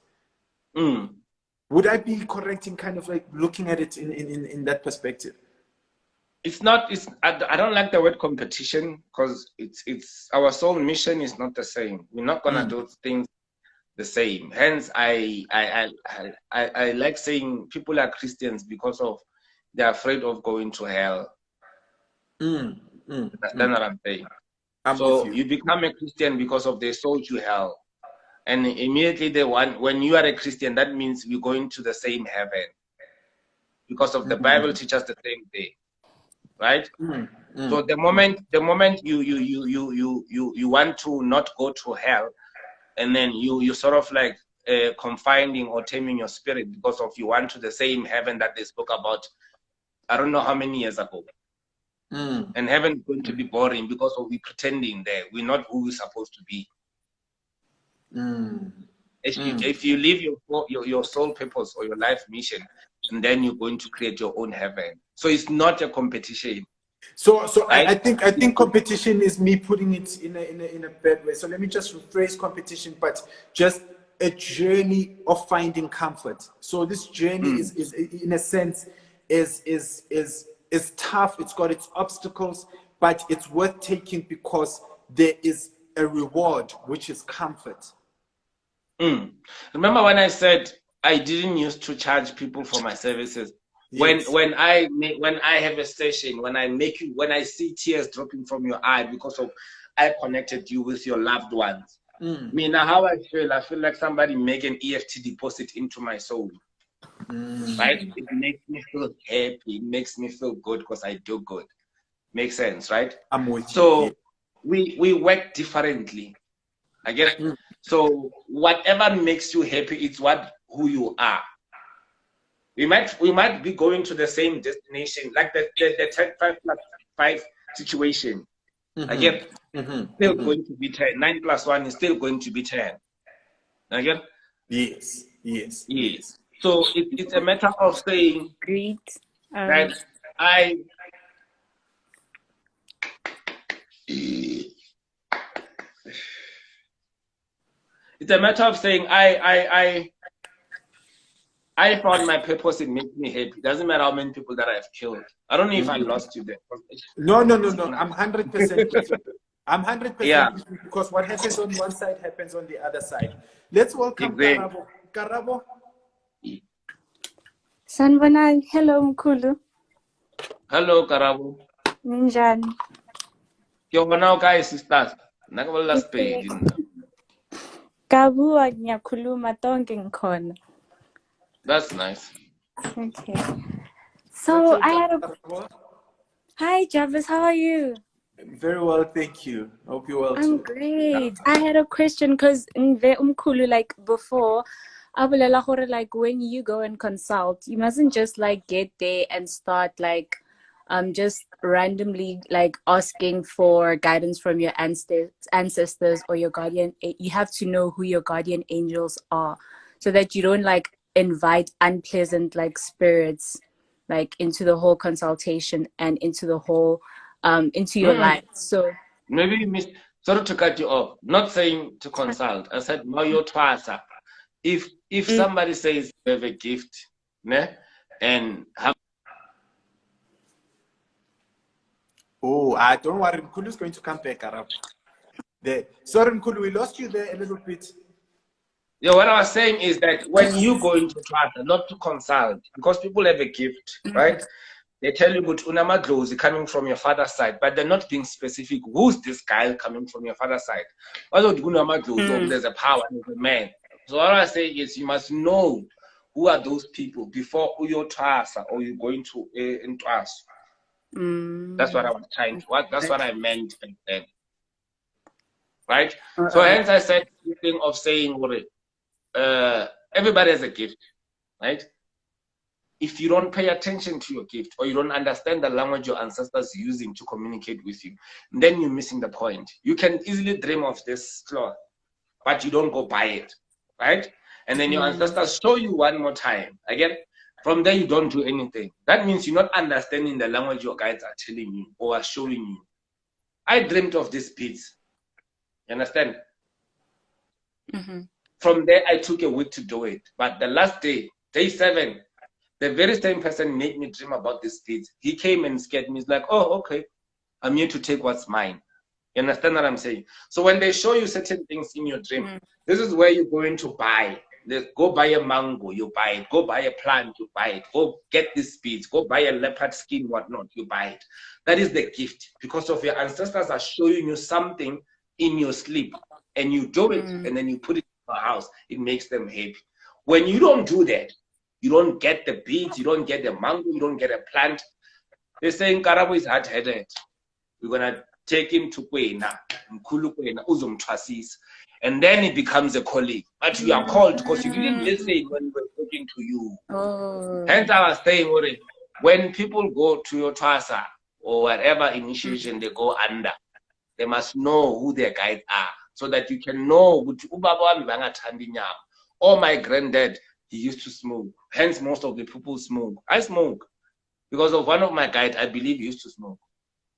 Would I be correct in kind of like looking at it in that perspective? I don't like the word competition, because it's our soul mission is not the same. We're not gonna do things the same. Hence, I like saying people are Christians because of they're afraid of going to hell. That's what I'm saying. So you become a Christian because of they sold you hell, and immediately when you are a Christian, that means we're going to the same heaven, because of the Bible teaches the same thing. Right? So the moment you want to not go to hell, and then you sort of like confining or taming your spirit because of you want to the same heaven that they spoke about I don't know how many years ago. And heaven is going to be boring because of we pretending there. We're not who we're supposed to be. If you live your soul purpose or your life mission, and then you're going to create your own heaven. So it's not a competition. So Right? I think competition is me putting it in a bad way. So let me just rephrase competition, but just a journey of finding comfort. So this journey is in a sense is tough. It's got its obstacles, but it's worth taking because there is a reward, which is comfort. Remember when I said I didn't used to charge people for my services? Yes. When I have a session, when I see tears dropping from your eye because of I connected you with your loved ones. Now how I feel like somebody make an EFT deposit into my soul. Right? It makes me feel happy. It makes me feel good because I do good. Makes sense, right? I'm with you. So we work differently. I get it. So whatever makes you happy, it's who you are. We might be going to the same destination, like the 10-5+5 situation. I get still going to be 10. 9 + 1 is still going to be 10. I get. Yes. So it's a matter of saying Great. that it's a matter of saying I found my purpose. It makes me happy. Doesn't matter how many people that I've killed. I don't know if I lost you there. No. I'm 100%. I'm 100% Yeah. because what happens on one side happens on the other side. Let's welcome Exactly. Karabo. Sanibonani. Hello Mkhulu. Hello, Karabo. Ninjani? Now, guys, sisters. Last page. Kabuwa ngiyakhuluma tonke ngikhona. That's nice. Okay. So I had a Hi Jarvis, how are you? Very well, thank you. Hope you're well I'm too. great. I had a question because Mkhulu, like before, abulela gore, like when you go and consult, you mustn't just like get there and start like just randomly like asking for guidance from your ancestors or your guardian. You have to know who your guardian angels are so that you don't like invite unpleasant like spirits like into the whole consultation and into the whole into your life. So maybe you missed. Sorry to cut you off. Not saying to consult. I said know your twasa. If somebody says you have a gift, ne, and don't worry, Mkhulu is going to come back, Karabo. Sorry, Mkhulu, we lost you there a little bit. Yeah, what I was saying is that when you go into twasa, not to consult, because people have a gift, right? They tell you, but Unamadlozi coming from your father's side, but they're not being specific. Who's this guy coming from your father's side? There's a power, there's a man. So what I say is you must know who are those people before you're twasa or you're going to in twasa. That's what I was trying to. That's what I meant back then, right? So hence I said the thing of saying, everybody has a gift, right? If you don't pay attention to your gift or you don't understand the language your ancestors are using to communicate with you, then you're missing the point. You can easily dream of this cloth, but you don't go buy it, right? And then your ancestors show you one more time. Again, from there you don't do anything. That means you're not understanding the language your guides are telling you or are showing you. I dreamt of these beads. You understand? From there, I took a week to do it. But the last day, day 7, the very same person made me dream about these beads. He came and scared me. He's like, oh, okay. I'm here to take what's mine. You understand what I'm saying? So when they show you certain things in your dream, this is where you're going to buy. Go buy a mango, you buy it. Go buy a plant, you buy it. Go get these beads. Go buy a leopard skin, whatnot, you buy it. That is the gift. Because of your ancestors are showing you something in your sleep. And you do it, and then you put it in your house. It makes them happy. When you don't do that, you don't get the beads, you don't get the mango, you don't get a plant. They're saying Karabo is hard-headed. We're going to take him to Kwena, Mkhulu Kwena, Uzumtwasis. And then it becomes a colleague. But you are called because you didn't listen when we were talking to you. Hence I was saying, when people go to your twasa or whatever initiation they go under, they must know who their guides are. So that you can know, or my granddad, he used to smoke. Hence, most of the people smoke. I smoke because of one of my guys. I believe he used to smoke.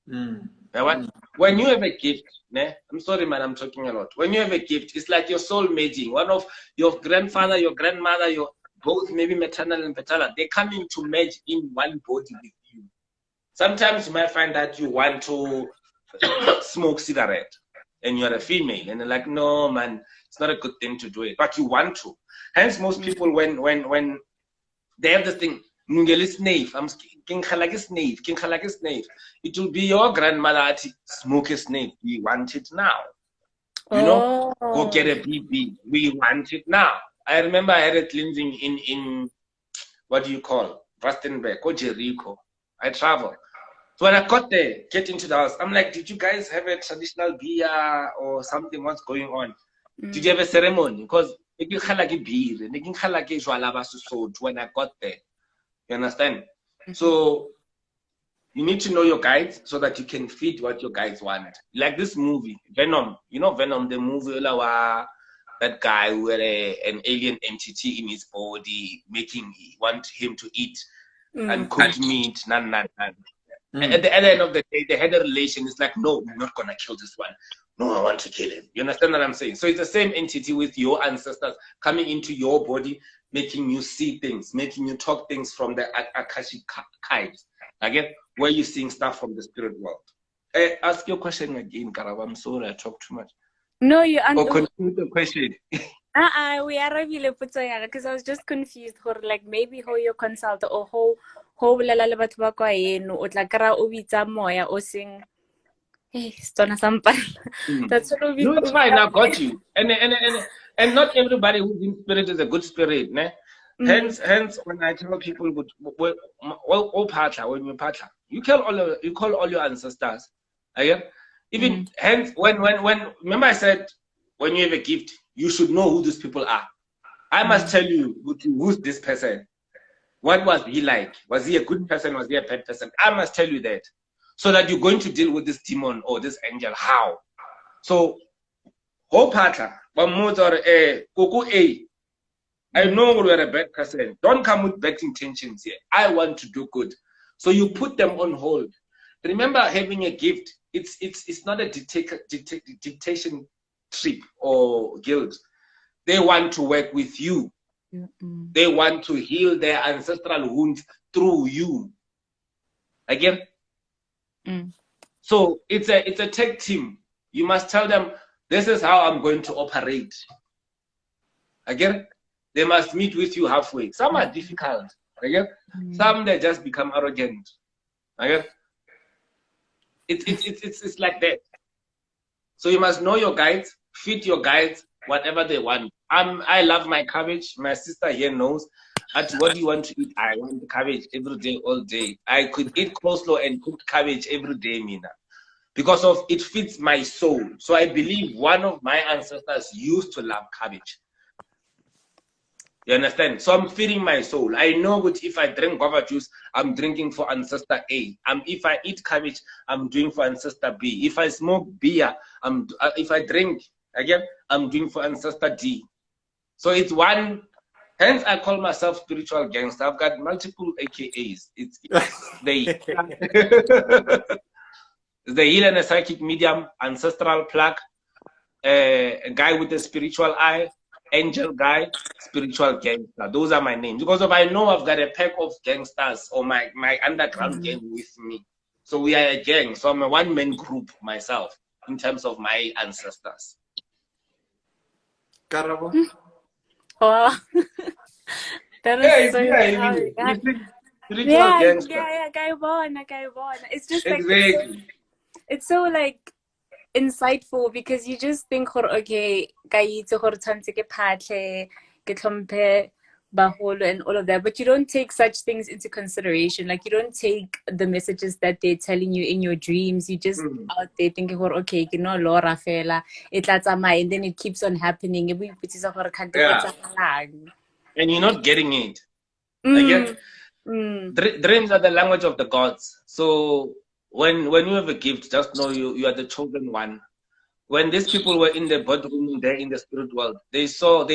When you have a gift, I'm sorry, man, I'm talking a lot. When you have a gift, it's like your soul merging. One of your grandfather, your grandmother, your both maybe maternal and paternal, they come in to merge in one body with you. Sometimes you might find that you want to smoke cigarette and you're a female and they're like, no, man, it's not a good thing to do it, but you want to. Hence, most people, when they have this thing, it will be your grandmother smoke a snake. We want it now. You know, go get a BB. We want it now. I remember I had a cleansing in what do you call Rustenburg or Jericho. I travel. So when I got there, get into the house, I'm like, did you guys have a traditional beer or something? What's going on? Did you have a ceremony? Because when I got there. You understand? So you need to know your guides so that you can feed what your guides want. Like this movie, Venom. You know Venom, the movie, that guy who had an alien entity in his body, want him to eat and cooked meat. At the end of the day, they had a relation. It's like, no, I'm not going to kill this one. No, I want to kill him. You understand what I'm saying? So it's the same entity with your ancestors coming into your body, making you see things, making you talk things from the Akashic archives. Again, where you're seeing stuff from the spirit world. Ask your question again, Karaba. I'm sorry, I talk too much. No, you Or continue the question. We are really because I was just confused for like maybe how you consult or how bolela le batho ba kwa eno o tla kra o bitsa moya o sing stona sampa. That's what we. No, it's fine. I got you. And not everybody who's in spirit is a good spirit, ne? Hence, when I tell people, when you call all your ancestors. Again, even hence when remember I said when you have a gift, you should know who these people are. I must tell you who's this person. What was he like? Was he a good person? Was he a bad person? I must tell you that, so that you're going to deal with this demon or this angel. How? So, I know you're a bad person. Don't come with bad intentions here. I want to do good. So you put them on hold. Remember, having a gift, it's not a dictation trip or guild. They want to work with you. They want to heal their ancestral wounds through you. Again? So it's a tech team. You must tell them, this is how I'm going to operate. Again? They must meet with you halfway. Some are difficult. Again? Some they just become arrogant. Again? It's like that. So you must know your guides, feed your guides whatever they want. I love my cabbage. My sister here knows. What do you want to eat? I want the cabbage every day, all day. I could eat coleslaw and cooked cabbage every day, Mina, because of it fits my soul. So I believe one of my ancestors used to love cabbage. You understand? So I'm feeding my soul. I know that if I drink guava juice, I'm drinking for ancestor A. If I eat cabbage, I'm doing for ancestor B. If I smoke beer, if I drink, again, I'm doing for ancestor D. So it's one. Hence, I call myself spiritual gangster. I've got multiple AKAs. It's the healer and a psychic medium, ancestral plaque, a guy with a spiritual eye, angel guy, spiritual gangster. Those are my names. Because if I know I've got a pack of gangsters or my underground gang with me. So we are a gang. So I'm a one-man group myself in terms of my ancestors. Karabo? Wow. That is so spiritual gangster. Yeah, Gaibona. It's just exactly. Like it's so like insightful because you just think, okay, and all of that, but you don't take such things into consideration. Like you don't take the messages that they're telling you in your dreams. You just out there thinking, okay, you know, Laura fela, and then it keeps on happening. Yeah. And you're not getting it. Again, dreams are the language of the gods. So when you have a gift, just know you are the chosen one. when these people were in the boardroom there in the spirit world, they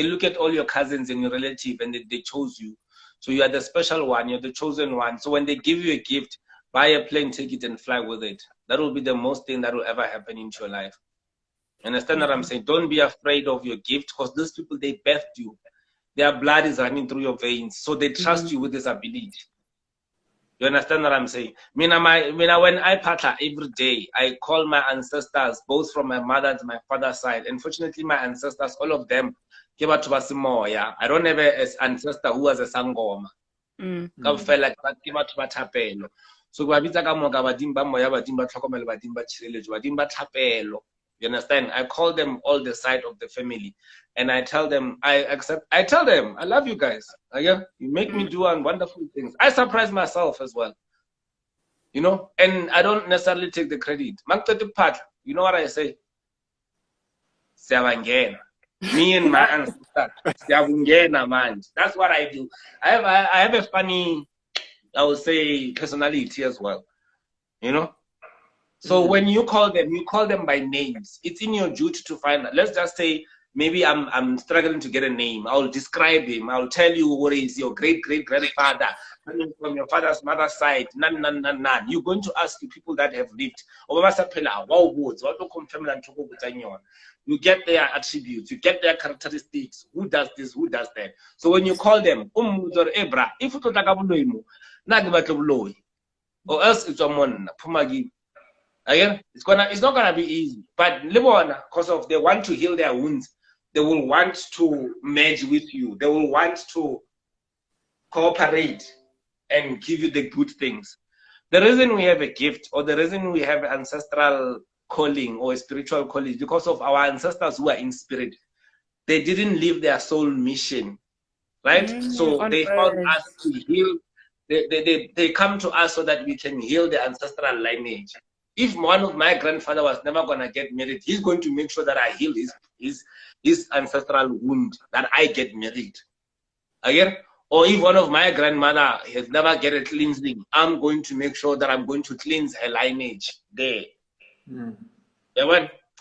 look at all your cousins and your relative and they chose you. So you are the special one, you're the chosen one. So when they give you a gift, buy a plane ticket and fly with it. That will be the most thing that will ever happen into your life. Understand what I'm saying? Don't be afraid of your gift, because these people, they birthed you. Their blood is running through your veins. So they trust you with this ability. You understand what I'm saying? When I partner every day, I call my ancestors, both from my mother and my father's side. Unfortunately, my ancestors, all of them, I don't have an ancestor who was a sangoma. So you understand? I call them all the side of the family, and I tell them, I tell them, I love you guys. You make me do wonderful things. I surprise myself as well. You know, and I don't necessarily take the credit. You know what I say? Me and my ancestors. That's what I do. I have a funny, I would say, personality as well. You know? So when you call them by names. It's in your duty to find. Let's just say maybe I'm struggling to get a name. I'll describe him. I'll tell you what is your great-great-grandfather from your father's mother's side. None. You're going to ask the people that have lived. You get their attributes. You get their characteristics. Who does this? Who does that? So when you call them, if or else it's someone Pumagi. Again, it's not gonna be easy. But because of they want to heal their wounds, they will want to merge with you. They will want to cooperate and give you the good things. The reason we have a gift, or the reason we have ancestral calling or a spiritual calling, is because of our ancestors who are in spirit. They didn't live their soul mission, right? So they found us to heal. They come to us so that we can heal the ancestral lineage. If one of my grandfather was never going to get married, he's going to make sure that I heal his ancestral wound, that I get married. Again, or if one of my grandmother has never get a cleansing, I'm going to make sure that I'm going to cleanse her lineage there.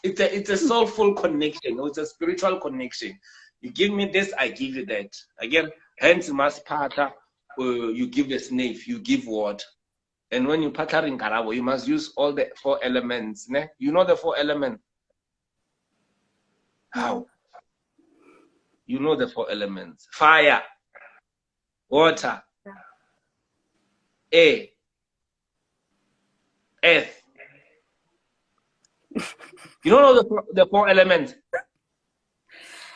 It's a soulful connection, or it's a spiritual connection. You give me this, I give you that. Again, hence maspata, you give the snake, you give water. And when you partner in Karabo, you must use all the 4 elements. Ne? You know the 4 elements? How? You know the 4 elements. Fire, water, air, earth. You don't know the 4 elements?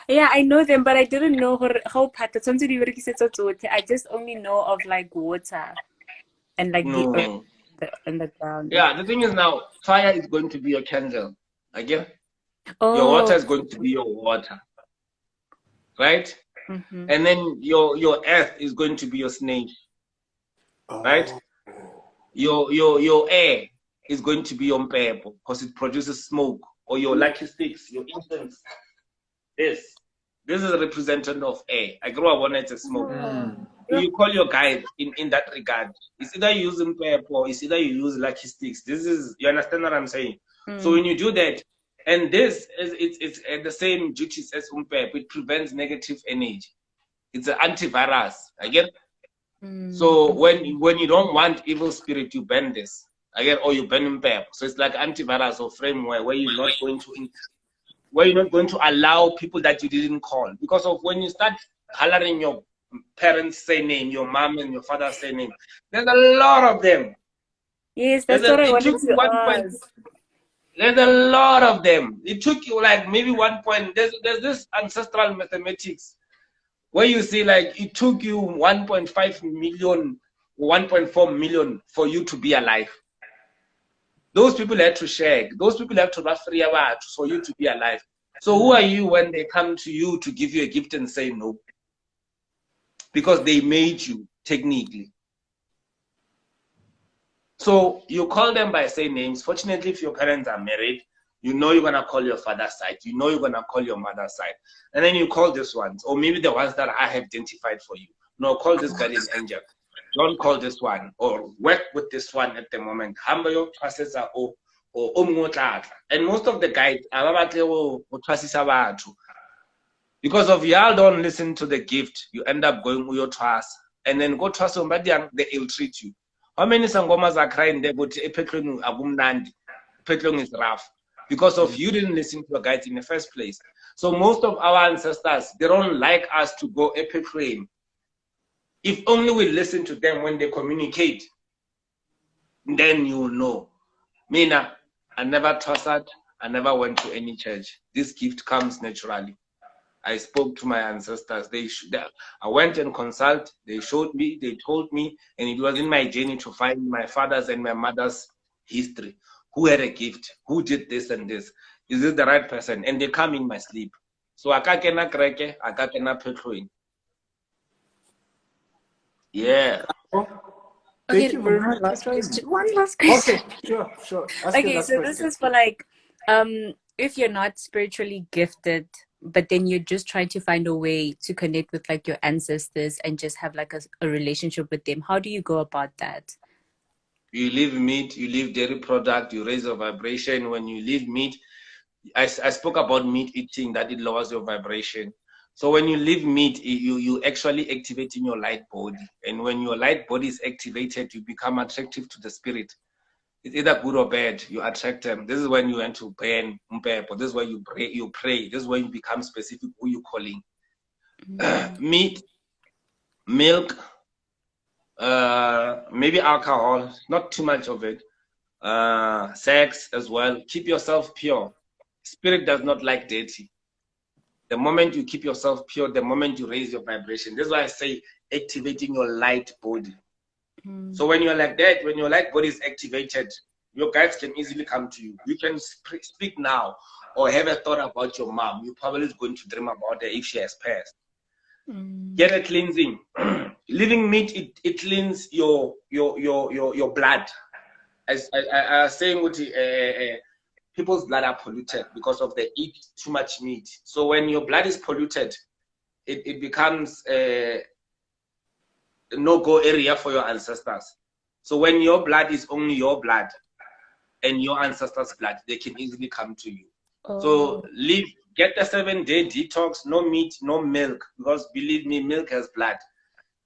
Yeah, I know them, but I didn't know how partner. I just only know of like water. And like the earth and the ground. Yeah, the thing is now, fire is going to be your candle. Again, your water is going to be your water, right? And then your earth is going to be your snake, right? Your air is going to be your mpepho, because it produces smoke, or your lucky sticks, your incense. This is a representative of air. I grew up on it as smoke. You call your guide in that regard. It's either you use mpepho or it's either you use lucky sticks. You understand what I'm saying? So when you do that, and this it's the same duties as mpepho, it prevents negative energy. It's an antivirus. Again. So when you don't want evil spirit, you burn this. Again, or you burn mpepho. So it's like antivirus or framework where you're not going to allow people that you didn't call. Because of when you start hollering your parents' say name, your mom and your father's say name, there's a lot of them. Yes, that's what I wanted to ask. There's a lot of them. It took you like maybe 1 point. There's this ancestral mathematics where you see like it took you 1.5 million, 1.4 million for you to be alive. Those people had to share. Those people have to roughly for you to be alive. So who are you when they come to you to give you a gift and say no? Because they made you, technically. So you call them by saying names. Fortunately, if your parents are married, you know you're going to call your father's side. You know you're going to call your mother's side. And then you call these ones, or maybe the ones that I have identified for you. No, call this guardian angel. Don't call this one, or work with this one at the moment. Hambo your processor, or or o mongwe o tla tla. And most of the guys ha ba batle go tshwasisa batho. Because of y'all don't listen to the gift, you end up going with your trust. And then go trust somebody and they ill treat you. How many sangomas are crying there, but epetlong agumnandi? Epetlong is rough. Because of you didn't listen to your guides in the first place. So most of our ancestors, they don't like us to go epetlong. If only we listen to them when they communicate, then you will know. Mina, I never trusted, I never went to any church. This gift comes naturally. I spoke to my ancestors. I went and consulted. They showed me, they told me, and it was in my journey to find my father's and my mother's history. Who had a gift? Who did this and this? Is this the right person? And they come in my sleep. So I can't kreke, I can't petroing. Yeah. Thank you very one much. last question. One last question. Okay, sure. Ask your Okay, last so this question. is for like, if you're not spiritually gifted, but then you're just trying to find a way to connect with like your ancestors and just have like a relationship with them, how do you go about that? You leave meat, you leave dairy product, you raise your vibration. When you leave meat, I spoke about meat eating, that it lowers your vibration. So when you leave meat, you actually activating your light body. And when your light body is activated, you become attractive to the spirit. It's either good or bad, you attract them. This is when you went to burn umpepo. This is where you pray. This is when you become specific who you're calling. Meat, milk, maybe alcohol, not too much of it. Sex as well. Keep yourself pure. Spirit does not like dirty. The moment you keep yourself pure, the moment you raise your vibration. This is why I say activating your light body. So when you're like that, when your light body is activated, your guides can easily come to you. You can speak now or have a thought about your mom. You're probably going to dream about her if she has passed. Get a cleansing. Living meat, it cleans your blood. As I was saying, people's blood are polluted because of they eat too much meat. So when your blood is polluted, it becomes a no-go area for your ancestors. So when your blood is only your blood and your ancestors' blood, they can easily come to you. So get the 7-day detox, no meat, no milk, because believe me, milk has blood.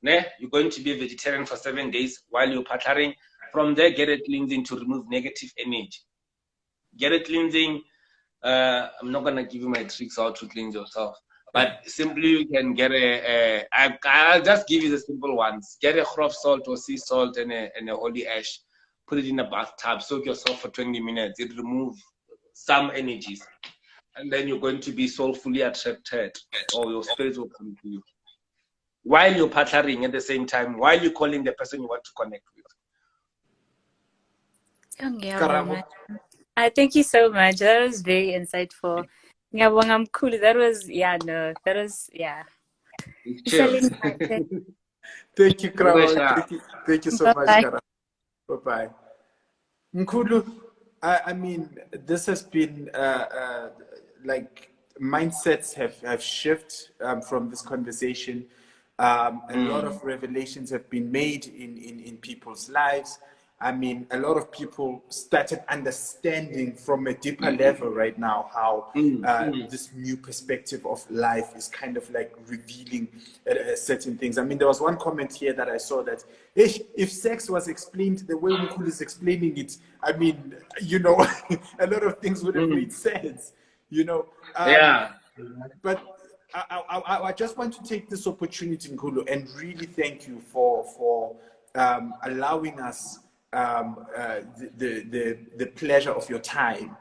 You're going to be a vegetarian for 7 days while you're partnering. From there, get a cleansing to remove negative energy. Get a cleansing. I'm not going to give you my tricks how to cleanse yourself. But simply you can get I'll just give you the simple ones. Get a grof salt or sea salt and a holy ash. Put it in a bathtub. Soak yourself for 20 minutes. It removes some energies. And then you're going to be soulfully attracted, or your spirit will come to you. While you're partnering at the same time, while you're calling the person you want to connect with. Thank you so much. That was very insightful. I'm cool. That was, Cheers. Thank you, Kramo. Thank you so much, Kara. Bye-bye. Nkulu, I mean, this has been like mindsets have shifted from this conversation. A lot of revelations have been made in people's lives. I mean, a lot of people started understanding from a deeper level right now how this new perspective of life is kind of like revealing certain things. I mean, there was one comment here that I saw that if sex was explained the way Nkulu is explaining it, I mean, you know, a lot of things would have made sense, you know. But I just want to take this opportunity, Nkulu, and really thank you for allowing us the pleasure of your time.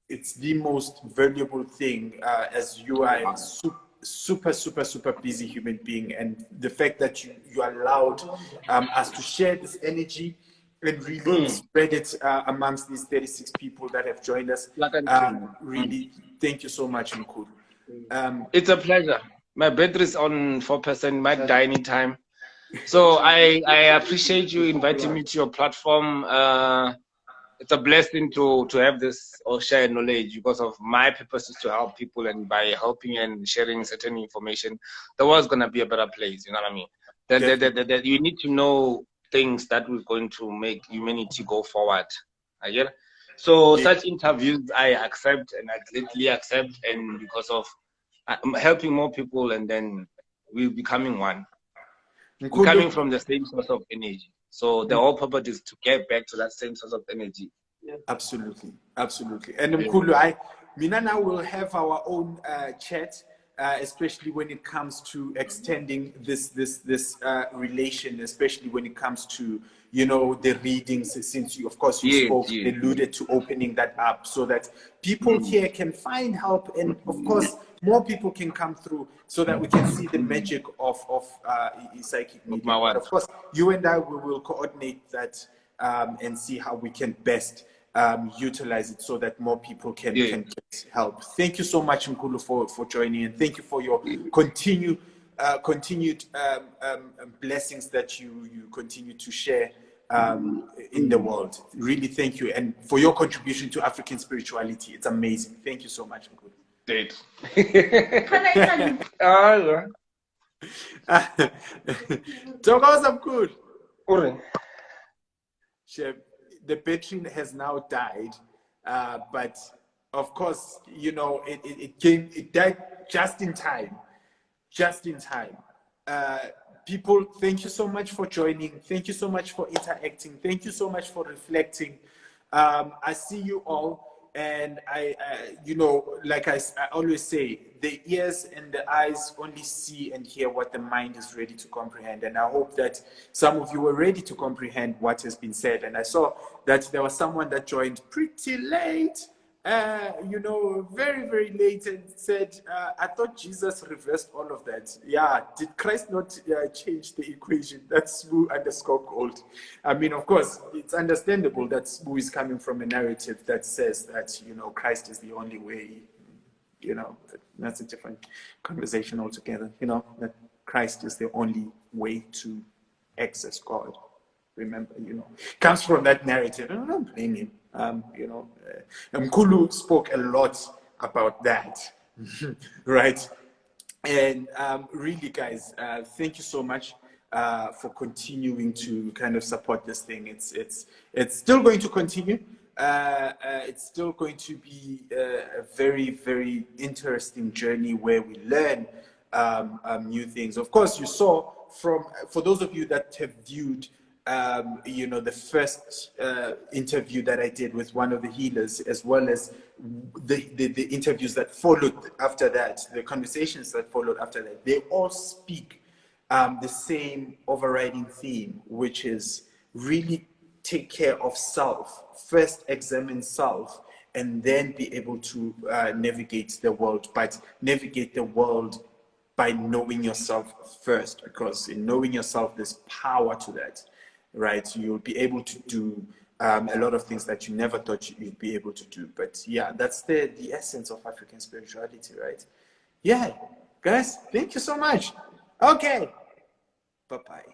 It's the most valuable thing, as you are a super busy human being, and the fact that you allowed us to share this energy and really spread it amongst these 36 people that have joined us. Really, thank you so much, Nkulu. It's a pleasure. My battery is on 4%, might die anytime. So I appreciate you inviting me to your platform. It's a blessing to have this or share knowledge, because of my purpose is to help people, and by helping and sharing certain information, the world's gonna be a better place. You know what I mean? You need to know things that we're going to make humanity go forward. I get it? So such interviews I accept, and I gladly accept, and because of I'm helping more people, and then we're becoming one. We're coming from the same source of energy. So the whole purpose is to get back to that same source of energy. Absolutely, absolutely. And Mkhulu, Mina and I will have our own chat, especially when it comes to extending this relation, especially when it comes to, you know, the readings, since you, of course, you spoke, alluded to opening that up so that people here can find help, and of course, more people can come through so that we can see the magic of psychic media. But of course, you and I, we will coordinate that and see how we can best utilize it so that more people can get help. Thank you so much, Mkhulu, for joining, and thank you for your continued blessings that you continue to share in the world. Really, thank you, and for your contribution to African spirituality. It's amazing. Thank you so much, Mkhulu. Tokoza Mkhulu. The battery has now died, but of course, you know, it died just in time. People, thank you so much for joining. Thank you so much for interacting. Thank you so much for reflecting. I see you all, and you know, like I always say, the ears and the eyes only see and hear what the mind is ready to comprehend. And I hope that some of you were ready to comprehend what has been said. And I saw that there was someone that joined pretty late, you know, very, very late, and said, I thought Jesus reversed all of that. Yeah, did Christ not change the equation? That's Smoo_gold. I mean, of course, it's understandable that Smoo is coming from a narrative that says that, you know, Christ is the only way. You know, that's a different conversation altogether. You know, that Christ is the only way to access God. Remember, you know, comes from that narrative. And I don't blame him. You know, Mkhulu spoke a lot about that, right? And really, guys, thank you so much for continuing to kind of support this thing. It's still going to continue. It's still going to be a very, very interesting journey where we learn new things. Of course, you saw for those of you that have viewed, you know, the first interview that I did with one of the healers, as well as the interviews that followed after that, the conversations that followed after that, they all speak the same overriding theme, which is really take care of self. First examine self, and then be able to navigate the world. But navigate the world by knowing yourself first, because in knowing yourself, there's power to that, right? You'll be able to do a lot of things that you never thought you'd be able to do. But yeah, that's the essence of African spirituality, right? Yeah, guys, thank you so much. Okay, bye-bye.